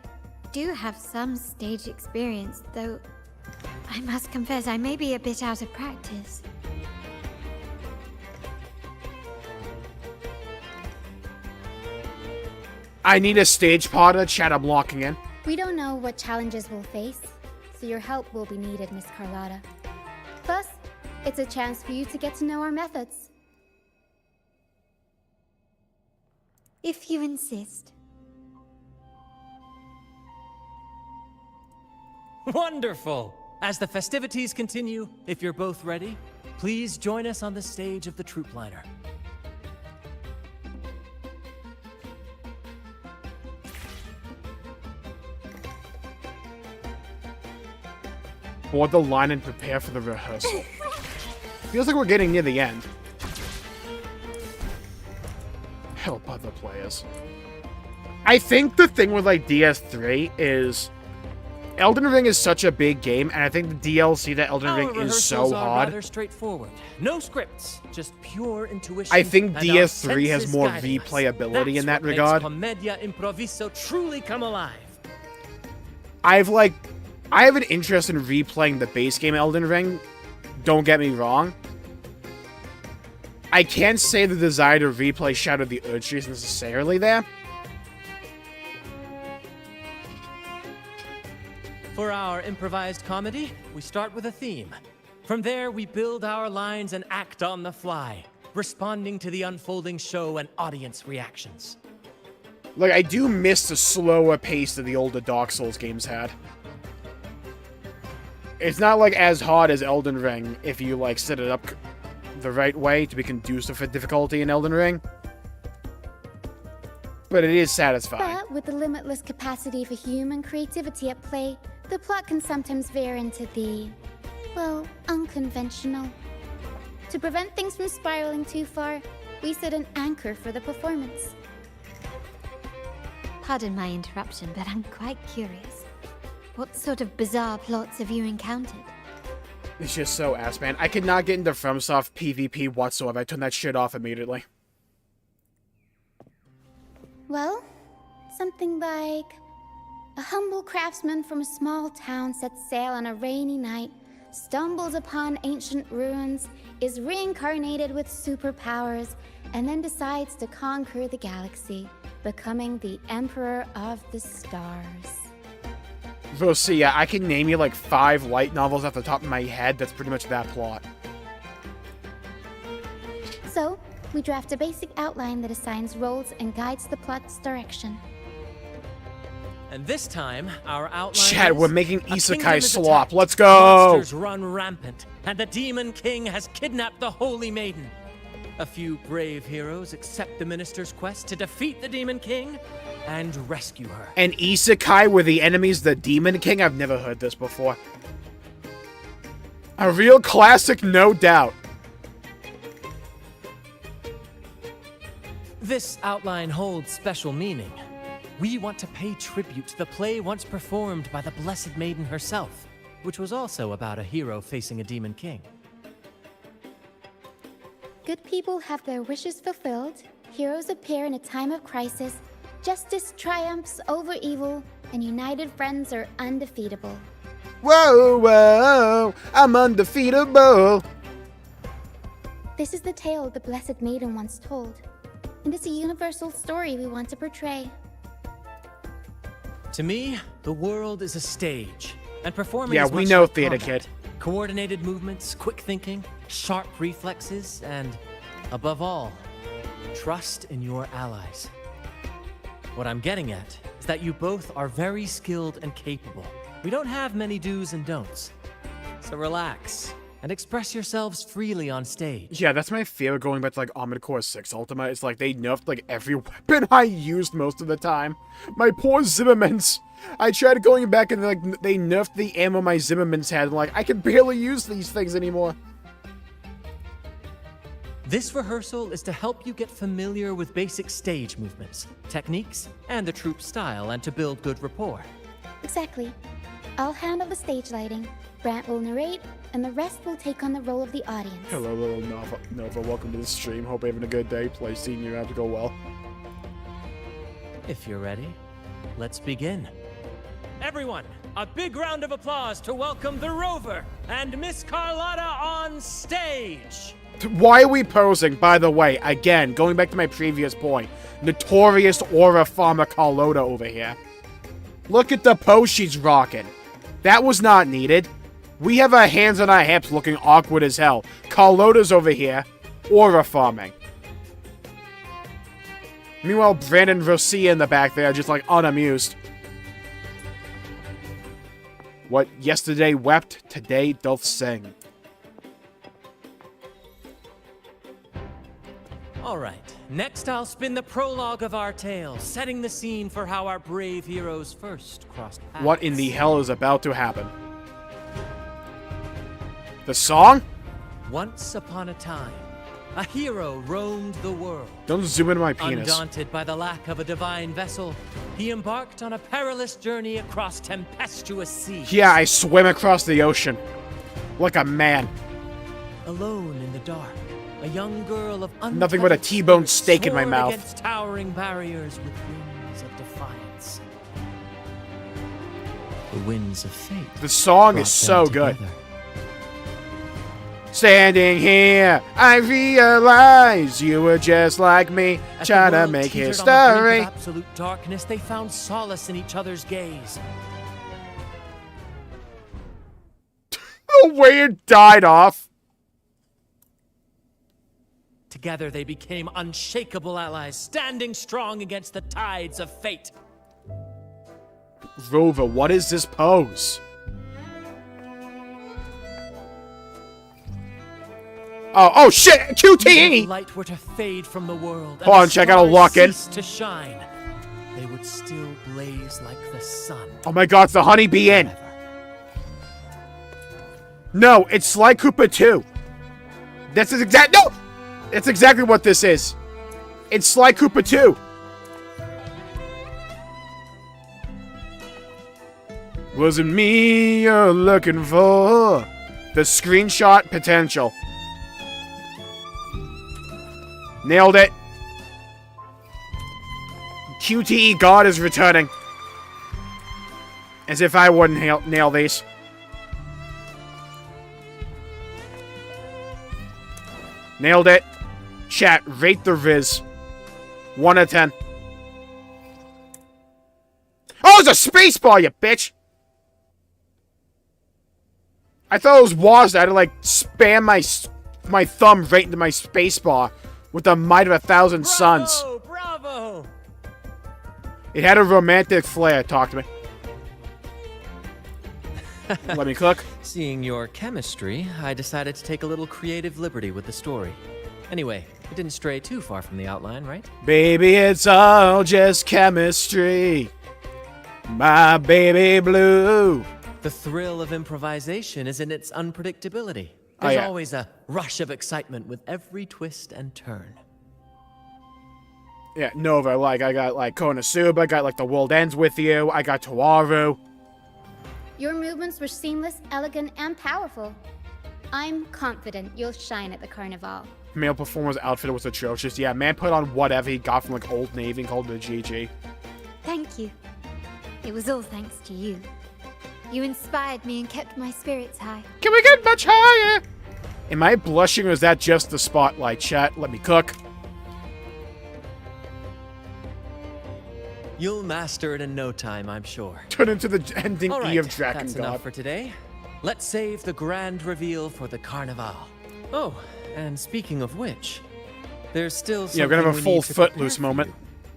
do have some stage experience, though I must confess I may be a bit out of practice. I need a stage potter. Chat, I'm locking in. We don't know what challenges we'll face, so your help will be needed, Miss Carlotta. Plus, it's a chance for you to get to know our methods. If you insist. Wonderful! As the festivities continue, if you're both ready, please join us on the stage of the troop liner. Board the line and prepare for the rehearsal. Feels like we're getting near the end. Help other players. I think the thing with like DS3 is Elden Ring is such a big game, and I think the DLC to Elden Ring is so hard. Rather straightforward. No scripts, just pure intuition. I think and DS3 our has more senses guiding us. replayability in that That's what regard. makes Commedia Improviso truly come alive. I have an interest in replaying the base game Elden Ring. Don't get me wrong. I can't say the desire to replay Shadow of the Erdtree is necessarily there. For our improvised comedy, we start with a theme. From there, we build our lines and act on the fly, responding to the unfolding show and audience reactions. Like, I do miss the slower pace that the older Dark Souls games had. It's not, like, as hard as Elden Ring if you, like, set it up the right way to be conducive for difficulty in Elden Ring. But it is satisfying. But with the limitless capacity for human creativity at play, the plot can sometimes veer into the, well, unconventional. To prevent things from spiraling too far, we set an anchor for the performance. Pardon my interruption, but I'm quite curious. What sort of bizarre plots have you encountered? It's just so ass, man. I could not get into FromSoft PvP whatsoever. I turned that shit off immediately. Well, something like a humble craftsman from a small town sets sail on a rainy night, stumbles upon ancient ruins, is reincarnated with superpowers, and then decides to conquer the galaxy, becoming the Emperor of the Stars. So, see, yeah, I can name you like 5 light novels off the top of my head. That's pretty much that plot. So, we draft a basic outline that assigns roles and guides the plot's direction. And this time, our outline Chad, is we're making a kingdom isekai is slop. attacked, Let's go! Monsters run rampant, and the Demon King has kidnapped the Holy Maiden. A few brave heroes accept the minister's quest to defeat the Demon King and rescue her. An isekai where the enemy's the Demon King? I've never heard this before. A real classic, no doubt. This outline holds special meaning. We want to pay tribute to the play once performed by the Blessed Maiden herself, which was also about a hero facing a Demon King. Good people have their wishes fulfilled, heroes appear in a time of crisis, justice triumphs over evil, and united friends are undefeatable. Whoa, whoa, I'm undefeatable. This is the tale the Blessed Maiden once told, and it's a universal story we want to portray. To me, the world is a stage, and performing Yeah, is we much know like Theater combat. Kid. Coordinated movements, quick thinking, sharp reflexes, and, above all, trust in your allies. What I'm getting at is that you both are very skilled and capable. We don't have many do's and don'ts. So relax and express yourselves freely on stage. Yeah, that's my fear going back to like Armored Core 6 Ultima. It's like they nerfed like every weapon I used most of the time. My poor Zimmermans. I tried going back and like they nerfed the ammo my Zimmermans had. And like, I can barely use these things anymore. This rehearsal is to help you get familiar with basic stage movements, techniques, and the troupe style, and to build good rapport. Exactly. I'll handle the stage lighting, Brant will narrate, and the rest will take on the role of the audience. Hello, little Nova. Welcome to the stream. Hope you're having a good day. Play seeing you have to go well. If you're ready, let's begin. Everyone, a big round of applause to welcome the Rover and Miss Carlotta on stage. Why are we posing, by the way? Again, going back to my previous point. Notorious aura farmer Carlotta over here. Look at the pose she's rocking. That was not needed. We have our hands on our hips looking awkward as hell. Carlotta's over here, aura farming. Meanwhile, Brandon and Rosia in the back there are just like unamused. What yesterday wept, today doth sing. All right, next I'll spin the prologue of our tale, setting the scene for how our brave heroes first crossed paths. What in the hell is about to happen? The song? Once upon a time, a hero roamed the world. Don't zoom into my penis. Undaunted by the lack of a divine vessel, he embarked on a perilous journey across tempestuous seas. Yeah, I swim across the ocean. Like a man. Alone in the dark, a young girl of nothing but a T-bone steak in my soared mouth. against towering barriers with wings of defiance. The winds of fate. The song brought is so them good. together. Standing here, I realize you were just like me, As trying the to world make teetered history. on the brink of absolute darkness, they found solace in each other's gaze. The way it died off. Together they became unshakable allies, standing strong against the tides of fate. Rover, what is this pose? Oh shit! If QTE! light were to fade from the world, Hold on, check out a lock-in. to shine, they would still blaze like the sun. Oh my god, it's the Honeybee Inn! No, it's Sly Cooper 2. That's no! That's exactly what this is. It's Sly Cooper 2. Wasn't me you're looking for. The screenshot potential. Nailed it. QTE God is returning. As if I wouldn't nail these. Nailed it. Chat, rate the Viz. 1 out of 10. Oh, it's a spacebar, you bitch! I thought it was WASD. I had to, like, spam my thumb right into my spacebar with the might of 1,000 suns. Bravo! It had a romantic flair. Talk to me. Let me cook. Seeing your chemistry, I decided to take a little creative liberty with the story. Anyway, it didn't stray too far from the outline, right? Baby, it's all just chemistry. My baby blue. The thrill of improvisation is in its unpredictability. Oh, There's yeah. always a rush of excitement with every twist and turn. Yeah, Nova, like, I got, like, Konosuba, I got, like, The World Ends With You, I got Toaru. Your movements were seamless, elegant, and powerful. I'm confident you'll shine at the carnival. Male performer's outfit was atrocious. Yeah, man put on whatever he got from, like, Old Navy and called it a GG. Thank you. It was all thanks to you. You inspired me and kept my spirits high. Can we get much higher? Am I blushing or is that just the spotlight, chat? Let me cook. You'll master it in no time, I'm sure. Turn into the ending All E right, of Dragon that's God. enough for today. Let's save the grand reveal for the carnival. Oh, and speaking of which, there's still something Yeah, we're gonna have a we full need to prepare Footloose for moment.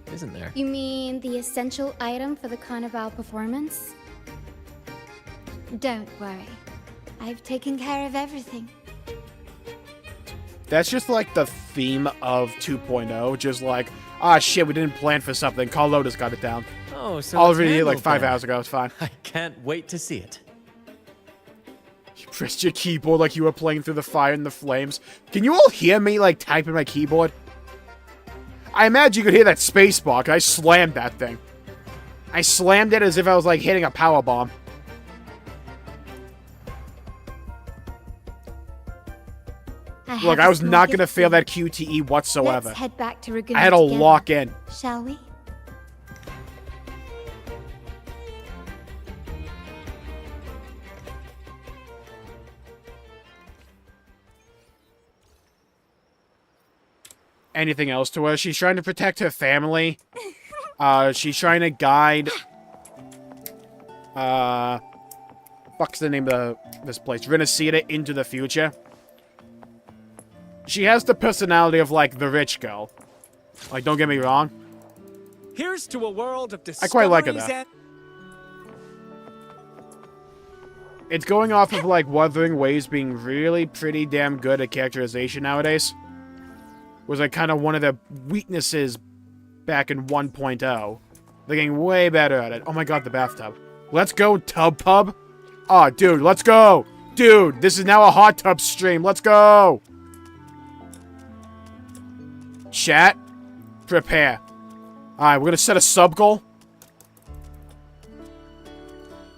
you, isn't there? You mean the essential item for the carnival performance? Don't worry. I've taken care of everything. That's just like the theme of 2.0. Just like, ah, shit, we didn't plan for something. Carlotta's got it down. Oh, so I'll it's already did like handled 5 then. hours ago. It's fine. I can't wait to see it. You pressed your keyboard like you were playing through the fire and the flames. Can you all hear me like typing my keyboard? I imagine you could hear that space bar. 'Cause I slammed that thing. I slammed it as if I was like hitting a power bomb. Look, I was not going to fail that QTE whatsoever. Let's head back to Ragoon I had to together, lock in. Shall we? anything else to her. She's trying to protect her family. She's trying to guide... Fuck's the name of this place? Renacida into the future. She has the personality of, like, the rich girl. Like, don't get me wrong. Here's to a world of I quite like it, discoveries though. and... It's going off of, like, Wuthering Waves being really pretty damn good at characterization nowadays. Was, like, kind of one of the weaknesses back in 1.0. They're getting way better at it. Oh my god, the bathtub. Let's go, Tub Pub. Aw, dude, let's go. Dude, this is now a hot tub stream. Let's go. Chat, prepare. Alright, we're gonna set a sub-goal.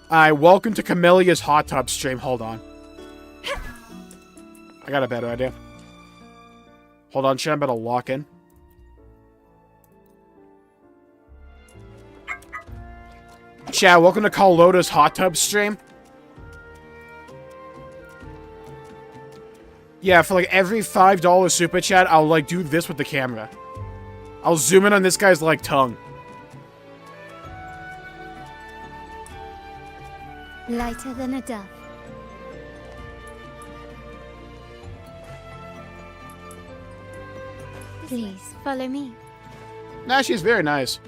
Alright, welcome to Camellia's hot tub stream. Hold on. I got a better idea. Hold on, chat, I'm about to lock in. Chat, welcome to Carlota's hot tub stream. Yeah, for like every $5 super chat, I'll like do this with the camera. I'll zoom in on this guy's like tongue. Lighter than a dove. Please, follow me. Nah, she's very nice.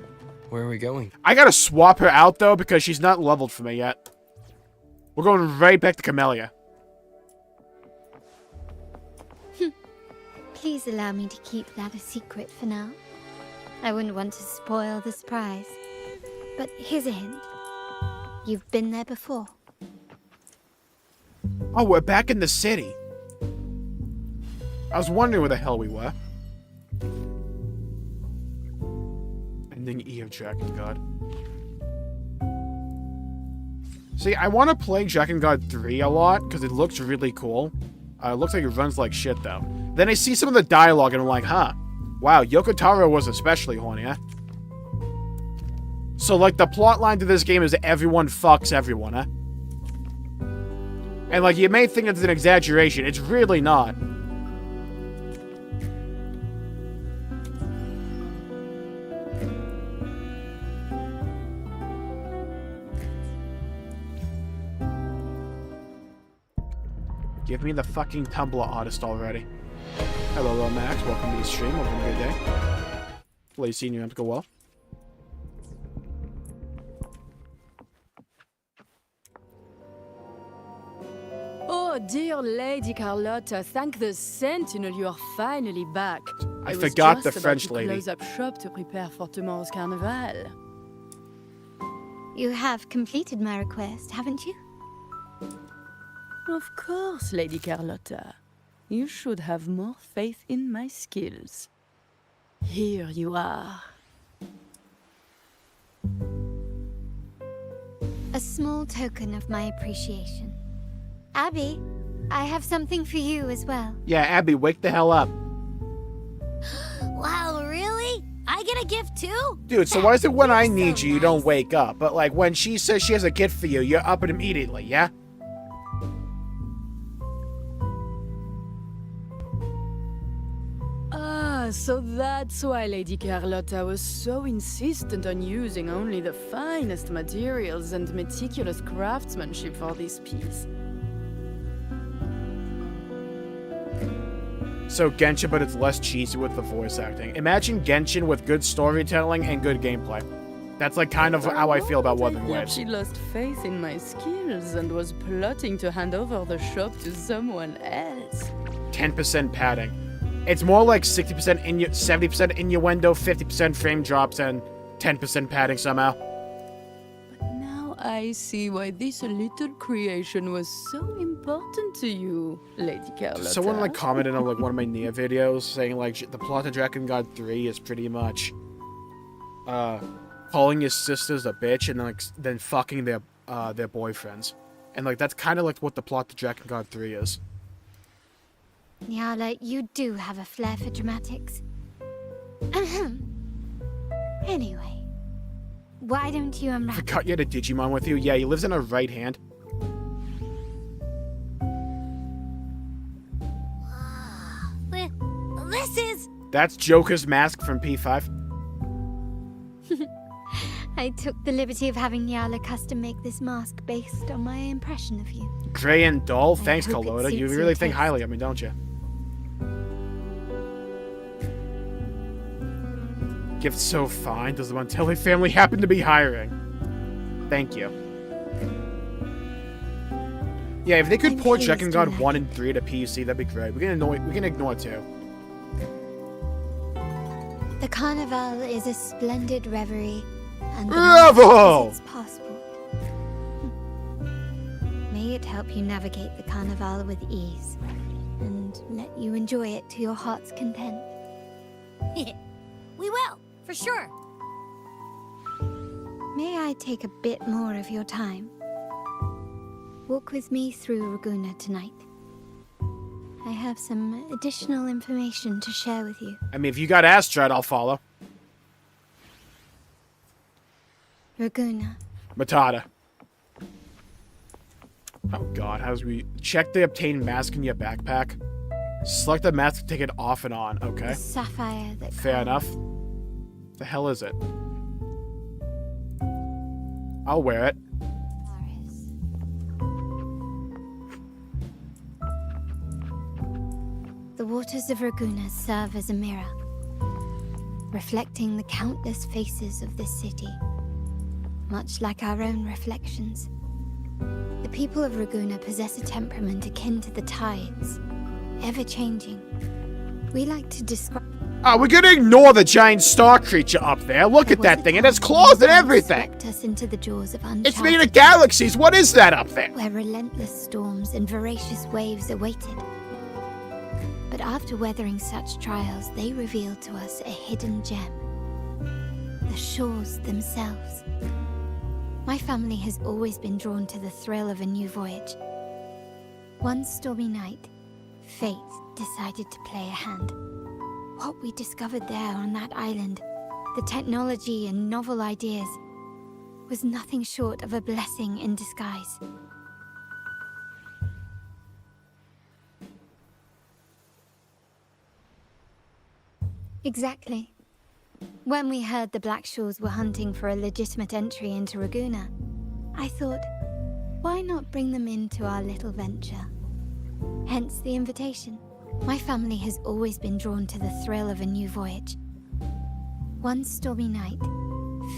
Where are we going? I gotta swap her out, though, because she's not leveled for me yet. We're going right back to Camellia. Please allow me to keep that a secret for now. I wouldn't want to spoil the surprise. But here's a hint. You've been there before. Oh, we're back in the city. I was wondering where the hell we were. Ending E of Dragon God. See, I want to play Dragon God 3 a lot, because it looks really cool. It looks like it runs like shit, though. Then I see some of the dialogue, and I'm like, huh. Wow, Yoko Taro was especially horny, huh? So, like, the plot line to this game is everyone fucks everyone, huh? And, like, you may think it's an exaggeration. It's really not. Give me the fucking Tumblr artist already. Hello, Max. Welcome to the stream. Hope you have a good day. Hopefully, seeing you have to go well. Oh, dear Lady Carlotta, thank the Sentinel you are finally back. I forgot the was just French about to lady. close up shop to prepare for tomorrow's carnival. You have completed my request, haven't you? Of course, Lady Carlotta. You should have more faith in my skills. Here you are. A small token of my appreciation. Abby, I have something for you as well. Yeah, Abby, wake the hell up. Wow, really? I get a gift too? Dude, so why is it when I need you, you don't wake up? But, like, when she says she has a gift for you, you're up immediately, yeah? Ah, so that's why Lady Carlotta was so insistent on using only the finest materials and meticulous craftsmanship for this piece. So Genshin, but it's less cheesy with the voice acting. Imagine Genshin with good storytelling and good gameplay. That's like kind of how I feel about Wuthering Waves. She lost faith in my skills and was plotting to hand over the shop to someone else. 10% padding. It's more like 60% 70% innuendo, 50% frame drops, and 10% padding somehow. Now I see why this little creation was so important to you, Lady Carlotta. Someone like commented on like one of my Nia videos saying like the plot of Dragon God 3 is pretty much calling his sisters a bitch and then fucking their boyfriends. And like that's kind of like what the plot to Dragon God 3 is. Nyala, you do have a flair for dramatics. Anyway, why don't you unwrap? Forgot you had a Digimon with you? Yeah, he lives in her right hand. This is... That's Joker's mask from P5. I took the liberty of having Yala custom make this mask based on my impression of you. Gray and dull? Thanks, hope it Kalota. You suits really your think taste. highly of me, don't you? Gift so fine. Does the Montelli family happen to be hiring? Thank you. Yeah, if they could port Checking God 1 and 3 to PC, that'd be great. We can ignore 2. The Carnival is a splendid reverie, and the Bravo! mask is its passport. May it help you navigate the Carnival with ease, and let you enjoy it to your heart's content. We will, for sure. May I take a bit more of your time? Walk with me through Raguna tonight. I have some additional information to share with you. I mean, if you got Astrad, I'll follow. Raguna. Matata. Oh god, how do we check the obtained mask in your backpack? Select the mask to take it off and on. Okay. The sapphire that Fair enough. The hell is it? I'll wear it. The waters of Raguna serve as a mirror, reflecting the countless faces of this city, much like our own reflections. The people of Raguna possess a temperament akin to the tides, ever-changing. We like to describe... Oh, we're gonna ignore the giant star creature up there. Look at that thing. It has claws and everything. Swept us into the jaws of It's made of galaxies. What is that up there? where relentless storms and voracious waves awaited. But after weathering such trials, they revealed to us a hidden gem. The shores themselves. My family has always been drawn to the thrill of a new voyage. One stormy night, fate decided to play a hand. What we discovered there on that island, the technology and novel ideas, was nothing short of a blessing in disguise. Exactly. When we heard the Blackshaws were hunting for a legitimate entry into Raguna, I thought, why not bring them into our little venture? Hence the invitation. My family has always been drawn to the thrill of a new voyage. One stormy night,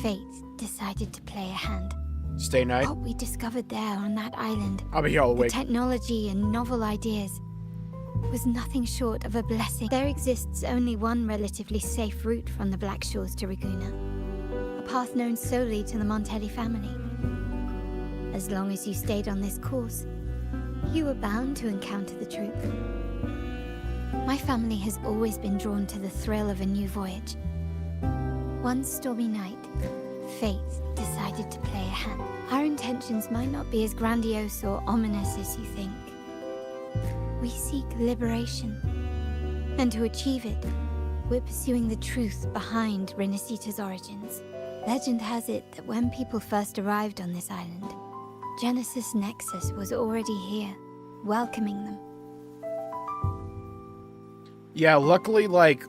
fate decided to play a hand. Stay night. What we discovered there on that island, I'll be here all the week. technology and novel ideas, was nothing short of a blessing. There exists only one relatively safe route from the Blackshaws to Raguna, a path known solely to the Montelli family. As long as you stayed on this course, you were bound to encounter the truth. My family has always been drawn to the thrill of a new voyage. One stormy night, fate decided to play a hand. Our intentions might not be as grandiose or ominous as you think. We seek liberation, and to achieve it, we're pursuing the truth behind Renacita's origins. Legend has it that when people first arrived on this island, Genesis Nexus was already here, welcoming them. Yeah, luckily, like,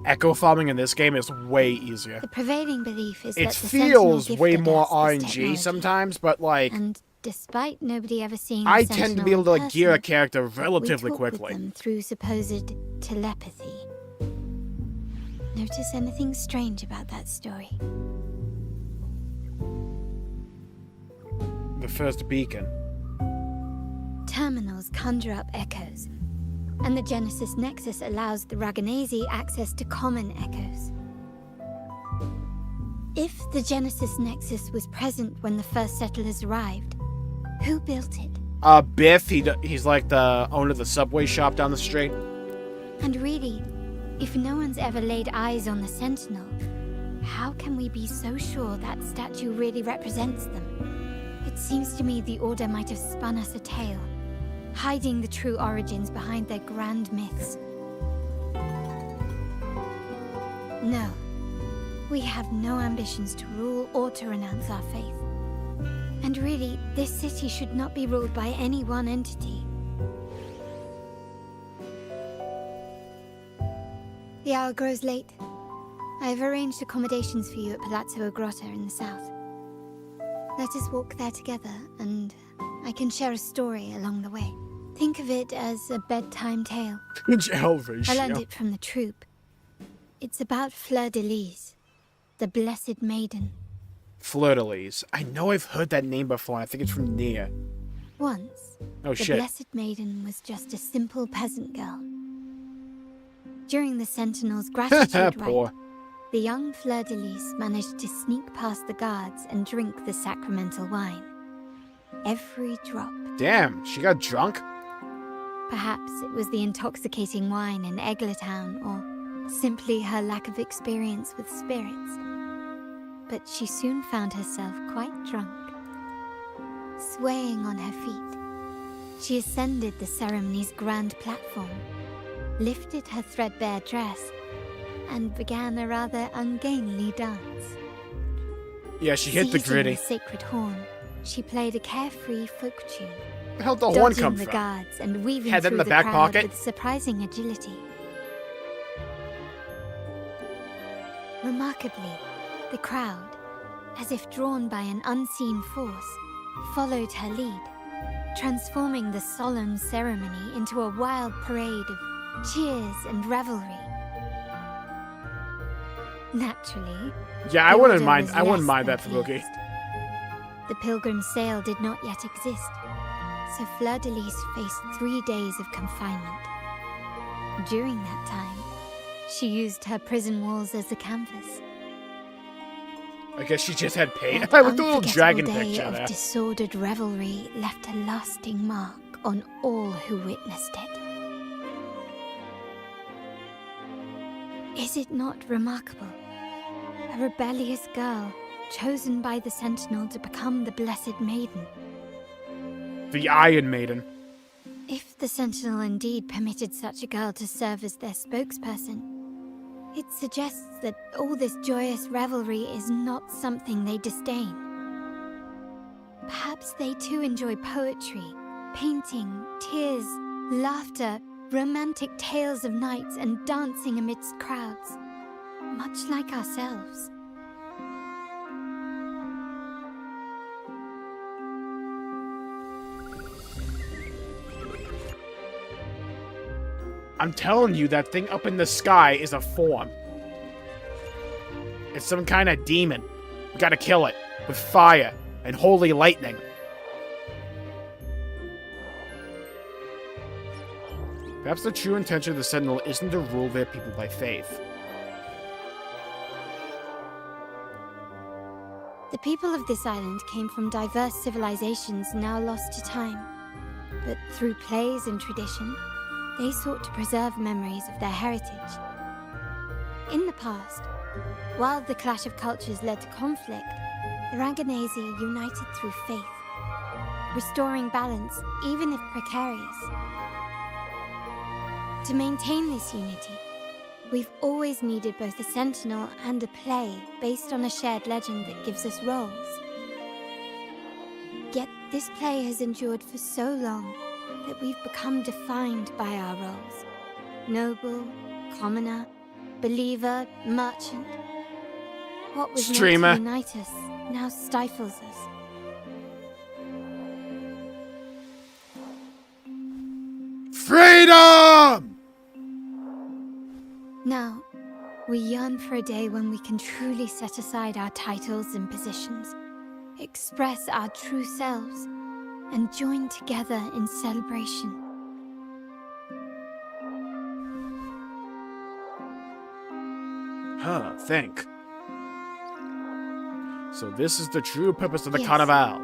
echo farming in this game is way easier. The prevailing belief is It that the Sentinel feels way gifted more us this RNG technology. sometimes, but like, And despite nobody ever seeing I the tend to Sentinel be able to in like gear a person, character we relatively talk with quickly. them through supposed telepathy. Notice anything strange about that story? The first beacon. Terminals conjure up echoes, and the Genesis Nexus allows the Raganese access to common echoes. If the Genesis Nexus was present when the first settlers arrived, who built it? Biff, he's like the owner of the Subway shop down the street. And really, if no one's ever laid eyes on the Sentinel, how can we be so sure that statue really represents them? It seems to me the Order might have spun us a tale, hiding the true origins behind their grand myths. No, we have no ambitions to rule or to renounce our faith. And really, this city should not be ruled by any one entity. The hour grows late. I have arranged accommodations for you at Palazzo Grotta in the south. Let us walk there together, and I can share a story along the way. Think of it as a bedtime tale. I learned it from the troupe. It's about Fleur de Lis, the Blessed Maiden. Fleur de Lis. I know I've heard that name before. I think it's from Nia. Once, the Blessed Maiden was just a simple peasant girl. During the Sentinel's gratitude rite, the young Fleur de Lis managed to sneak past the guards and drink the sacramental wine. Every drop. Damn, she got drunk? Perhaps it was the intoxicating wine in Eggletown, or simply her lack of experience with spirits. But she soon found herself quite drunk. Swaying on her feet, she ascended the ceremony's grand platform, lifted her threadbare dress, and began a rather ungainly dance. Yeah, she hit the gritty. Seizing the sacred horn, she played a carefree folk tune. Where the hell did the horn come the from? guards and weaving Had that through in the back crowd pocket? with surprising agility. Remarkably, the crowd, as if drawn by an unseen force, followed her lead, transforming the solemn ceremony into a wild parade of cheers and revelry. Naturally, yeah, I wouldn't mind that for Boogie. The pilgrim sale did not yet exist, so Fleur de Lis faced 3 days of confinement. During that time, she used her prison walls as a canvas. I guess she just had pain. That With the little unforgettable dragon day picture of there. disordered revelry left a lasting mark on all who witnessed it. Is it not remarkable? A rebellious girl, chosen by the Sentinel to become the Blessed Maiden. The Iron Maiden. If the Sentinel indeed permitted such a girl to serve as their spokesperson, it suggests that all this joyous revelry is not something they disdain. Perhaps they too enjoy poetry, painting, tears, laughter, romantic tales of nights, and dancing amidst crowds, much like ourselves. I'm telling you, that thing up in the sky is a form. It's some kind of demon. We gotta kill it with fire and holy lightning. Perhaps the true intention of the Sentinel isn't to rule their people by faith. The people of this island came from diverse civilizations now lost to time, but through plays and tradition, they sought to preserve memories of their heritage. In the past, while the clash of cultures led to conflict, the Raganazi united through faith, restoring balance even if precarious. To maintain this unity, we've always needed both a sentinel and a play based on a shared legend that gives us roles. Yet this play has endured for so long that we've become defined by our roles. Noble, commoner, believer, merchant. What was Streamer. meant to unite us now stifles us. Freedom! Now, we yearn for a day when we can truly set aside our titles and positions, express our true selves, and join together in celebration. Think. So this is the true purpose of the Yes. Carnival.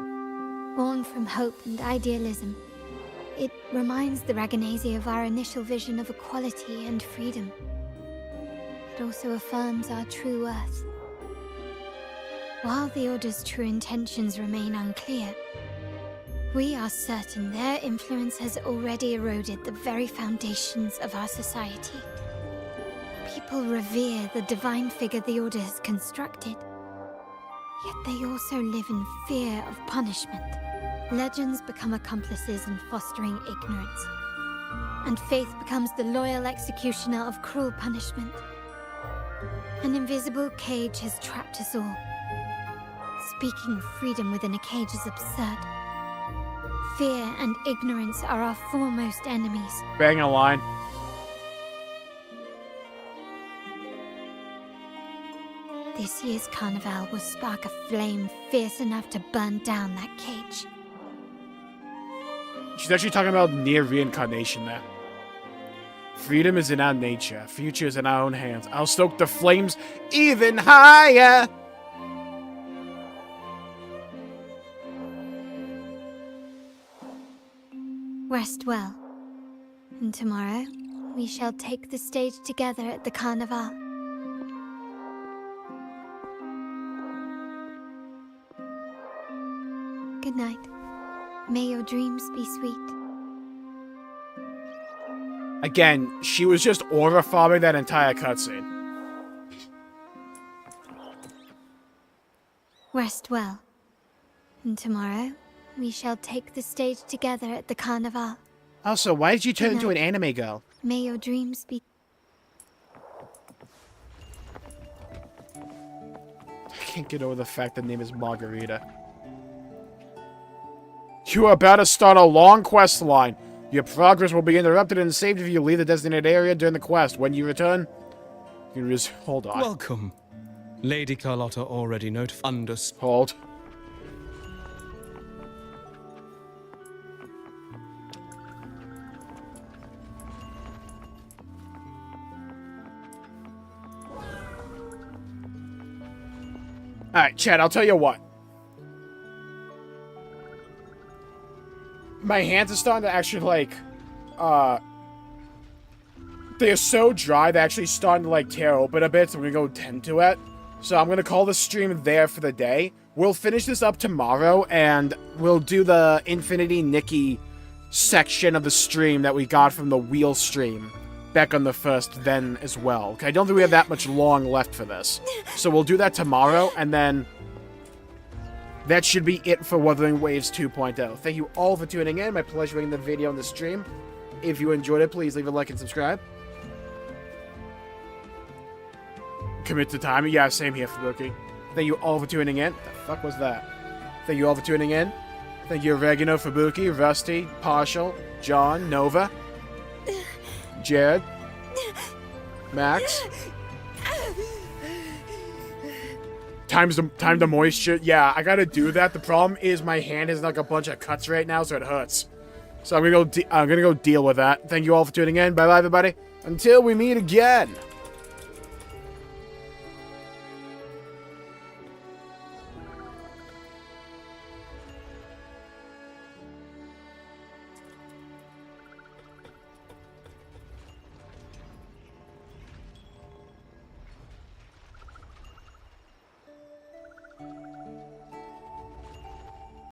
Born from hope and idealism, it reminds the Raganazi of our initial vision of equality and freedom. It also affirms our true worth. While the Order's true intentions remain unclear, we are certain their influence has already eroded the very foundations of our society. People revere the divine figure the Order has constructed, yet they also live in fear of punishment. Legends become accomplices in fostering ignorance, and faith becomes the loyal executioner of cruel punishment. An invisible cage has trapped us all. Speaking of freedom within a cage is absurd. Fear and ignorance are our foremost enemies. Bang a line. This year's carnival will spark a flame fierce enough to burn down that cage. She's actually talking about near reincarnation there. Freedom is in our nature. Future is in our own hands. I'll stoke the flames even higher. Rest well. And tomorrow, we shall take the stage together at the carnival. Good night. May your dreams be sweet. Again, she was just aura farming that entire cutscene. Rest well. And tomorrow, we shall take the stage together at the carnival. Also, why did you turn Good into an night. anime girl? May your dreams be... I can't get over the fact the name is Margarita. You are about to start a long quest line. Your progress will be interrupted and saved if you leave the designated area during the quest. When you return, you just hold on. Welcome. Lady Carlotta already notified. Hold. Alright, Chad, I'll tell you what. My hands are starting to actually, like, they're so dry, they're actually starting to, like, tear open a bit, so I'm gonna go tend to it. So I'm gonna call the stream there for the day. We'll finish this up tomorrow, and we'll do the Infinity Nikki section of the stream that we got from the wheel stream back on the first then as well. Okay, I don't think we have that much long left for this. So we'll do that tomorrow, and then that should be it for Wuthering Waves 2.0. Thank you all for tuning in. My pleasure making the video on the stream. If you enjoyed it, please leave a like and subscribe. Commit to time. Yeah, same here, Fubuki. Thank you all for tuning in. The fuck was that? Thank you all for tuning in. Thank you, Oregano, Fubuki, Rusty, Partial, John, Nova, Jared, Max. Time to moisture. Yeah, I gotta do that. The problem is my hand has like a bunch of cuts right now, so it hurts. So I'm gonna go deal with that. Thank you all for tuning in. Bye bye, everybody. Until we meet again.